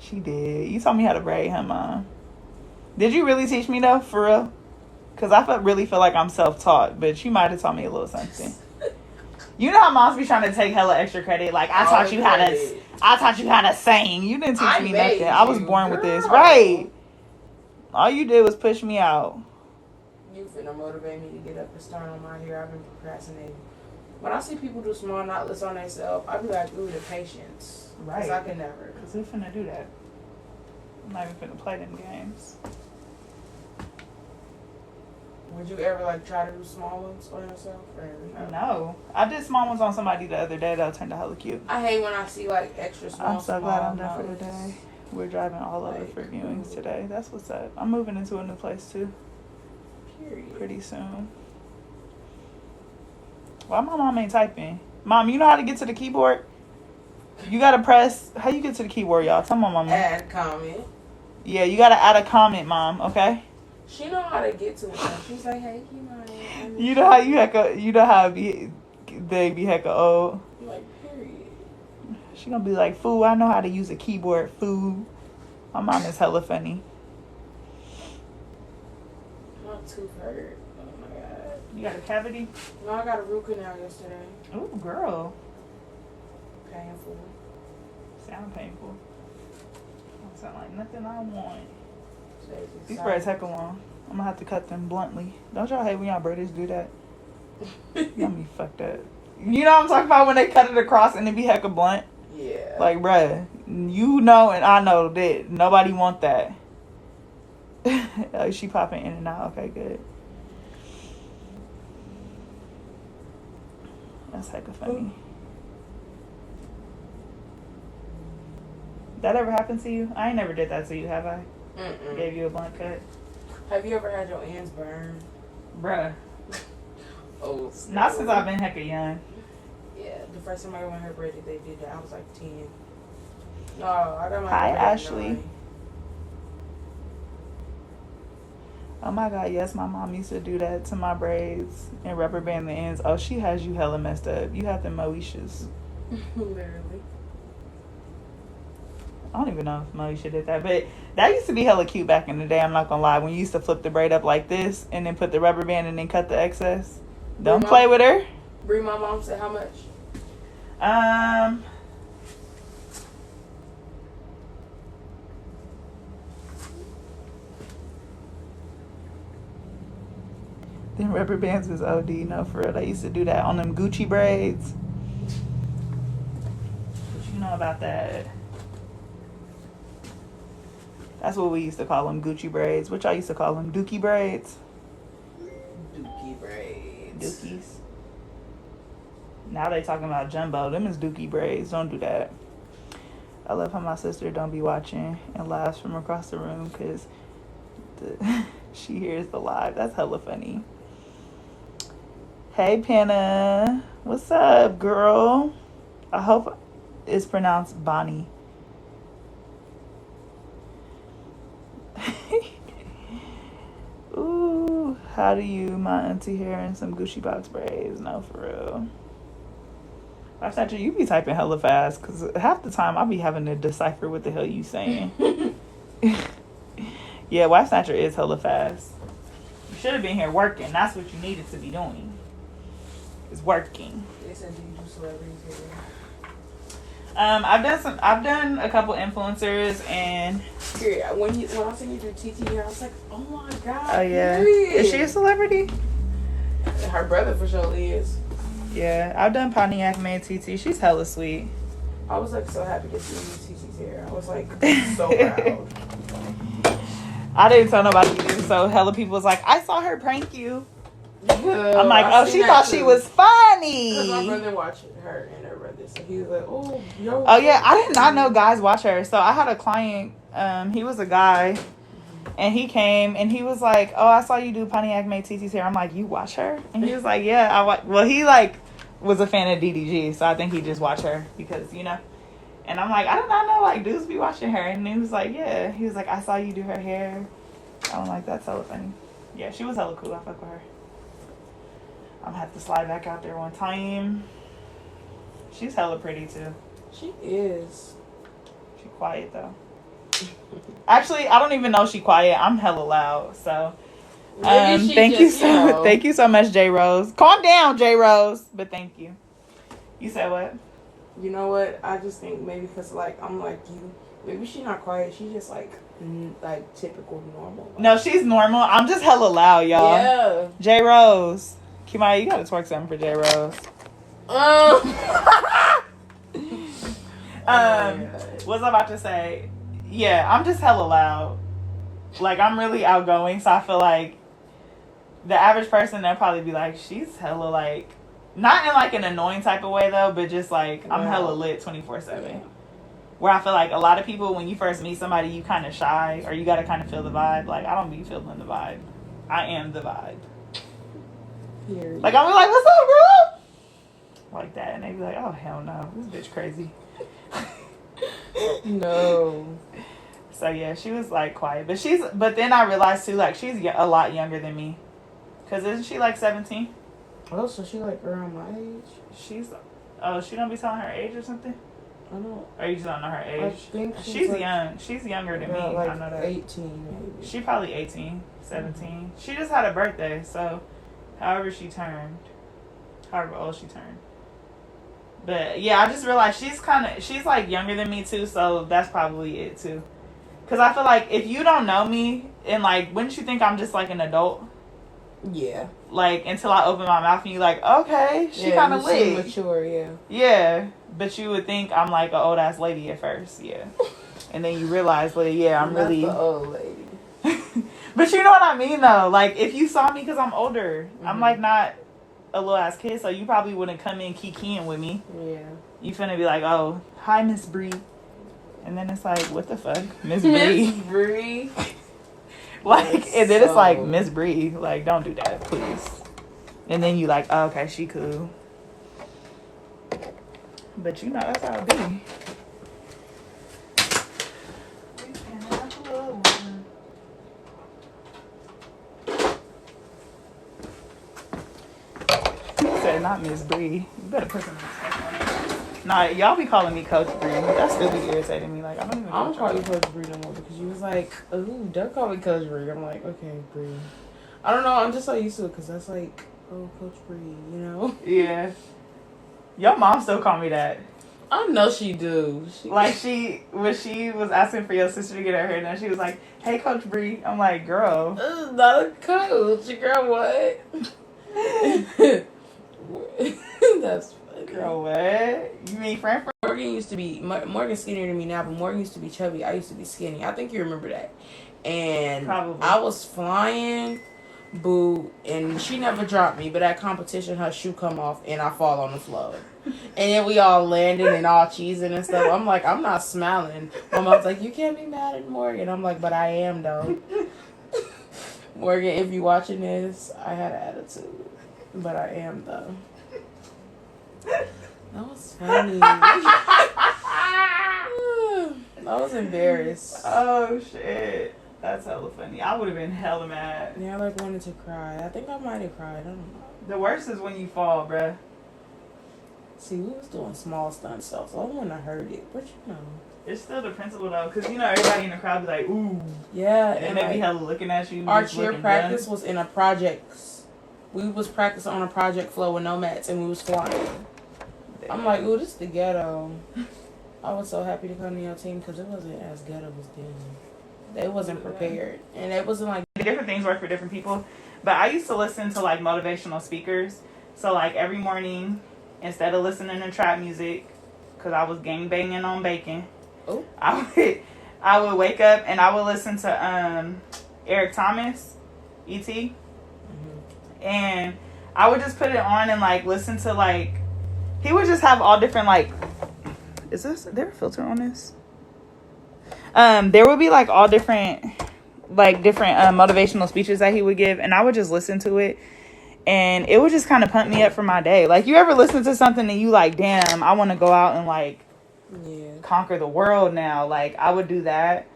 B: She did. You taught me how to braid, huh, mom? Did you really teach me though, for real? Because I really feel like I'm self-taught, but you might have taught me a little something. You know how moms be trying to take hella extra credit? Like, I taught you how to sing. You didn't teach me nothing. I was born with this. Right. All you did was push me out.
A: You finna motivate me to get up and start on my hair. I've been procrastinating. When I see people do small knotless on themselves, I be like, ooh, the patience.
B: Right.
A: Because I can never.
B: Because who's finna do that? I'm not even finna play them games.
A: Would you ever like try to do small ones on yourself? Or no?
B: No. I did small ones on somebody the other day that turned out hella cute.
A: I hate when I see like extra small.
B: I'm so glad I'm
A: small
B: done for the
A: knotless.
B: day. We're driving all over for viewings today. That's what's up. I'm moving into a new place too.
A: Period.
B: Pretty soon. Why my mom ain't typing? Mom, you know how to get to the keyboard? You gotta press. How you get to the keyboard, y'all? Tell my mama.
A: Add comment.
B: Yeah, you gotta add a comment, mom. Okay.
A: She know how to get to it. She's like, hey,
B: You know how you know how they be hecka old.
A: like, period.
B: She gonna be like, fool, I know how to use a keyboard, fool. My mom is hella funny.
A: My tooth hurt. Oh my god.
B: You got a cavity?
A: No, I got a root canal yesterday.
B: Ooh, girl.
A: Painful.
B: Sound painful. Don't sound like nothing I want.
A: Crazy.
B: These braids hecka long. I'm gonna have to cut them bluntly. Don't y'all hate when y'all braiders do that? Y'all be fucked up. You know what I'm talking about when they cut it across and it be hecka blunt?
A: Yeah.
B: Like, bruh, you know and I know that nobody want that. Oh, she popping in and out. Okay, good. That's hecka funny. That ever happened to you? I ain't never did that to you, have I?
A: Mm-mm.
B: Gave you a blunt cut?
A: Have you ever had your ends burned?
B: Bruh.
A: Oh,
B: Not since I've been hecka young.
A: Yeah, the first time I went her braided, they did that. I was like 10. No, I got my
B: Hi,
A: hair braided at
B: Ashley.
A: 9.
B: Oh my god, yes, my mom used to do that to my braids and rubber band the ends. Oh, she has you hella messed up. You have the Moeshas.
A: Literally.
B: I don't even know if Moesha did that, but that used to be hella cute back in the day. I'm not gonna lie. When you used to flip the braid up like this and then put the rubber band and then cut the excess. Don't play with her.
A: Bree, my mom said how much?
B: Them rubber bands was OD. No, for real. They used to do that on them Gucci braids. What you know about that? That's what we used to call them, Gucci braids. Which I used to call them, Dookie braids.
A: Dookie braids.
B: Dookies. Now they talking about jumbo. Them is Dookie braids. Don't do that. I love how my sister don't be watching and laughs from across the room because she hears the live. That's hella funny. Hey, Panna. What's up, girl? I hope it's pronounced Bonnie. Ooh, how do you my auntie hair and some Gucci box braids? No, for real. Wife Snatcher, you be typing hella fast because half the time I'll be having to decipher what the hell you saying. Yeah, Wife Snatcher is hella fast. You should have been here working. That's what you needed to be doing. Is working.
A: They said, do you do celebrities here?
B: I've done a couple influencers and.
A: Period. When I seen you do TT hair, I was like, oh my god.
B: Oh yeah.
A: Period.
B: Is she a celebrity?
A: Her brother for sure is.
B: Yeah, I've done Pontiac made TT. She's hella sweet.
A: I was like so happy to see TT's hair. I was like so proud.
B: I didn't tell nobody either, so hella people was like, I saw her prank you. I'm like, oh, she thought she was funny.
A: Because my brother watched her and her brother, so he was like, oh, yo.
B: Oh yeah, I did not know guys watch her. So I had a client, he was a guy, and he came and he was like, oh, I saw you do Pontiac made TT's hair. I'm like, you watch her? And he was like, yeah, I watch. Well, he like was a fan of DDG, so I think he just watched her because, you know. And I'm like, I did not know like dudes be watching her. And he was like, yeah. He was like, I saw you do her hair. I'm like, that's hella funny. Yeah, she was hella cool. I fuck with her. I'm gonna have to slide back out there one time. She's hella pretty too.
A: She is.
B: She quiet though. Actually, I don't even know she quiet. I'm hella loud. So thank you so much, J Rose. Calm down, J Rose. But thank you. You said what?
A: You know what? I just think maybe because like I'm like you. Maybe she's not quiet. She's just like typical normal.
B: No, she's normal. I'm just hella loud, y'all.
A: Yeah.
B: J Rose. Kimaya, you gotta twerk something for J Rose. What was I about to say? Yeah, I'm just hella loud. Like, I'm really outgoing, so I feel like the average person, they'll probably be like, she's hella, like, not in, like, an annoying type of way, though, but just, like, I'm hella lit 24/7. Yeah. Where I feel like a lot of people, when you first meet somebody, you kind of shy, or you gotta kind of feel the vibe. Like, I don't be feeling the vibe. I am the vibe.
A: Here.
B: Like, I'll be like, what's up, girl? Like that, and they be like, oh, hell no, this bitch crazy.
A: No.
B: So yeah, she was like quiet, but then I realized too, like she's a lot younger than me, cause isn't she like 17?
A: Oh, so she like around my age?
B: She don't be telling her age or something.
A: I don't.
B: Or you just don't know her age?
A: I think
B: she's
A: like,
B: young. She's younger than me.
A: Like
B: I know that.
A: 18 maybe.
B: She probably 18, 17. Mm-hmm. She just had a birthday, so however old she turned. But yeah, I just realized she's like younger than me too, so that's probably it too. Cause I feel like if you don't know me, and like, wouldn't you think I'm just like an adult?
A: Yeah.
B: Like, until I open my mouth and you're like, okay, she kind of lit.
A: Mature, yeah.
B: Yeah, but you would think I'm like an old ass lady at first, yeah. And then you realize, like, yeah, I'm really
A: the old lady.
B: But you know what I mean, though. Like, if you saw me, because I'm older,
A: mm-hmm.
B: I'm like not a little ass kid, so you probably wouldn't come in kikiing with me.
A: Yeah.
B: You finna be like, oh, hi, Miss Bree. And then it's like, what the fuck? Miss Bree.
A: Miss Bree.
B: Like, and then it's like, Miss Bree. Like, don't do that, please. And then you like, oh, okay, she cool. But you know, that's how it be. Said not Miss Bree. You better put some respect on it. Nah, y'all be calling me Coach Bree. That still be irritating me. Like, I don't even.
A: I don't call you Coach Bree no more because you was like, "Ooh, don't call me Coach Bree." I'm like, okay, Bree. I don't know. I'm just so used to it because that's like, oh, Coach Bree, you know?
B: Yeah. Your mom still call me that.
A: I know she do.
B: When she was asking for your sister to get her hair done, she was like, "Hey, Coach Bree." I'm like, "Girl,
A: this is not a coach, girl. What?" That's funny.
B: Girl, what? You mean friend?
A: Morgan's skinnier than me now, but Morgan used to be chubby. I used to be skinny. I think you remember that. And
B: probably.
A: I was flying, boo, and she never dropped me. But at competition, her shoe come off and I fall on the floor. And then we all landed and all cheesing and stuff. I'm like, I'm not smiling. My mom's like, you can't be mad at Morgan. I'm like, but I am though. Morgan, if you watching this, I had an attitude. But I am though. That was funny. I was embarrassed.
B: Oh shit. That's hella funny. I would have been hella mad.
A: Yeah, I like wanted to cry. I think I might have cried. I don't know.
B: The worst is when you fall, bruh.
A: See, we was doing small stunts stuff, so I wouldn't have heard it. But you know.
B: It's still the principle though, because you know everybody in the crowd be like, ooh.
A: Yeah.
B: And they be hella looking at you.
A: Our cheer practice was in a projects. We was practicing on a project floor with no mats, and we was flying. I'm like, ooh, this is the ghetto. I was so happy to come to your team because it wasn't as ghetto as them. They wasn't prepared, and it wasn't like
B: different things work for different people. But I used to listen to like motivational speakers. So like every morning, instead of listening to trap music, because I was gang banging on bacon, I would wake up and I would listen to Eric Thomas, E.T. And I would just put it on and like listen to like, he would just have all different like, is there a filter on this? There would be like all different motivational speeches that he would give, and I would just listen to it, and it would just kind of pump me up for my day. Like, you ever listen to something and you like, damn, I want to go out and like conquer the world now? Like, I would do that,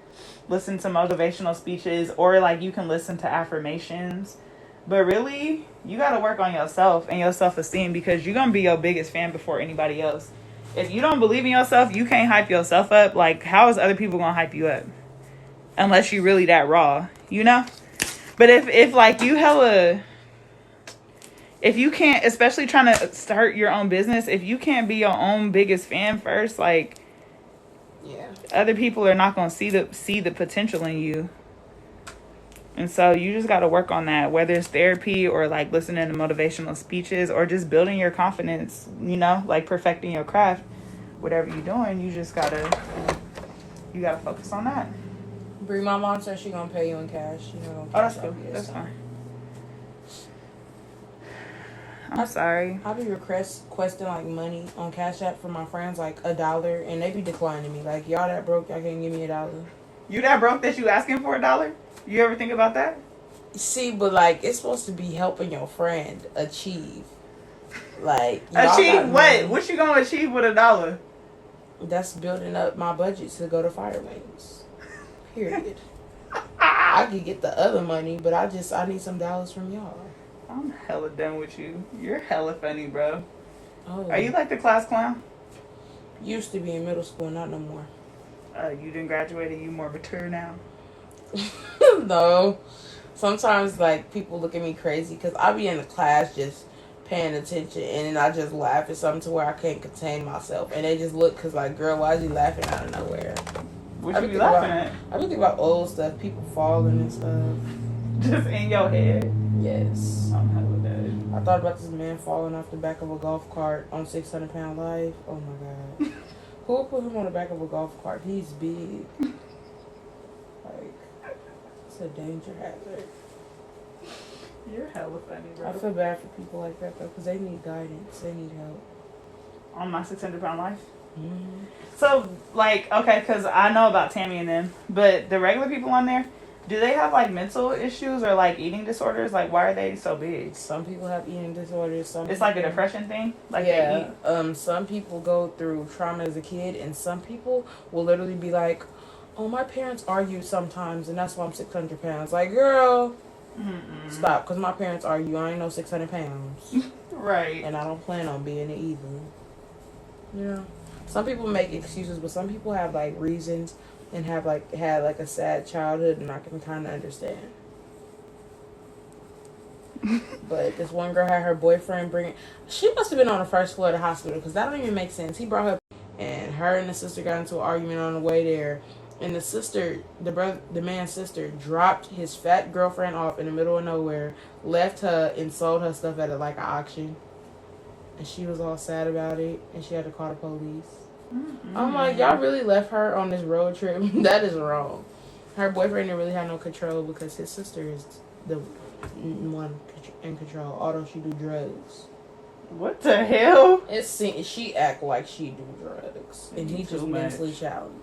B: listen to motivational speeches, or like you can listen to affirmations. But really, you got to work on yourself and your self-esteem, because you're going to be your biggest fan before anybody else. If you don't believe in yourself, you can't hype yourself up. Like, how is other people going to hype you up? Unless you really that raw, you know? But if like you hella, if you can't, especially trying to start your own business, if you can't be your own biggest fan first, like, other people are not going to see the potential in you. And so you just got to work on that, whether it's therapy or like listening to motivational speeches or just building your confidence, you know, like perfecting your craft. Whatever you're doing, you just got to focus on that.
A: Bree, my mom said she going to pay you in cash. You know,
B: oh, that's cool. That's fine. I'm sorry.
A: I be requesting like money on Cash App for my friends, like $1, and they be declining me. Like, y'all that broke, y'all can't give me $1.
B: You that broke that you asking for $1? You ever think about that?
A: See, but like, it's supposed to be helping your friend achieve. Like,
B: achieve what? What you gonna achieve with $1?
A: That's building up my budget to go to Fire Wings. Period. I could get the other money, but I need some dollars from y'all.
B: I'm hella done with you. You're hella funny, bro.
A: Oh.
B: Are you like the class clown?
A: Used to be in middle school, not no more.
B: You didn't graduate and you more mature now?
A: No. Sometimes, like, people look at me crazy because I be in the class just paying attention, and then I just laugh at something to where I can't contain myself. And they just look because, like, girl, why is you laughing out of nowhere?
B: What you be laughing at?
A: I be thinking about old stuff, people falling and stuff.
B: Just in your head?
A: Yes.
B: I'm hella dead.
A: I thought about this man falling off the back of a golf cart on 600 Pound Life. Oh my God. Who would put him on the back of a golf cart? He's big. Like, it's a danger hazard.
B: You're hella funny, bro.
A: I feel bad for people like that, though, because they need guidance. They need help.
B: On my 600 Pound Life?
A: Mm-hmm.
B: So, like, okay, because I know about Tammy and them, but the regular people on there, do they have, like, mental issues or, like, eating disorders? Like, why are they so big?
A: Some people have eating disorders.
B: It's like a depression thing? Like,
A: yeah.
B: they eat?
A: Some people go through trauma as a kid, and some people will literally be like, oh, my parents argue sometimes, and that's why I'm 600 pounds. Like, girl, stop, because my parents argue. I ain't no 600 pounds.
B: Right.
A: And I don't plan on being it either. Yeah. Some people make excuses, but some people have, like, reasons and had a sad childhood, and I can kind of understand. But this one girl had her boyfriend she must have been on the first floor of the hospital, because that don't even make sense. He brought her, and her and the sister got into an argument on the way there, and the sister, the man's sister, dropped his fat girlfriend off in the middle of nowhere, left her, and sold her stuff at like an auction, and she was all sad about it, and she had to call the police. Mm-hmm. I'm like, y'all really left her on this road trip? That is wrong. Her boyfriend didn't really have no control because his sister is the one in control, although she do drugs.
B: What the hell?
A: She act like she do drugs, and he just mentally challenged.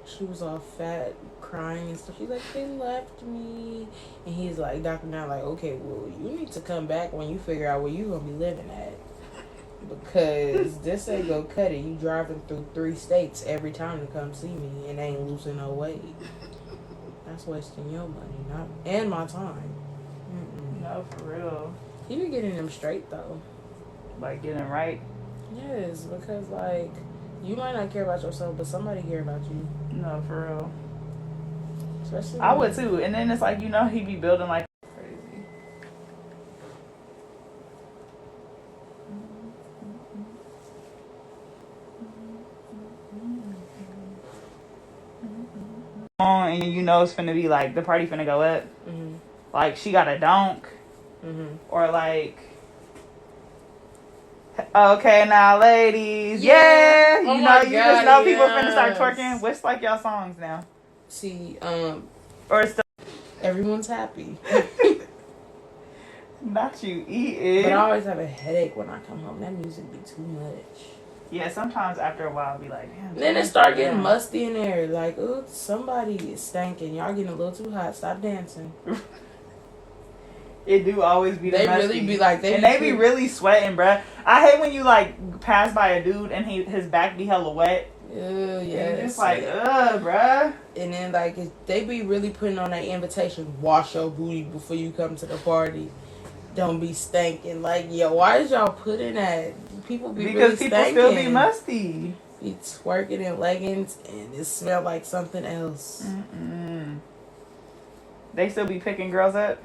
A: She was all fat, crying and stuff. She's like, they left me, and he's like, Dr. Now, like, okay, well, you need to come back when you figure out where you gonna be living at. Because this ain't go cut it. You driving through 3 states every time to come see me and ain't losing no weight. That's wasting your money, and my time.
B: No, for real.
A: He be getting them straight though.
B: Like getting right.
A: Yes, because like you might not care about yourself, but somebody care about you.
B: No, for real.
A: Especially
B: I would too. And then it's like, you know, he be building like crazy. And you know it's finna be like the party finna go up.
A: Mm-hmm.
B: Like she got a donk.
A: Mm-hmm.
B: Or like, okay now ladies, yeah.
A: Oh
B: You
A: my
B: know, you
A: God,
B: just know people finna
A: yes.
B: start twerking. What's like y'all songs now?
A: See,
B: Or it's still
A: everyone's happy.
B: not you eating.
A: But I always have a headache when I come home. That music be too much.
B: Yeah, sometimes after a while, I'll be like, damn.
A: Then it start getting musty in there. Like, ooh, somebody is stinking. Y'all getting a little too hot. Stop dancing.
B: It do always be the
A: They
B: musty.
A: really be like,
B: they be really sweating, bruh. I hate when you like pass by a dude and his back be hella wet.
A: Ew,
B: And
A: yeah.
B: you're just like, bruh.
A: And then like they be really putting on that invitation, wash your booty before you come to the party. Don't be stinking. Like, yo, why is y'all putting that? People be
B: Because
A: really
B: people
A: stinking.
B: still be musty.
A: Be twerking in leggings and it smell like something else.
B: Mm-mm. They still be picking girls up.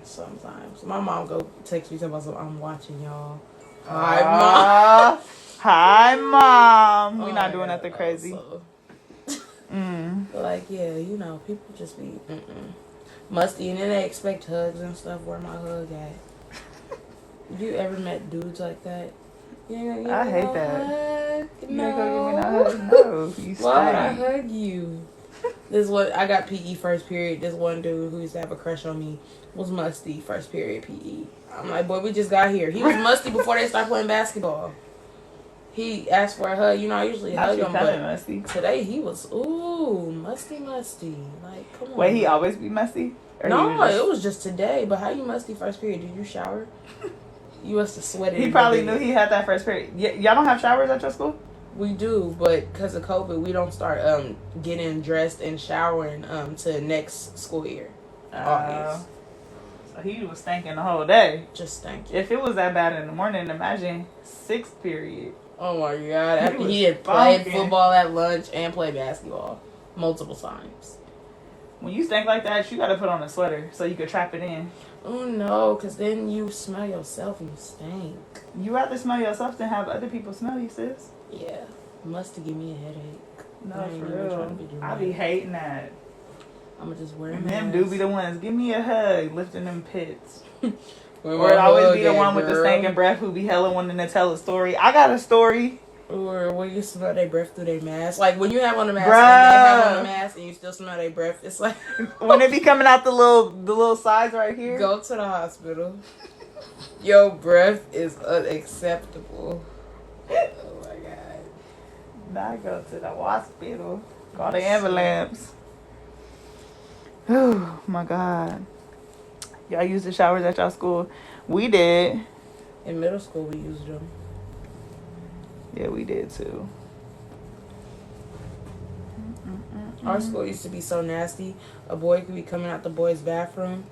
A: Sometimes my mom go text me talking about I'm watching y'all.
B: Hi, mom. Hi, mom. We not doing nothing crazy.
A: But like, yeah, you know, people just be musty, and then they expect hugs and stuff. Where my hug at? You ever met dudes like that?
B: I hate that.
A: Hug?
B: You
A: No.
B: ain't gonna give me no hug. No, you
A: Why would I
B: stink.
A: hug you? This what I got PE first period. This one dude who used to have a crush on me was musty first period PE. I'm like, boy, we just got here. He was musty before they started playing basketball. He asked for a hug. You know, I usually hug him, but
B: musty.
A: today he was musty. Like, come on.
B: Wait, he always be musty? Or
A: No, it was just today. But how you musty first period? Did you shower? You must have sweated.
B: He probably knew he had that first period. Y'all don't have showers at your school?
A: We do, but because of COVID, we don't start getting dressed and showering to next school year. August.
B: So he was stinking the whole day.
A: Just stank.
B: If it was that bad in the morning, imagine 6th period.
A: Oh my God! After he had
B: funky.
A: played football at lunch and played basketball multiple times.
B: When you stink like that, you gotta put on a sweater so you could trap it in.
A: Oh no, because then you smell yourself and you stink.
B: You rather smell yourself than have other people smell you, sis.
A: Yeah, must have give me a headache.
B: No,
A: I ain't
B: for
A: never trying to
B: real.
A: be
B: I be
A: dramatic.
B: hating that.
A: I'ma just wear a
B: And
A: mask.
B: them do be the ones, give me a hug, lifting them pits.
A: Where
B: Or
A: my
B: it always
A: hug
B: be the
A: at,
B: one with the
A: girl?
B: stinking breath who be hella wanting to tell a story. I got a story.
A: Or when you smell their breath through their mask. Like when you have on the mask
B: Bruh.
A: and they have on the mask and you still smell their breath. It's like
B: When it be coming out the little sides right here.
A: go to the hospital. Your breath is unacceptable. Oh my God.
B: Now go to the hospital. Call the ambulance. Oh my God. Y'all use the showers at y'all school? We did.
A: In middle school we used them.
B: Yeah, we did too.
A: Our school used to be so nasty. A boy could be coming out the boys' bathroom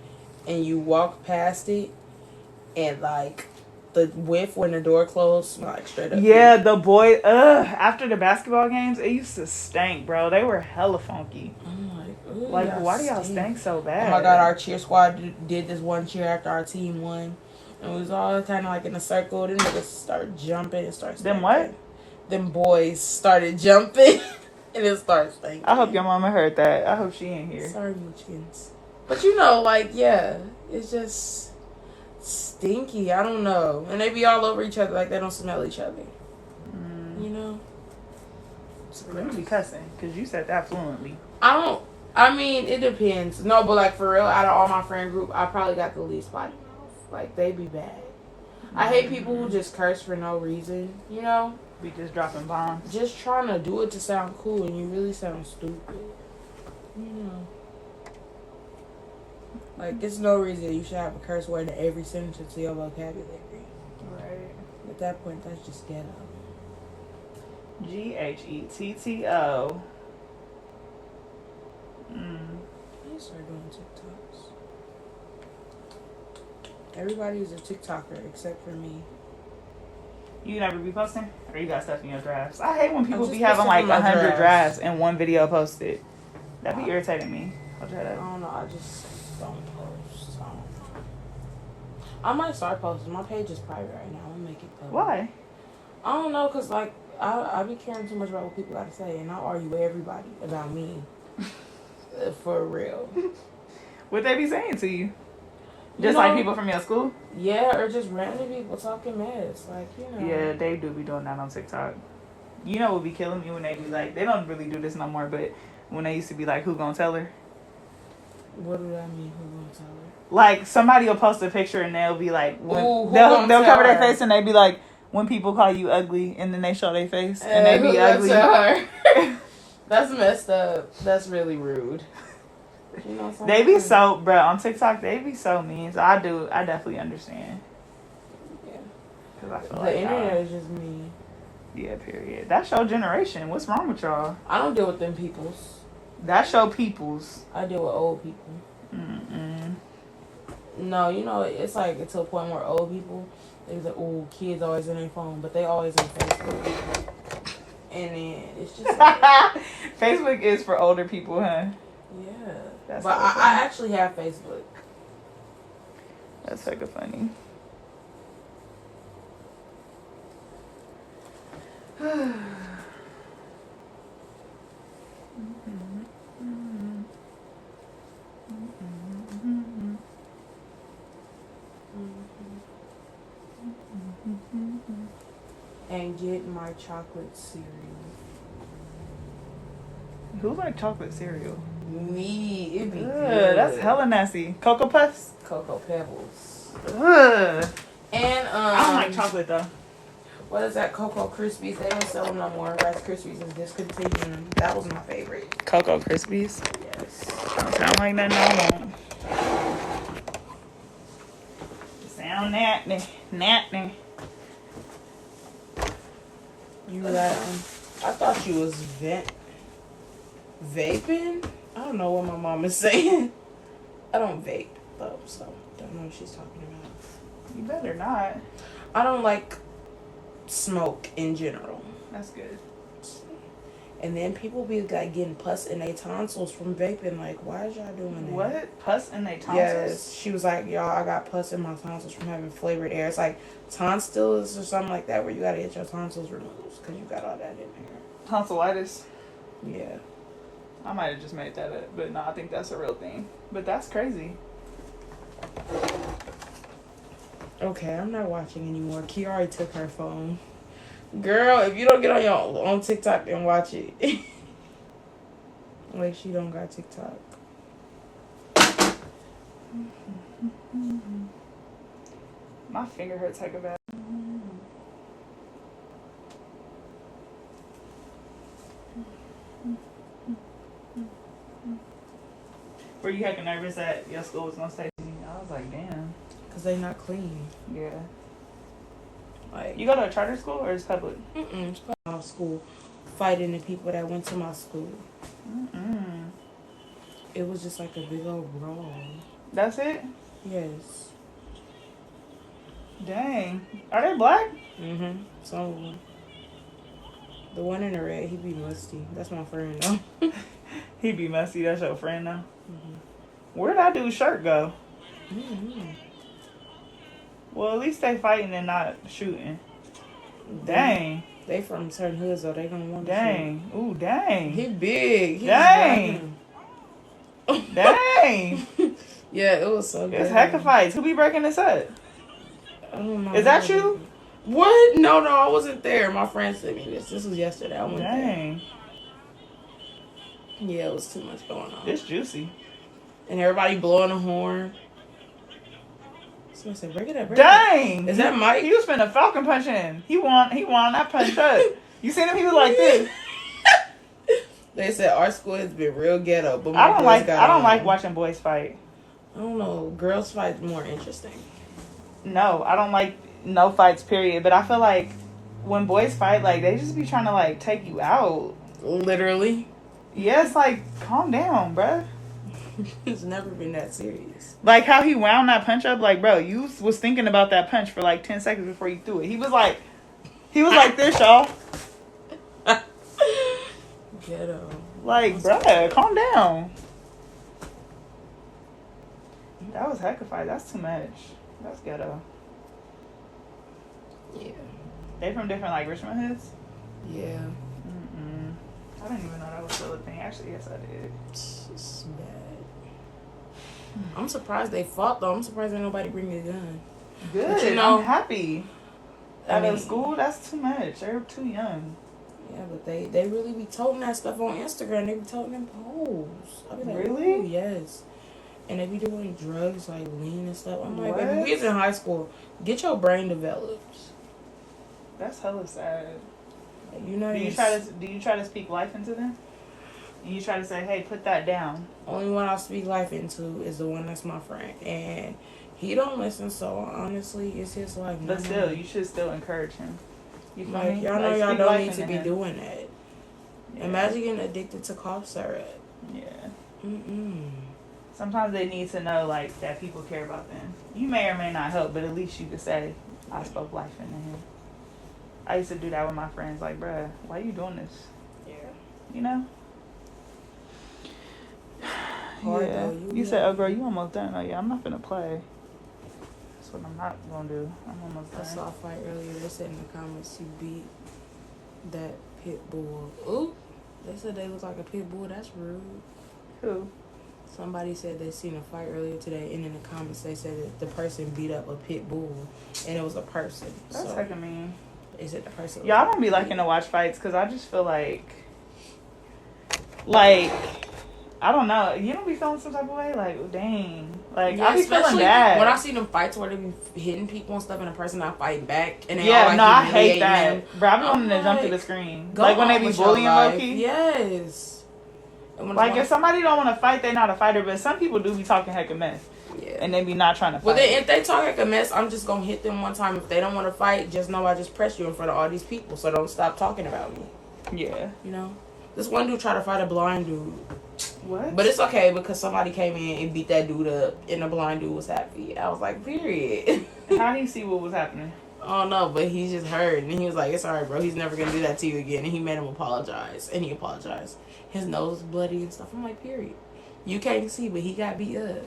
A: and you walk past it and like the whiff when the door closed smell like straight up.
B: Yeah, the boy, after the basketball games, it used to stink, bro. They were hella funky.
A: I'm like, ooh,
B: Like,
A: y'all
B: why do y'all stink so bad?
A: Oh my God, our cheer squad did this one cheer after our team won. And we was all kind of like in a circle. Then niggas start jumping and start stinking.
B: Them what?
A: Them boys started jumping and it started stinking.
B: I hope your mama heard that. I hope she ain't here.
A: Sorry, Moochkins. But you know, like, yeah, it's just stinky. I don't know. And they be all over each other like they don't smell each other. You know?
B: Let me be cussing, because you said that fluently.
A: I mean, it depends. No, but like for real, out of all my friend group, I probably got the least body mouth. Like, they be bad. I hate people who just curse for no reason, you know?
B: Be just dropping bombs.
A: Just trying to do it to sound cool and you really sound stupid. You know? Like, there's no reason you should have a curse word in every sentence of your vocabulary.
B: Right.
A: that point, that's just ghetto.
B: GHETTO.
A: I need to start doing TikToks. Everybody's a TikToker except for me.
B: You never be posting? Or you got stuff in your drafts? I hate when people
A: just
B: be having
A: posting
B: like
A: my
B: 100
A: drafts.
B: drafts and one video posted. That be irritating me. I'll try
A: I
B: that.
A: don't know. I just don't post. I might start posting. My page is private right now. I'm gonna make it public.
B: Why?
A: I don't know, cause like I be caring too much about what people gotta say, and I argue with everybody about me. For real.
B: What they be saying to you?
A: You
B: Just
A: know,
B: like people from your school?
A: Yeah, or just random people talking mess. Like, you know.
B: Yeah, they do be doing that on TikTok. You know what be killing me when they be like, they don't really do this no more, but when they used to be like, who gonna tell her?
A: What do that mean? Who gonna tell her?
B: Like, somebody will post a picture and they'll be like, when,
A: Ooh, who
B: they'll
A: gonna
B: cover
A: tell
B: their
A: her?
B: face and they be like, when people call you ugly, and then they show their face and they
A: Who
B: be
A: gonna
B: ugly.
A: tell her? That's messed up. That's really rude. You know what I'm
B: They be
A: saying?
B: so, bro, on TikTok, they be so mean. So I definitely understand.
A: Yeah.
B: Cause I feel
A: The
B: like
A: internet is just me.
B: yeah, period. That's your generation. What's wrong with y'all?
A: I don't deal with them peoples.
B: That's your peoples.
A: I deal with old people.
B: Mm-mm.
A: No, you know, it's like it's to a point where old people, they be like, oh, kids always in their phone, but they always on Facebook. And then it's just like,
B: Facebook is for older people, huh?
A: yeah.
B: That's
A: But
B: hella funny.
A: I actually have Facebook.
B: That's hella funny.
A: And get my chocolate cereal.
B: Who like chocolate cereal?
A: Me, it'd be
B: Ugh,
A: good.
B: that's hella nasty. Cocoa Puffs?
A: Cocoa Pebbles.
B: Ugh.
A: And
B: I don't like chocolate though.
A: what is that? Cocoa Krispies. They don't sell them no more. Rice Krispies is discontinued. That was my favorite.
B: Cocoa Krispies?
A: Yes.
B: Don't sound like nothing I want. Sound natty.
A: You got I thought you was vaping. I don't know what my mom is saying. I don't vape though, so don't know what she's talking about.
B: You better not.
A: I don't like smoke in general.
B: That's good.
A: And then people be like getting pus in their tonsils from vaping. Like, why is y'all doing that?
B: What? Pus in they tonsils?
A: Yes, she was like, y'all, I got pus in my tonsils from having flavored air. It's like tonsils or something like that, where you gotta get your tonsils removed because you got all that in
B: Tonsillitis.
A: there. Yeah.
B: I might have just made that up, but no, I think that's a real thing. But that's crazy.
A: Okay, I'm not watching anymore. Kiara took her phone. Girl, if you don't get on TikTok and watch it. Like, she don't got TikTok.
B: My finger hurts like a bad. Were you heckin' nervous that your school was gonna stay? I was like, damn.
A: Because they not clean.
B: Yeah.
A: Like,
B: You go to a charter school or is public?
A: it's my school. Fighting the people that went to my school. It was just like a big old brawl.
B: That's it?
A: Yes.
B: Dang. Are they black?
A: Some of them. The one in the red, he be musty. That's my friend though.
B: He be messy. That's your friend now. Where'd that dude's shirt go? Well, at least they fighting and not shooting. Dang.
A: They from certain hoods though. They gonna want to
B: Dang. Ooh, dang.
A: shoot. He big. He's
B: Dang. Dang.
A: Yeah, it was so good.
B: It's hecka fights. Who be breaking this up?
A: I don't know.
B: Is that you?
A: What? No, I wasn't there. My friend sent me this. This was yesterday. I went
B: Dang.
A: there. Yeah, it was too much going on.
B: It's juicy.
A: And everybody blowing a horn. Someone said, break it up.
B: Dang.
A: Is that Mike?
B: He was finna falcon punch in. He won that punch up. You seen him? He was like this.
A: They said our school has been real ghetto, but
B: I don't like watching boys fight.
A: I don't know. Girls fight more interesting.
B: No, I don't like no fights, period. But I feel like when boys fight, like, they just be trying to, like, take you out.
A: Literally.
B: Yeah, it's like, calm down, bruh.
A: It's never been that serious.
B: Like, how he wound that punch up, like, bro, you was thinking about that punch for, like, 10 seconds before you threw it. He was like this, y'all.
A: Ghetto.
B: Like, bruh, calm down. That was heck of a fight. That's too much. That's ghetto.
A: Yeah.
B: They from different, like, Richmond hoods?
A: Yeah.
B: Mm-mm. I didn't even know that was still a thing. Actually, yes, I did.
A: It's bad. I'm surprised they fought, though. I'm surprised ain't nobody bring a gun.
B: Good.
A: But you know,
B: I'm happy.
A: I
B: Out
A: mean,
B: of school, that's too much. They're too young.
A: Yeah, but they really be toting that stuff on Instagram. They be toting them posts. I be like,
B: Really?
A: ooh, yes. And they be doing drugs like lean and stuff. I'm like,
B: What?
A: baby, we was in high school. Get your brain developed.
B: That's hella sad.
A: Like, you know,
B: Do you try to speak life into them? And you try to say, hey, put that down.
A: only one I speak life into is the one that's my friend, and he don't listen. So honestly, it's his life.
B: But still, you should still encourage him. You feel
A: Like,
B: me?
A: y'all know
B: Like,
A: y'all
B: speak
A: don't
B: life
A: need to
B: into
A: be
B: him.
A: doing that.
B: Yeah.
A: Imagine getting addicted to cough syrup.
B: Yeah.
A: Mm-mm.
B: Sometimes they need to know, like, that people care about them. You may or may not help, but at least you could say, I spoke life into him. I used to do that with my friends. Like, bruh, why you doing this?
A: Yeah.
B: You know?
A: Hard,
B: Yeah.
A: though.
B: You said, oh, girl, you almost done. Oh, yeah, I'm not finna play. That's what I'm not gonna do. I'm almost
A: I
B: done.
A: saw a fight earlier. They said in the comments you beat that pit bull. Ooh. They said they look like a pit bull. That's rude.
B: Who?
A: Somebody said they seen a fight earlier today, and in the comments they said that the person beat up a pit bull, and it was a person.
B: That's
A: so
B: heckin' mean.
A: they said the person.
B: Y'all don't be liking to watch fights because I just feel like, I don't know. You don't be feeling some type of way? Like, dang. Like,
A: Yeah,
B: I be feeling
A: especially
B: bad.
A: when I see them fights where they be hitting people and stuff, and the person not fighting back, and they all
B: Yeah,
A: like
B: no, I hate
A: humiliating
B: that.
A: them.
B: Bro, I be
A: I'm
B: wanting to jump through the
A: like,
B: screen.
A: Go
B: Like, when they
A: on
B: be
A: with your
B: bullying
A: life.
B: low-key.
A: Yes. And when
B: Like,
A: it's
B: if somebody don't want to fight, they not a fighter. But some people do be talking heck a mess.
A: yeah.
B: And they be not trying to fight.
A: Well, then, if they talk like a mess, I'm just gonna hit them one time. If they don't want to fight, just know I just pressed you in front of all these people, so don't stop talking about me.
B: Yeah.
A: You know, this one dude tried to fight a blind dude,
B: What?
A: but it's okay because somebody came in and beat that dude up, and the blind dude was happy. I was like, period.
B: How do you see what was happening?
A: I don't know, but he just heard, and he was like, it's alright, bro. He's never gonna do that to you again. And he made him apologize, and he apologized. His nose was bloody and stuff. I'm like, period. You can't see, but he got beat up.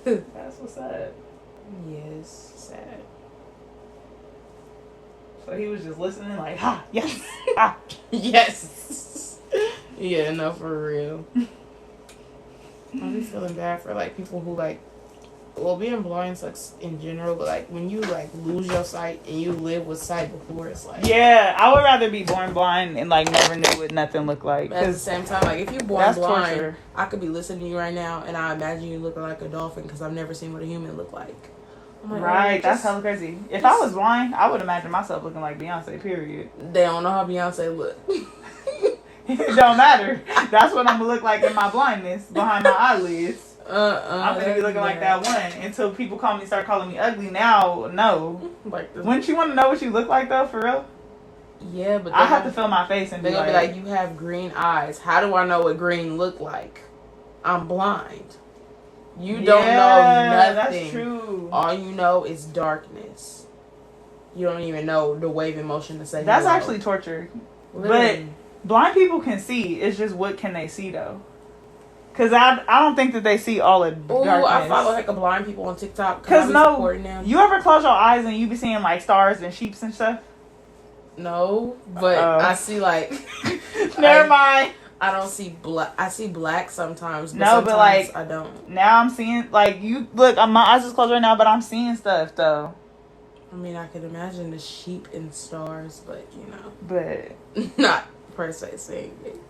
B: That's what's up.
A: Yes, sad.
B: So he was just listening like, ha, yes, ha.
A: Yes. Yeah, no, for real. I be feeling bad for like people who like, well, being blind sucks in general, but like when you like lose your sight and you live with sight before, it's like,
B: Yeah, I would rather be born blind and like never knew what nothing looked like.
A: but at the
B: 'Cause
A: same time, like if you're born
B: that's
A: blind,
B: torture.
A: I could be listening to you right now and I imagine you looking like a dolphin because I've never seen what a human look like. I'm like,
B: Right,
A: oh,
B: that's
A: just-
B: hella crazy. If I was blind, I would imagine myself looking like Beyonce, period.
A: They don't know how Beyonce look.
B: It don't matter. That's what I'm gonna look like in my blindness, behind my eyelids. I'm gonna be looking like that one until people start calling me ugly. Now, no.
A: Like this.
B: Wouldn't you want to know what you look like though, for real?
A: Yeah, but
B: I have to feel my face and
A: they're
B: be
A: gonna
B: like,
A: be like, you have green eyes. How do I know what green look like? I'm blind. You don't know nothing.
B: That's true.
A: All you know is darkness. You don't even know the wave in motion to say
B: That's
A: hello.
B: actually torture.
A: Literally.
B: Blind people can see. It's just what can they see though? Cause I don't think that they see all of
A: Ooh,
B: darkness.
A: I follow heck of blind people on TikTok.
B: Cause
A: I be supporting them.
B: you ever close your eyes and you be seeing like stars and sheeps and stuff?
A: No, but I see like.
B: Never mind.
A: I don't see black. I see black sometimes. But
B: No,
A: sometimes
B: but, like,
A: I don't.
B: Now I'm seeing like you look. My eyes is closed right now, but I'm seeing stuff though.
A: I mean, I could imagine the sheep and stars, but you know,
B: But
A: not per se saying it.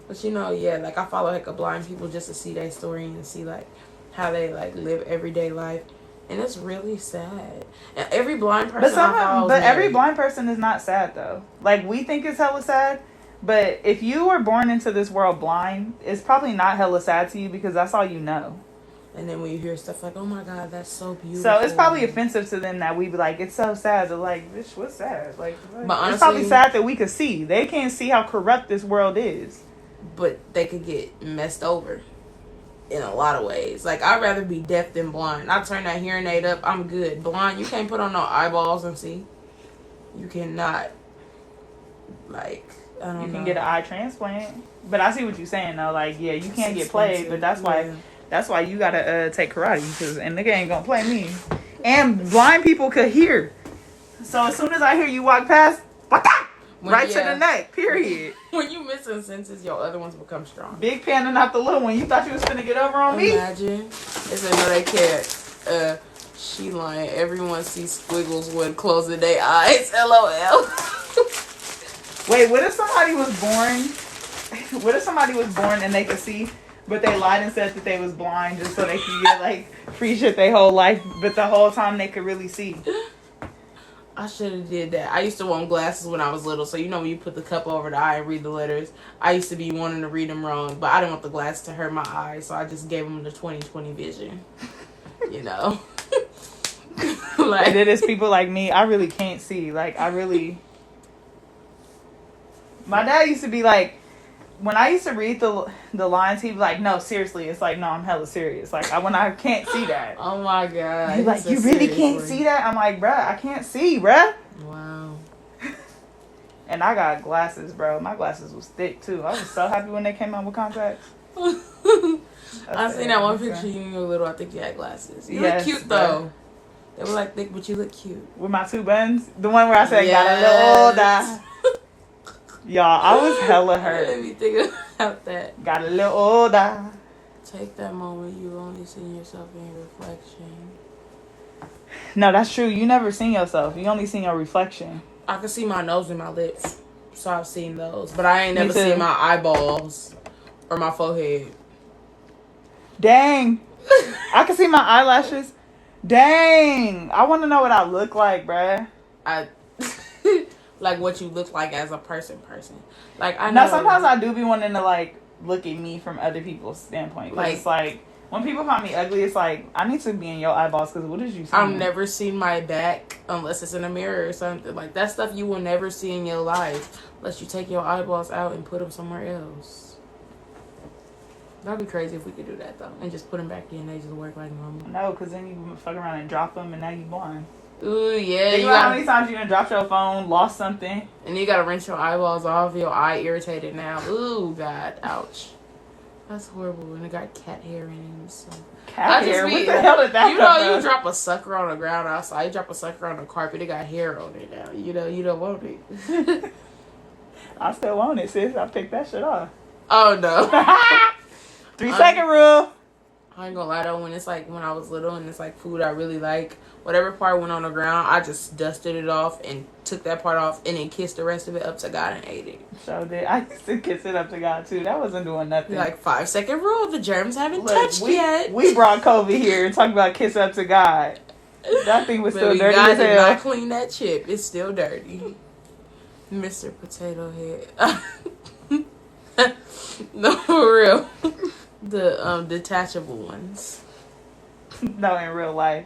A: But you know, yeah, like I follow heck of blind people just to see their story and see like how they like live everyday life, and it's really sad. And every blind person I follow, is
B: every
A: married.
B: blind person is not sad though. Like we think it's hella sad, but if you were born into this world blind, it's probably not hella sad to you because that's all you know.
A: And then when you hear stuff like, oh my God, that's so beautiful.
B: So it's probably offensive to them that we be like, it's so sad. They're like, bitch, what's sad? Like,
A: But honestly,
B: it's probably sad that we could see. They can't see how corrupt this world is.
A: But they could get messed over in a lot of ways. Like, I'd rather be deaf than blind. I turn that hearing aid up, I'm good. Blind, you can't put on no eyeballs and see. You cannot. Like, I don't know.
B: You can get an eye transplant. But I see what you're saying, though. Like, yeah, you can't get played, but that's why...
A: Yeah.
B: That's why you gotta take karate, and nigga ain't gonna play me. And blind people could hear. So as soon as I hear you walk past, right to the neck, period.
A: When you missing senses, your other ones become strong.
B: Big panda, not the little one. You thought you was finna get over on me?
A: Imagine. They said no, they can't. She lying. Everyone sees squiggles when closing their eyes. LOL.
B: Wait, what if somebody was born? What if somebody was born and they could see? But they lied and said that they was blind just so they could get, like, free shit their whole life. But the whole time they could really see.
A: I should have did that. I used to want glasses when I was little. So, you know when you put the cup over the eye and read the letters? I used to be wanting to read them wrong. But I didn't want the glasses to hurt my eyes. So I just gave them the 20/20 vision. You know? Like,
B: And then there's people like me. I really can't see. Like, I really... My dad used to be like... When I used to read the lines, he'd be like, no, seriously. It's like, no, I'm hella serious. Like, when I can't see that.
A: Oh, my God.
B: He's like, you really can't see that? I'm like, bruh, I can't see, bruh.
A: Wow.
B: And I got glasses, bro. My glasses was thick, too. I was so happy when they came out with contacts.
A: I seen that one picture you when you were little. I think you had glasses. You look cute, though. They were, like, thick, but you look cute.
B: With my two buns? The one where I said, got a little older. Y'all, I was hella hurt.
A: Let me think about that.
B: Got a little older.
A: Take that moment. You only seen yourself in your reflection.
B: No, that's true. You never seen yourself. You only seen your reflection.
A: I can see my nose and my lips. So I've seen those. But I ain't
B: Me
A: never
B: too.
A: seen my eyeballs or my forehead.
B: Dang. I can see my eyelashes. Dang. I want to know what I look like, bruh.
A: Like what you look like as a person. Like I know.
B: Now, sometimes I do be wanting to, like, look at me from other people's standpoint. Like, it's like, when people call me ugly, it's like, I need to be in your eyeballs because what did you see?
A: I've never seen my back unless it's in a mirror or something. Like, that stuff you will never see in your life unless you take your eyeballs out and put them somewhere else. That'd be crazy if we could do that, though. And just put them back in. They just work like normal.
B: No, because then you fuck around and drop them and now you blind.
A: Ooh, yeah.
B: Think about how many times you done dropped your phone, lost something.
A: And you gotta rinse your eyeballs off. Your eye irritated now. Ooh, God. Ouch. That's horrible. And it got cat hair in it. So.
B: Cat hair? What the hell did that
A: You
B: come
A: know, you
B: from?
A: drop a sucker on the ground outside. You drop a sucker on the carpet. It got hair on it now. You know, you don't want it.
B: I still want it, sis. I picked that shit off.
A: Oh, no.
B: 3-second rule.
A: I ain't gonna lie though, when it's like when I was little and it's like food I really like, whatever part went on the ground, I just dusted it off and took that part off and then kissed the rest of it up to God and ate it.
B: So did I used to kiss it up to God too. That wasn't doing nothing.
A: Like 5-second rule, the germs haven't touched yet.
B: We brought COVID here and talked about kiss up to God. That thing was still dirty
A: God
B: as
A: did
B: hell.
A: not clean that chip. It's still dirty. Mr. Potato Head. No, for real. The detachable ones.
B: No, in real life.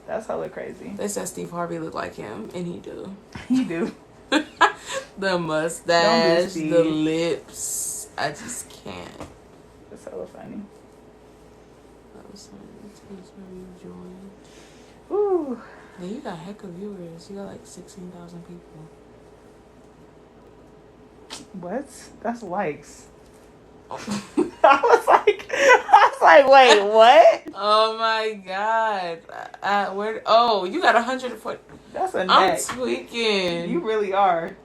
B: That's hella crazy.
A: They said Steve Harvey looked like him, and he do.
B: He do.
A: The mustache,
B: Steve.
A: the lips. I just can't.
B: That's hella funny.
A: That was funny. You joined.
B: Ooh.
A: Yeah, you got heck of viewers. You got like 16,000 people.
B: What? That's likes. I was like, wait, what?
A: Oh my God. Where? Oh, you got 140.
B: That's a
A: I'm
B: neck.
A: tweaking.
B: You really are.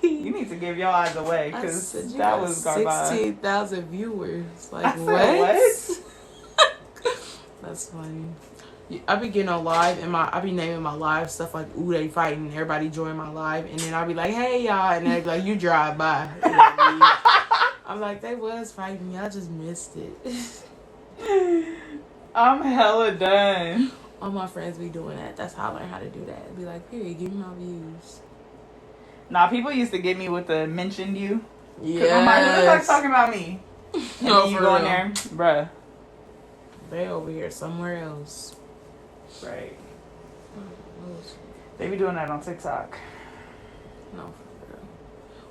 B: You need to give your eyes away
A: I
B: because
A: said you
B: that
A: got
B: was garbage.
A: 16,000 viewers. Like,
B: I said, what?
A: That's funny. I be getting on live and I be naming my live stuff like, ooh, they fighting. Everybody join my live. And then I be like, hey, y'all. And they be like, you drive by. And I'm like, they was fighting. Y'all just missed it.
B: I'm hella done.
A: All my friends be doing that. That's how I learned how to do that. Be like, period, give me my views.
B: Nah, people used to get me with the mentioned you.
A: Yeah.
B: I'm like, who the fuck's talking about me? And
A: No,
B: then you
A: for
B: go in
A: real.
B: there, bruh.
A: They over here somewhere else.
B: Right.
A: Oh,
B: They be doing that on TikTok.
A: no, for real.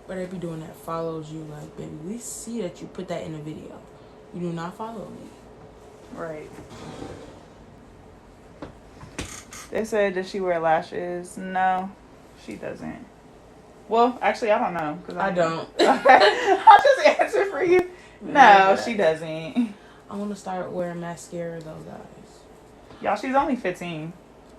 A: Or they be doing that follows you like, baby, we see that you put that in a video. You do not follow me.
B: Right. They said, does she wear lashes? No, she doesn't. Well, actually, I don't know. Cause
A: I don't.
B: I'll just answer for you. No, she doesn't.
A: I want to start wearing mascara though, guys.
B: Y'all, she's only 15.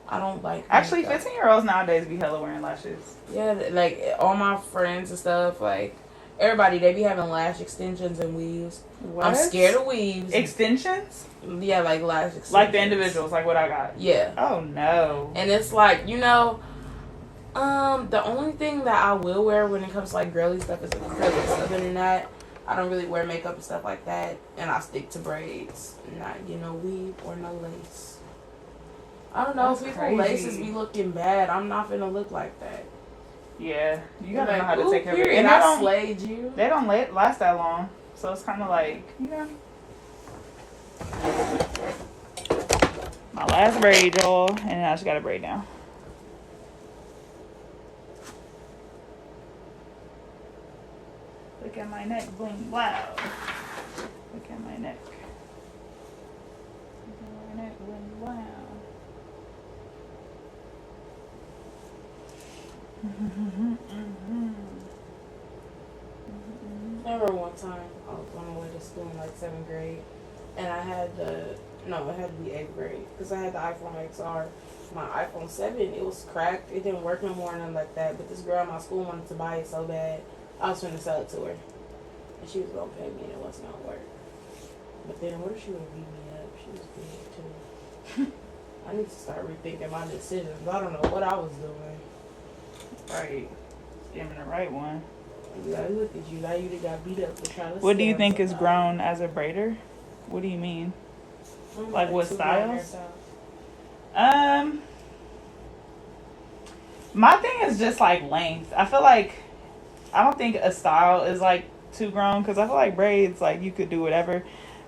A: I don't like
B: Actually,
A: makeup.
B: 15-year-olds nowadays be hella wearing lashes.
A: Yeah, like all my friends and stuff, like everybody, they be having lash extensions and weaves.
B: What?
A: I'm scared of weaves.
B: Extensions?
A: Yeah, like lash extensions.
B: Like the individuals, like what I got.
A: Yeah.
B: Oh no.
A: And it's like, you know, the only thing that I will wear when it comes to like girly stuff is acrylics. Other than that, I don't really wear makeup and stuff like that, and I stick to braids, not weave or no lace. I don't know,
B: That's
A: people
B: crazy.
A: laces be looking bad. I'm not finna look like that.
B: Yeah, you gotta
A: Like,
B: know how to
A: ooh,
B: take care of it.
A: period,
B: And
A: I slayed you.
B: they don't last that long, so it's kind of like, my last braid, y'all, and I just got a braid now. Look at my neck, bling, wow. Look at my neck. Look at my neck, bling, wow.
A: I remember one time I was on my way to school in like 7th grade, and I had it had to be 8th grade because I had the iPhone XR. My iPhone 7, it was cracked. It didn't work no more and nothing like that. But this girl at my school wanted to buy it so bad, I was going to sell it to her, and she was gonna pay me, and it wasn't gonna work. But then what if she would have beat me up? She was big too. I need to start rethinking my decisions. I don't know what I was doing.
B: Right. Scamming the right one.
A: Yeah, look at you. Now you done got beat up for trying to
B: What do you
A: scam
B: think is
A: somebody.
B: grown as a braider? What do you mean? Like what
A: super long
B: styles?
A: hairstyle.
B: My thing is just like length. I feel like I don't think a style is like too grown because I feel like braids, like you could do whatever.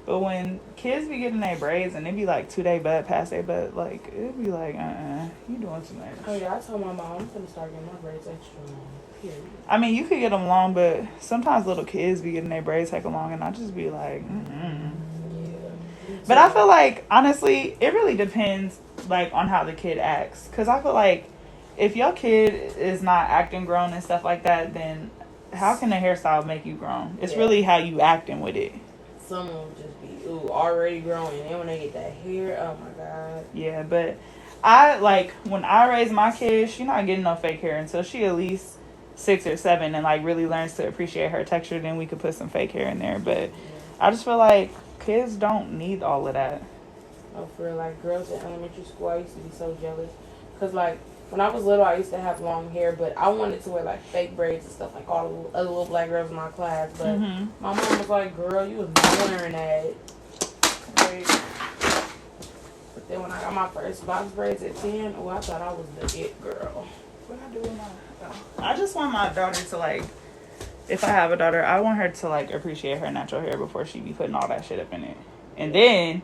B: But when kids be getting their braids and they be like 2-day butt, past their butt, like it'd be like, you doing too much.
A: Oh yeah, I told my mom I'm gonna start getting my braids extra long. Period.
B: I mean, you could get them long, but sometimes little kids be getting their braids hecka long, and I just be like,
A: Yeah.
B: But I feel like, honestly, it really depends, like, on how the kid acts. Because I feel like if your kid is not acting grown and stuff like that, then how can a hairstyle make you grown? It's really how you acting with it.
A: Someone will just be already growing, and then when they get that hair, oh my god.
B: Yeah, but I, like, when I raise my kid, she not getting no fake hair until she at least 6 or 7 and, like, really learns to appreciate her texture. Then we could put some fake hair in there. But I just feel like kids don't need all of that.
A: Oh, for real, like girls in elementary school, I used to be so jealous. Because, like, when I was little, I used to have long hair, but I wanted to wear, like, fake braids and stuff, like all the other little black girls in my class. But my mom was like, girl, you was not wearing that. Right. But then when I got my first box braids at 10, I thought I was the it girl.
B: What I do with my... I just want my daughter to, like... If I have a daughter, I want her to, like, appreciate her natural hair before she be putting all that shit up in it. And then,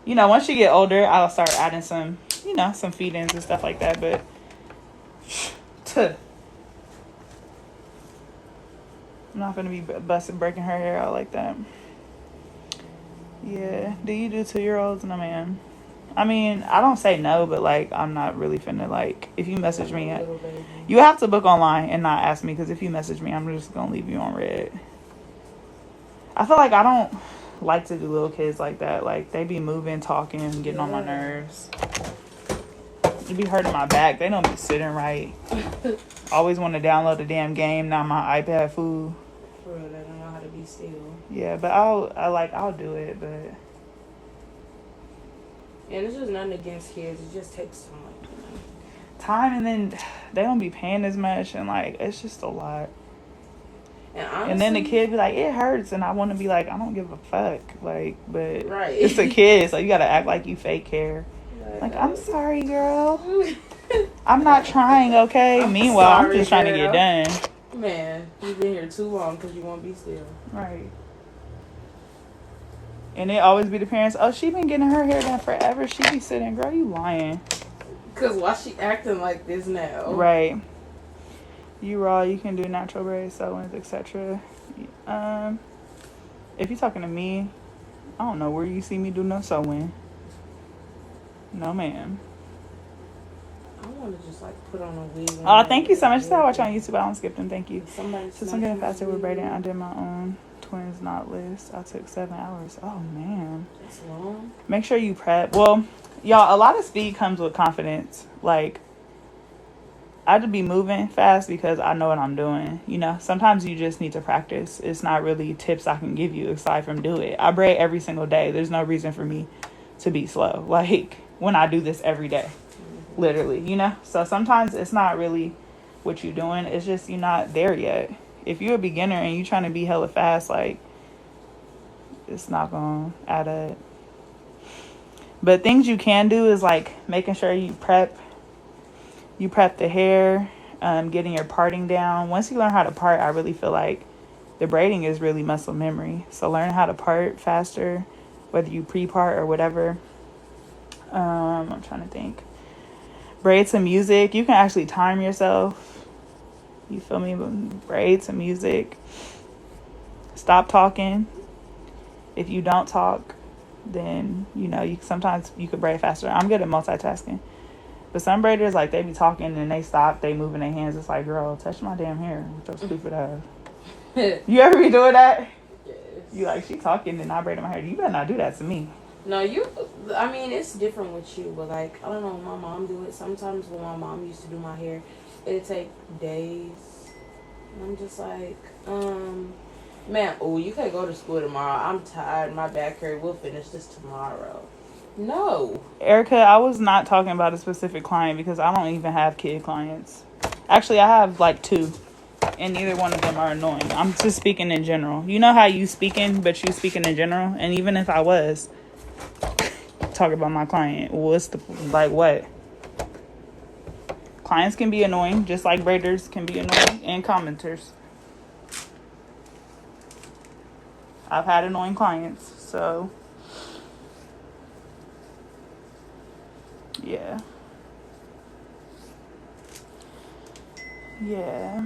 B: once she get older, I'll start adding some, some feed-ins and stuff like that. But, I'm not going to be breaking her hair out like that. Yeah. Do you do 2-year-olds? No, man. I mean, I don't say no, but, like, I'm not really finna, like, if you message me, you have to book online and not ask me, because if you message me, I'm just gonna leave you on red. I feel like I don't like to do little kids like that. Like, they be moving, talking, and getting on my nerves. It be hurting my back. They don't be sitting right. Always want to download the damn game, not my iPad fool.
A: For real, they don't know how to be still.
B: Yeah, but I'll do it, but...
A: And it's just nothing against kids. It just takes time.
B: Time, and then they don't be paying as much, and, like, it's just a lot.
A: And honestly,
B: And then the kid be like, it hurts, and I want to be like, I don't give a fuck. Like, but
A: right.
B: It's a kid, so you got to act like you fake care. Like, I'm sorry, girl. I'm not trying, okay? Meanwhile, I'm just trying to get done.
A: Man, you've been here too long because you won't be still.
B: Right. And it always be the parents, oh, she been getting her hair done forever. She be sitting, girl, you lying.
A: Because why she acting like this now?
B: Right. You raw, you can do natural braids, sew-ins, etc. If you're talking to me, I don't know where you see me do no sew-in. No, ma'am.
A: I want to just like put on a wig.
B: Oh, thank you so much. I watch on YouTube. I don't skip them. Thank you.
A: Somebody
B: Since I'm getting faster with braiding, I did my own twins knotless. I took 7 hours. Oh, man.
A: That's long.
B: Make sure you prep. Well, y'all, a lot of speed comes with confidence. Like, I just be moving fast because I know what I'm doing. You know, sometimes you just need to practice. It's not really tips I can give you aside from do it. I braid every single day. There's no reason for me to be slow. Like, when I do this every day. Literally, you know? So sometimes it's not really what you're doing. It's just you're not there yet. If you're a beginner and you're trying to be hella fast, like, it's not going to add up. But things you can do is, like, making sure you prep the hair, getting your parting down. Once you learn how to part, I really feel like the braiding is really muscle memory. So learn how to part faster, whether you pre-part or whatever. I'm trying to think. Braid some music. You can actually time yourself. You feel me? Braid some music. Stop talking. If you don't talk, then, you know, sometimes you could braid faster. I'm good at multitasking. But some braiders, like, they be talking and they stop. They moving their hands. It's like, girl, touch my damn hair with your stupid ass. You ever be doing that?
A: Yes.
B: You like, she talking and I braiding my hair. You better not do that to me.
A: No, I mean, it's different with you, but, like, I don't know, my mom do it. Sometimes when my mom used to do my hair, it'd take days. And I'm just like, man, you can't go to school tomorrow. I'm tired. My back hurt. We'll finish this tomorrow. No.
B: Erica, I was not talking about a specific client because I don't even have kid clients. Actually, I have, like, 2. And neither one of them are annoying. I'm just speaking in general. You know how you speaking, but you speaking in general? And even if I was talking about my client, what's the, like, what? Clients can be annoying, just like braiders can be annoying, and commenters. I've had annoying clients, so yeah. Yeah.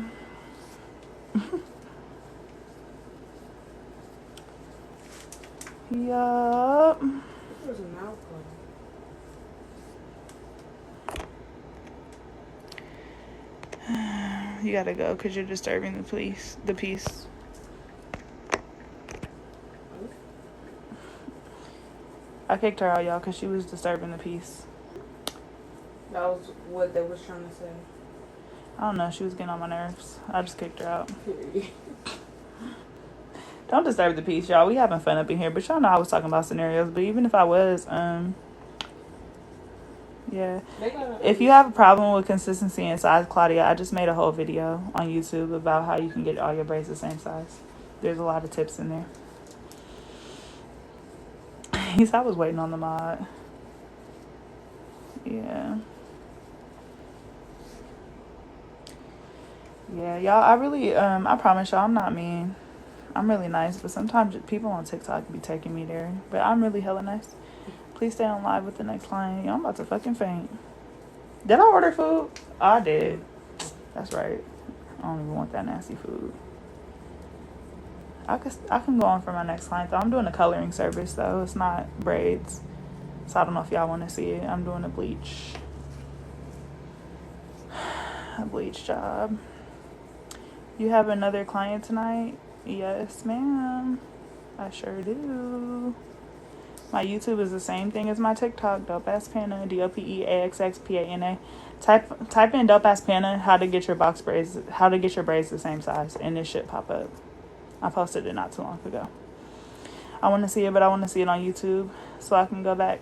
B: Yup.
A: There's an alcohol.
B: You gotta go because you're disturbing the peace. I kicked her out, y'all, because she was disturbing the peace.
A: That was what they was trying to say.
B: I don't know. She was getting on my nerves. I just kicked her out.
A: Period.
B: Don't disturb the peace, y'all. We having fun up in here. But y'all know I was talking about scenarios. But even if I was, yeah. If you have a problem with consistency and size, Claudia, I just made a whole video on YouTube about how you can get all your braids the same size. There's a lot of tips in there. He said I was waiting on the mod. Yeah. Yeah, y'all, I really, I promise y'all, I'm not mean. I'm really nice, but sometimes people on TikTok be taking me there. But I'm really hella nice. Please stay on live with the next client. Y'all, I'm about to fucking faint. Did I order food? I did. That's right. I don't even want that nasty food. I can go on for my next client, though. I'm doing a coloring service, though. It's not braids. So I don't know if y'all want to see it. I'm doing a bleach job. You have another client tonight? Yes, ma'am. I sure do. My YouTube is the same thing as my TikTok, DOPEaxxPANA, DOPEaxxPANA. Type in DOPEaxxPANA, how to get your braids the same size, and it should pop up. I posted it not too long ago. I want to see it, but I want to see it on YouTube so I can go back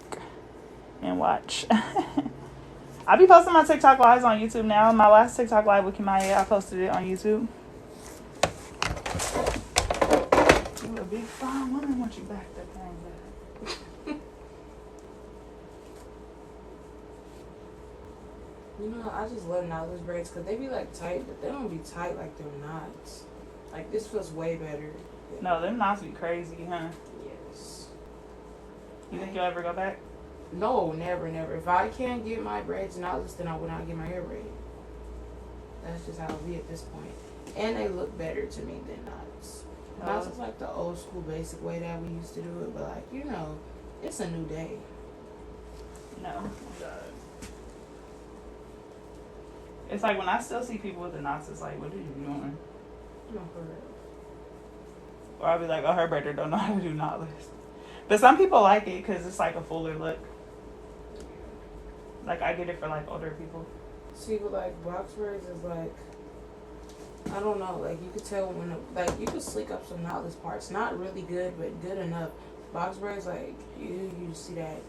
B: and watch. I be posting my TikTok lives on YouTube now. My last TikTok live with Kimaya, I posted it on YouTube. You're a big fine woman. Want you back that thing back.
A: You know, I just love knotless braids because they be like tight, but they don't be tight like they're knots. Like, this feels way better.
B: No, them knots be crazy, huh?
A: Yes.
B: You think you'll ever go back?
A: No, never. If I can't get my braids knotless, then I will not get my hair braided. That's just how it be at this point. And they look better to me than knots. Knots is like the old school basic way that we used to do it, but like, you know, it's a new day.
B: No. Oh God. It's like when I still see people with the knots, it's like, what are you doing?
A: No, for real.
B: Or I'll be like, oh, her braider don't know how to do knotless. But some people like it because it's like a fuller look. Like, I get it for like older people.
A: See, but like box braids is like, I don't know, like you could tell when, like you could slick up some knotless parts. Not really good, but good enough. Box braids, like, you see that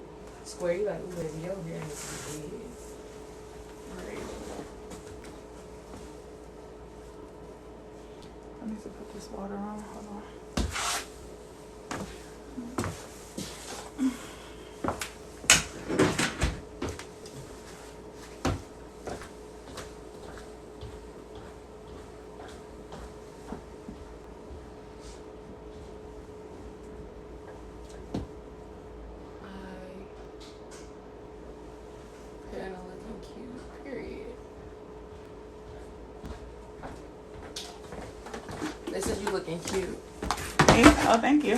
A: square, you like, ooh, baby, your hair needs to be big. Right.
B: I need to put this water on. Hold on.
A: Kinda looking cute, period. They said you looking cute.
B: Me? Oh, thank you.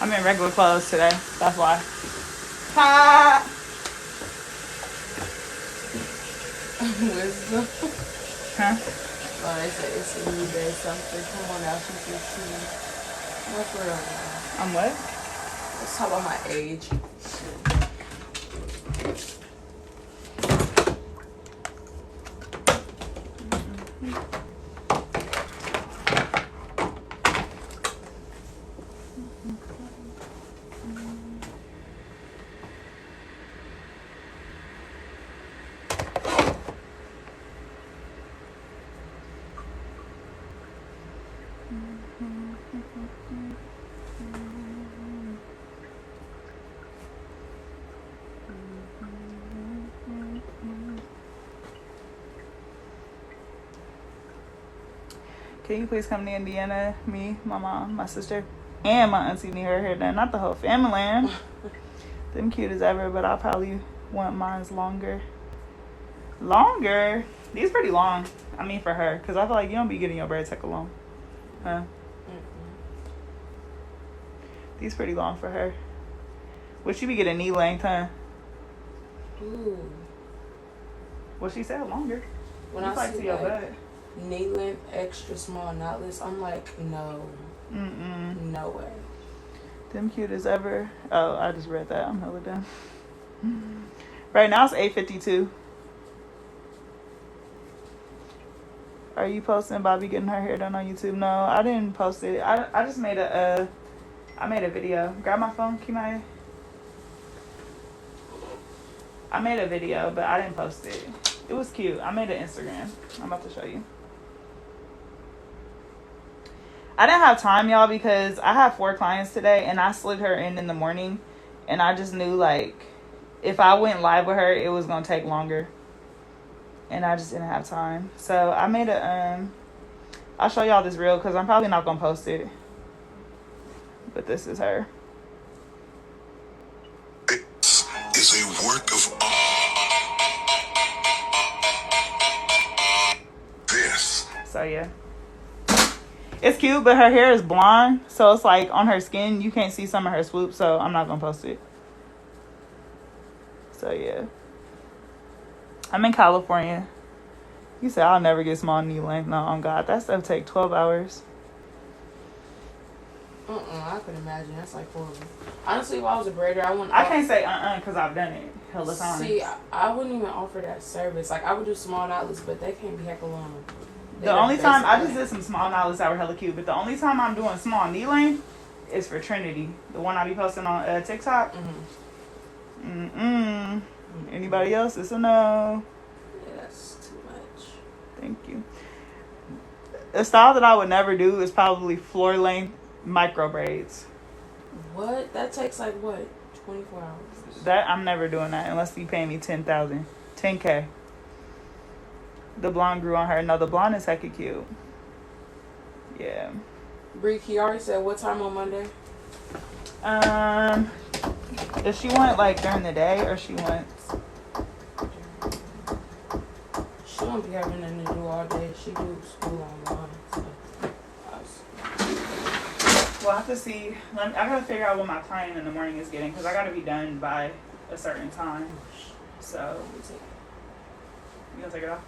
B: I'm in regular clothes today. That's why. Ha!
A: Wisdom.
B: Huh?
A: Oh, they said it's a new day, something. Come on now, she's 15. Not for real now.
B: I'm what?
A: Let's talk about my age.
B: Can you please come to Indiana? Me, my mom, my sister, and my auntie need her hair done. Not the whole family. Them cute as ever, but I probably want mine's longer. Longer? These pretty long. I mean for her, because I feel like you don't be getting your braids heck long. Huh? These pretty long for her. Would she be getting knee length, huh?
A: Ooh.
B: Well, she said longer.
A: When
B: you
A: I
B: like
A: see
B: to your
A: like
B: butt.
A: knee length, extra small knotless, I'm like, no. No way.
B: Them cute as ever. Oh, I just read that. I'm hella done. Right now it's 8:52. Are you posting Bobby getting her hair done on YouTube? No, I didn't post it. I just made a video. Grab my phone, Kimaya. I made a video, but I didn't post it. It was cute. I made an Instagram. I'm about to show you. I didn't have time, y'all, because I had 4 clients today, and I slid her in the morning, and I just knew, like, if I went live with her, it was going to take longer, and I just didn't have time. So I made I'll show y'all this reel, because I'm probably not going to post it, but this is her.
E: This is a work of art. This.
B: So, yeah. It's cute, but her hair is blonde, so it's like on her skin, you can't see some of her swoop, so I'm not going to post it. So, yeah. I'm in California. You said I'll never get small knee length. No, oh God, that stuff take 12 hours.
A: I could imagine. That's like horrible. Honestly, if I was a braider,
B: I can't say because I've done it hella times.
A: See, I wouldn't even offer that service. Like, I would do small knotless, but they can't be heck long.
B: The only time I just did some small knotless that were hella cute, but the only time I'm doing small knee length is for Trinity, the one I be posting on TikTok. Anybody else? It's a no.
A: Yeah, that's too much.
B: Thank you. A style that I would never do is probably floor length micro braids.
A: What? That takes like what? 24 hours.
B: That I'm never doing that unless you pay me $10K. The blonde grew on her. No, the blonde is hecka cute. Yeah.
A: Bree Kiari said, what time on Monday?
B: Does she want like during the day or she wants?
A: She won't be having nothing to do all day. She do school online. So.
B: We'll have to see. I gotta figure out what my client in the morning is getting because I gotta be done by a certain time. So, you gonna take it off?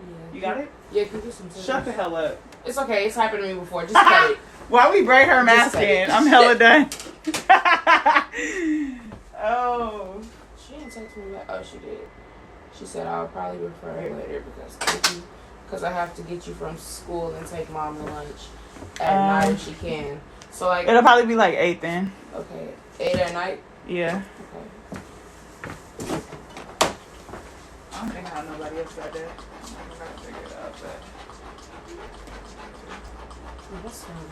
A: Yeah.
B: You got it?
A: Yeah, can you get some?
B: Shut the hell up.
A: It's okay. It's happened to me before. Just cut it.
B: While we braid her mask in, I'm hella done. Oh.
A: She didn't text me back. Oh, she did. She said I'll probably refer her later because I have to get you from school and take mom to lunch at night if she can. So like
B: it'll probably be like 8 then.
A: Okay, 8 at night.
B: Yeah.
A: Okay.
B: I don't think I have nobody else got that. I'm gonna figure it out, but.
A: What's going on?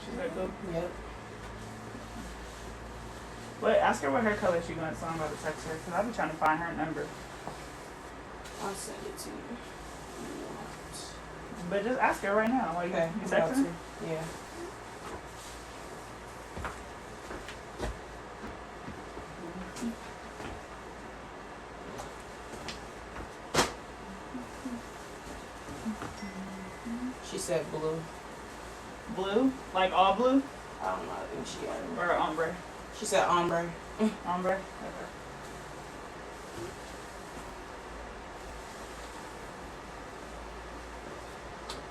B: She's like, go.
A: Yep.
B: But ask her what her color she wants, so I'm about to text her because I've been trying to find her number.
A: I'll send it to you.
B: But just ask her right now. While you texting?
A: Yeah. She said blue.
B: Blue? Like all blue?
A: I don't know. I think she got it.
B: Or ombre?
A: She said ombre.
B: Ombre? Okay.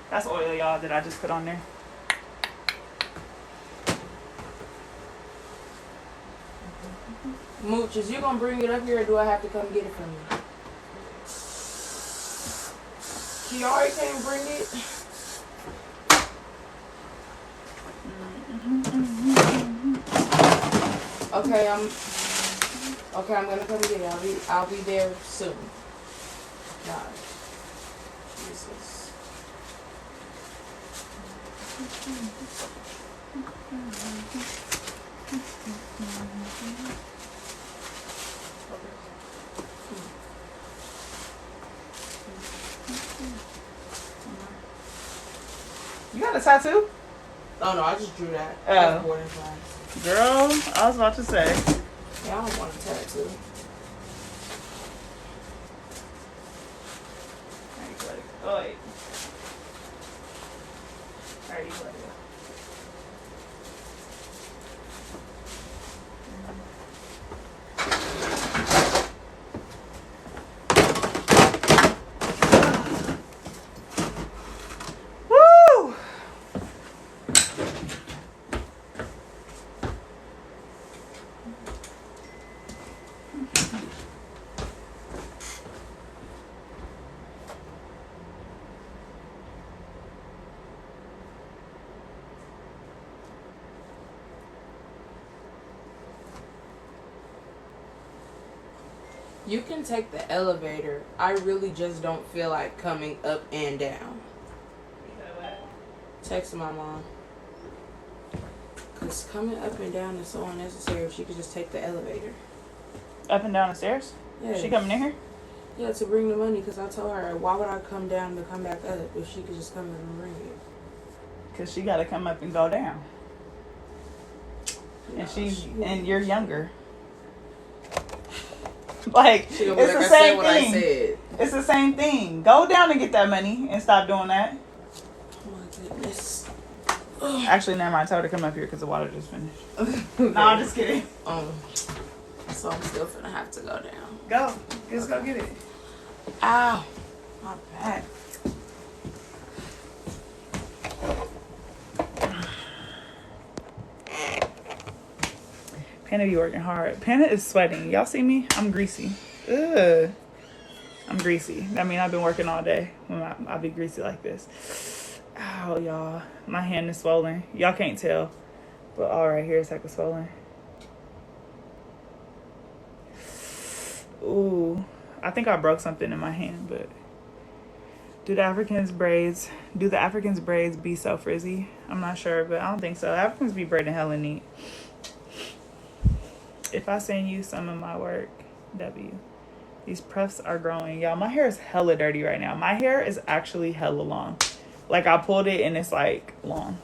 B: That's oil, y'all, that I just put on there.
A: Mooch, is you gonna bring it up here or do I have to come get it from you? Kiari can't bring it. Okay, I'm gonna come get it. I'll be there soon. God. Jesus.
B: You got a tattoo?
A: Oh no, I just drew that.
B: Oh.
A: That's boarding class.
B: Girl, I was about to say.
A: Yeah, I don't want a tattoo.
B: Oh, wait. Alright, you let it go. Woo!
A: You can take the elevator. I really just don't feel like coming up and down. Text my mom. Because coming up and down is so unnecessary if she could just take the elevator.
B: Up and down the stairs?
A: Yeah.
B: She coming in here?
A: Yeah, to bring the money. Because I told her, why would I come down to come back up if she could just come up and bring it?
B: Because she got to come up and go down.
A: No,
B: And you're younger. Like, it's
A: she gonna be
B: the
A: like,
B: same
A: I said what I
B: thing.
A: said.
B: It's the same thing. Go down and get that money and stop doing that.
A: Oh my goodness.
B: Actually, never mind. Tell her to come up here because the water just finished. No, I'm just kidding.
A: So I'm still finna have to go down.
B: Go. Just go get it.
A: Ow. My back.
B: Panda be working hard. Panda is sweating. Y'all see me? I'm greasy. Ugh. I'm greasy. I mean, I've been working all day when I be greasy like this. Ow, y'all. My hand is swollen. Y'all can't tell. But all right, here's heck of swollen. Ooh. I think I broke something in my hand, but Do the Africans braids be so frizzy? I'm not sure, but I don't think so. Africans be braiding hella neat. If I send you some of my work, W. These puffs are growing. Y'all, my hair is hella dirty right now. My hair is actually hella long. Like, I pulled it and it's, like, long.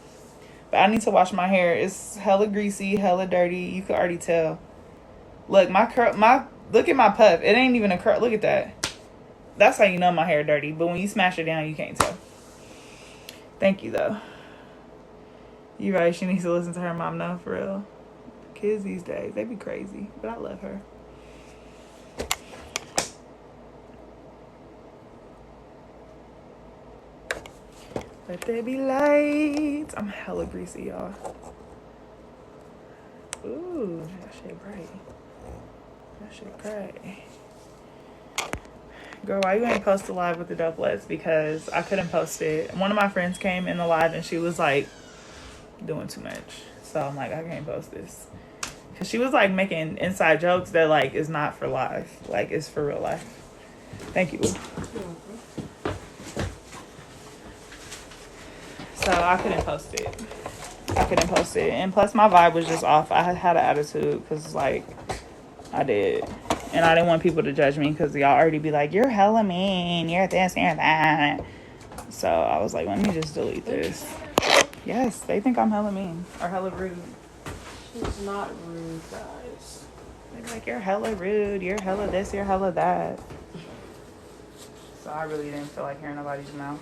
B: But I need to wash my hair. It's hella greasy, hella dirty. You can already tell. Look, look at my puff. It ain't even a curl. Look at that. That's how you know my hair dirty. But when you smash it down, you can't tell. Thank you, though. You right. She needs to listen to her mom now, for real. Kids these days, they be crazy. But I love her. Let there be lights. I'm hella greasy, y'all. Ooh, that shit bright. That shit bright. Girl, why you ain't post a live with the DOPEaxXPANA? Because I couldn't post it. One of my friends came in the live and she was like doing too much. So I'm like, I can't post this. Because she was like making inside jokes that like is not for live. Like it's for real life. Thank you. So I couldn't post it. And plus my vibe was just off. I had an attitude because like I did. And I didn't want people to judge me because y'all already be like, you're hella mean. You're this, you're that. So I was like, let me just delete this. Yes, they think I'm hella mean or hella rude.
A: She's not rude, guys.
B: They're like, you're hella rude. You're hella this, you're hella that. So I really didn't feel like hearing nobody's mouth.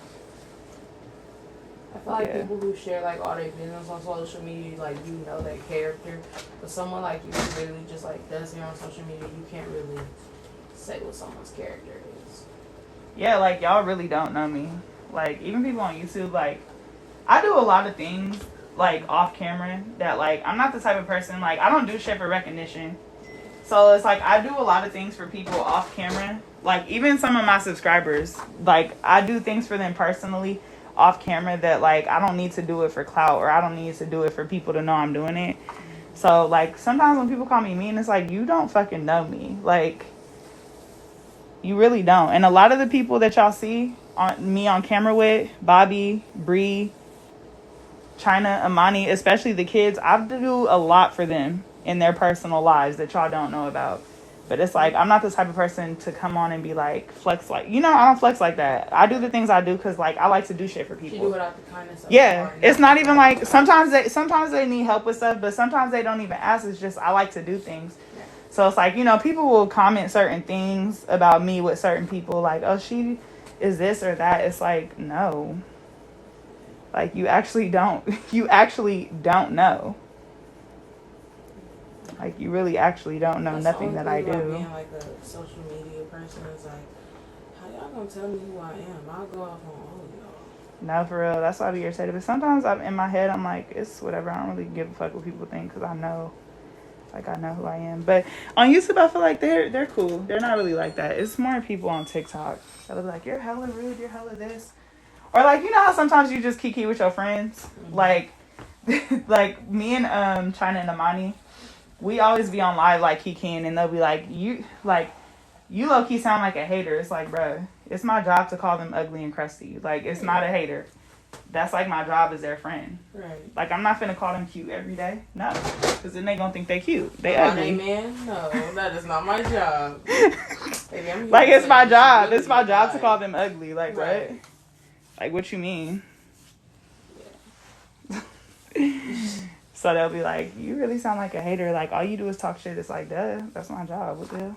A: I feel like people who share like all their business on social media, like you know their character. But someone like you who literally just like does it on social media, you can't really say what someone's character is.
B: Yeah, like y'all really don't know me. Like even people on YouTube, like I do a lot of things like off camera that like I'm not the type of person, like I don't do shit for recognition. So it's like I do a lot of things for people off camera. Like even some of my subscribers, like I do things for them personally off camera that like I don't need to do it for clout or I don't need to do it for people to know I'm doing it. So like sometimes when people call me mean, it's like you don't fucking know me. Like you really don't. And a lot of the people that y'all see on camera with, Bobby, Bree, China, Amani, especially the kids, I do a lot for them in their personal lives that y'all don't know about. But it's like, I'm not the type of person to come on and be like, flex like, you know, I don't flex like that. I do the things I do because like, I like to do shit for people.
A: She do it out the kindness of
B: yeah, it's not even like, sometimes they need help with stuff, but sometimes they don't even ask. It's just, I like to do things. Yeah. So it's like, you know, people will comment certain things about me with certain people like, oh, she is this or that. It's like, no. Like, you actually don't know. Like, you really actually don't know nothing that I do.
A: Being like a social media person is like, how y'all gonna tell me who I am? I'll go off on all of y'all.
B: No, for real. That's why I be irritated. But sometimes in my head, I'm like, it's whatever. I don't really give a fuck what people think because I know who I am. But on YouTube, I feel like they're cool. They're not really like that. It's more people on TikTok that'll be like, you're hella rude. You're hella this. Or like, you know how sometimes you just kiki with your friends? Mm-hmm. Like me and China and Amani, we always be on live like kikiing and they'll be like, you low-key sound like a hater. It's like, bruh, it's my job to call them ugly and crusty. Like, it's not a hater. That's like my job as their friend. Right. Like, I'm not finna call them cute every day. No. Because then they gonna think they cute. They ugly.
A: Man, no, that is not my job. Baby,
B: like, it's my job. It's my job to call them ugly. Like, right. What? Like, what you mean? Yeah. So they'll be like, you really sound like a hater. Like, all you do is talk shit. It's like, duh, that's my job. What the hell?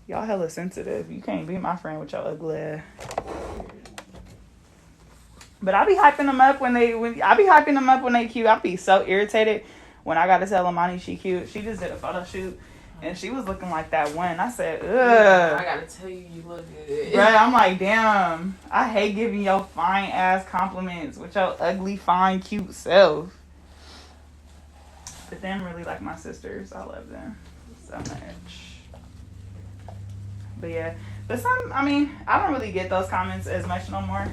B: Y'all hella sensitive. You can't be my friend with your ugly ass. But I be hyping them up when they cute. I be so irritated when I gotta tell Amani she cute. She just did a photo shoot and she was looking like that one. I said, ugh.
A: I gotta tell you look good.
B: Right, I'm like, damn. I hate giving your fine ass compliments with your ugly, fine, cute self. But them really like my sisters. I love them so much. But yeah. But I don't really get those comments as much no more.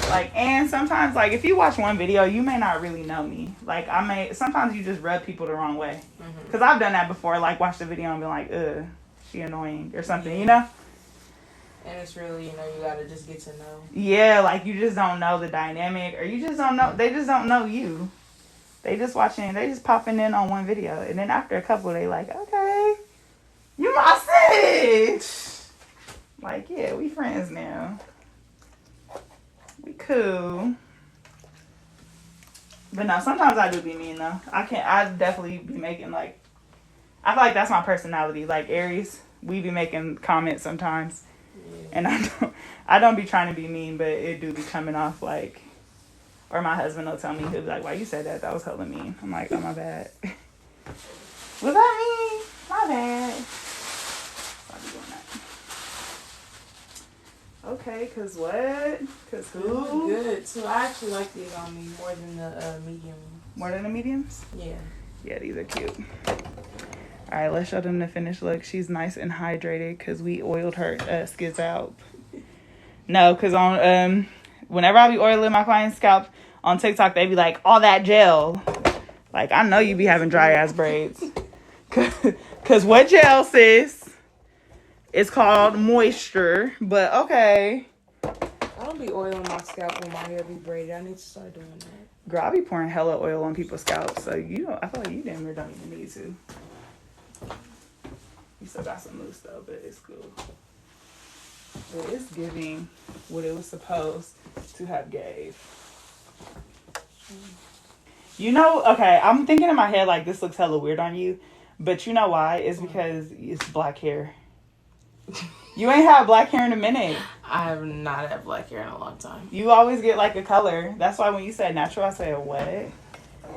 B: Like, and sometimes, like, if you watch one video, you may not really know me. Like, sometimes you just rub people the wrong way. Because I've done that before, like, watch the video and be like, ugh, she annoying or something, you know?
A: And it's really, you gotta just get to know.
B: Yeah, like you just don't know the dynamic, or you just don't know. They just don't know you. They just popping in on one video, and then after a couple, they like, okay, you my sis. Like, yeah, we friends now. We cool. But no, sometimes I do be mean though. I definitely be making like, I feel like that's my personality. Like Aries, we be making comments sometimes, and I don't be trying to be mean, but it do be coming off like, or my husband will tell me, he'll be like, why you said that? That was hella mean. I'm like, oh my bad. Was that mean? My bad. I'll be doing that. Okay, cause what? Cause who?
A: Good. So I actually like these on me more than the medium ones.
B: More than the mediums?
A: Yeah.
B: Yeah, these are cute. All right, let's show them the finished look. She's nice and hydrated because we oiled her skids out. No, because on whenever I be oiling my client's scalp on TikTok, they be like, all that gel. Like, I know you be having dry ass braids. Because what gel, sis? It's called moisture, but okay.
A: I don't be oiling my scalp when my hair be braided. I need to start doing that.
B: Girl, I be pouring hella oil on people's scalps, so I feel like you damn near don't even need to. You still got some loose though, but it's cool. But it's giving what it was supposed to have gave. Okay, I'm thinking in my head like this looks hella weird on you, but you know why? It's because it's black hair. You ain't had black hair in a minute.
A: I have not had black hair in a long time.
B: You always get like a color. That's why when you said natural, I said what? And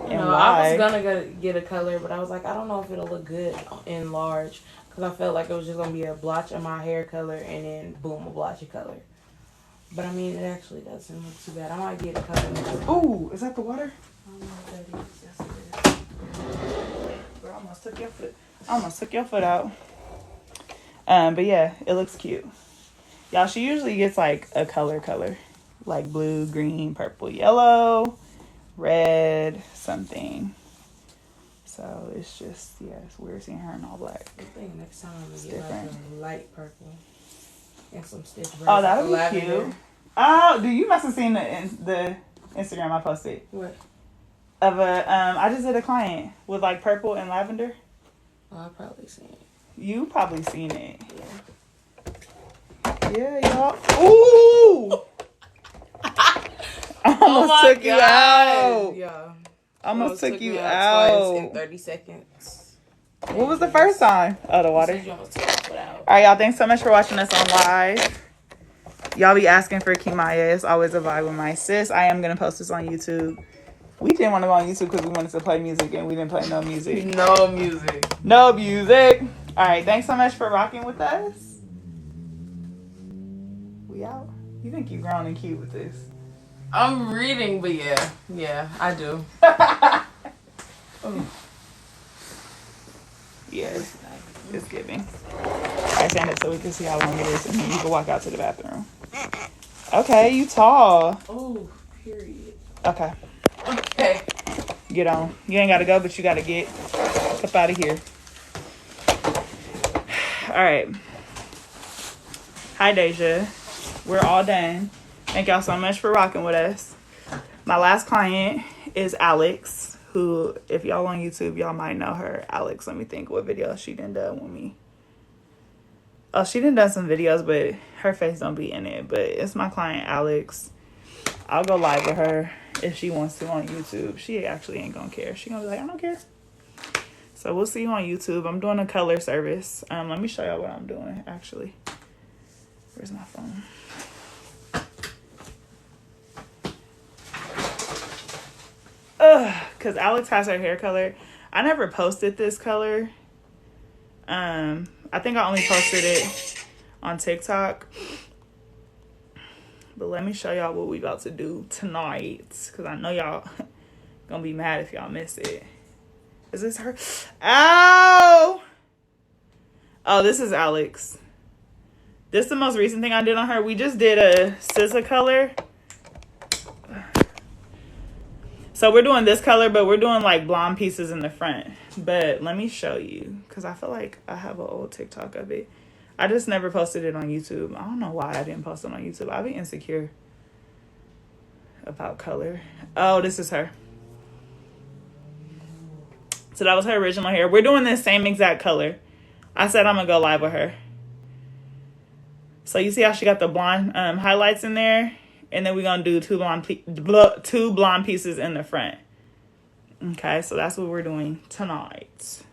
A: why? I was gonna get a color, but I was like, I don't know if it'll look good in large. Because I felt like it was just going to be a blotch of my hair color and then, boom, a blotch of color. But, I mean, it actually doesn't look too bad. I might get a color.
B: Ooh, is that the water?
A: I don't know what that is. Yes, it is.
B: Girl, I almost took your foot out. But, yeah, it looks cute. Y'all, she usually gets, like, a color. Like blue, green, purple, yellow, red, something. So it's just, it's weird seeing her in all black.
A: I think next time I'm going to get like a light purple and some stitch braids.
B: Oh, that would be cute. Oh, you must have seen the Instagram I posted.
A: What?
B: Of I just did a client with like purple and lavender.
A: Oh, I've probably seen it.
B: You probably seen it.
A: Yeah.
B: Yeah, y'all. Ooh! I almost took you out.
A: Yeah.
B: Almost took you out.
A: In 30 seconds.
B: What was the first time? Oh, the water. All right, y'all. Thanks so much for watching us on live. Y'all be asking for Kimaya. It's always a vibe with my sis. I am going to post this on YouTube. We didn't want to go on YouTube because we wanted to play music and we didn't play no music.
A: No music.
B: No music. All right. Thanks so much for rocking with us. We out. You think you're grown and cute with this.
A: I'm reading, but yeah, I do.
B: Yeah, it's giving. I stand it so we can see how long it is, and then you can walk out to the bathroom. Okay, you tall.
A: Oh, period.
B: Okay.
A: Okay.
B: Get on. You ain't gotta go, but you gotta get up out of here. All right. Hi, Deja. We're all done. Thank y'all so much for rocking with us. My last client is Alex, who, if y'all on YouTube, y'all might know her. Alex, let me think what video she done with me. Oh, she done some videos, but her face don't be in it. But it's my client, Alex. I'll go live with her if she wants to on YouTube. She actually ain't gonna care. She gonna be like, I don't care. So we'll see you on YouTube. I'm doing a color service. Let me show y'all what I'm doing, actually. Where's my phone? Because Alex has her hair color. I never posted this color. I think I only posted it on TikTok. But let me show y'all what we about to do tonight. Because I know y'all gonna be mad if y'all miss it. Is this her? Ow! Oh, this is Alex. This is the most recent thing I did on her. We just did a scissor color. So we're doing this color, but we're doing like blonde pieces in the front. But let me show you, because I feel like I have an old TikTok of it. I just never posted it on YouTube. I don't know why I didn't post it on YouTube. I'd be insecure about color. Oh, this is her. So that was her original hair. We're doing the same exact color. I said I'm going to go live with her. So you see how she got the blonde highlights in there? And then we're going to do two blonde pieces in the front. Okay, so that's what we're doing tonight.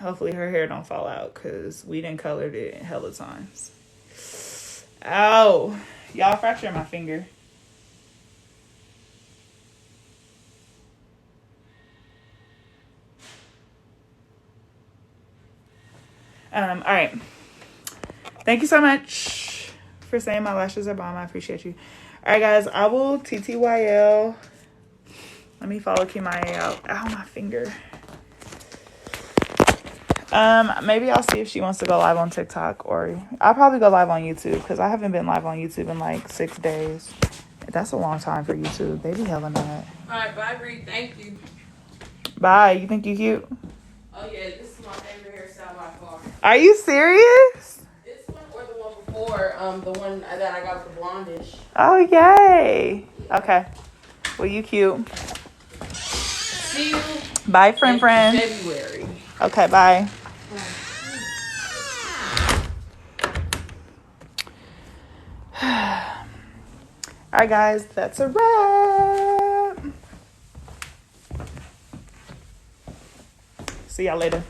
B: Hopefully her hair don't fall out because we done colored it hella times. Ow. Y'all fractured my finger. All right. Thank you so much for saying my lashes are bomb. I appreciate you. All right, guys. I will TTYL. Let me follow Kimaye out. Ow, my finger. Maybe I'll see if she wants to go live on TikTok, or I'll probably go live on YouTube because I haven't been live on YouTube in like 6 days. That's a long time for YouTube. They be hella mad.
A: All right, bye, Bree. Thank you.
B: Bye. You think you cute?
A: Oh yeah, this is my favorite hairstyle by far.
B: Are you serious?
A: This one or the one before, the one that I got with the blondish.
B: Oh, yay. Okay. Well, you cute.
A: See you.
B: Bye, friend.
A: February.
B: Okay, bye. All right, guys, that's a wrap. See y'all later.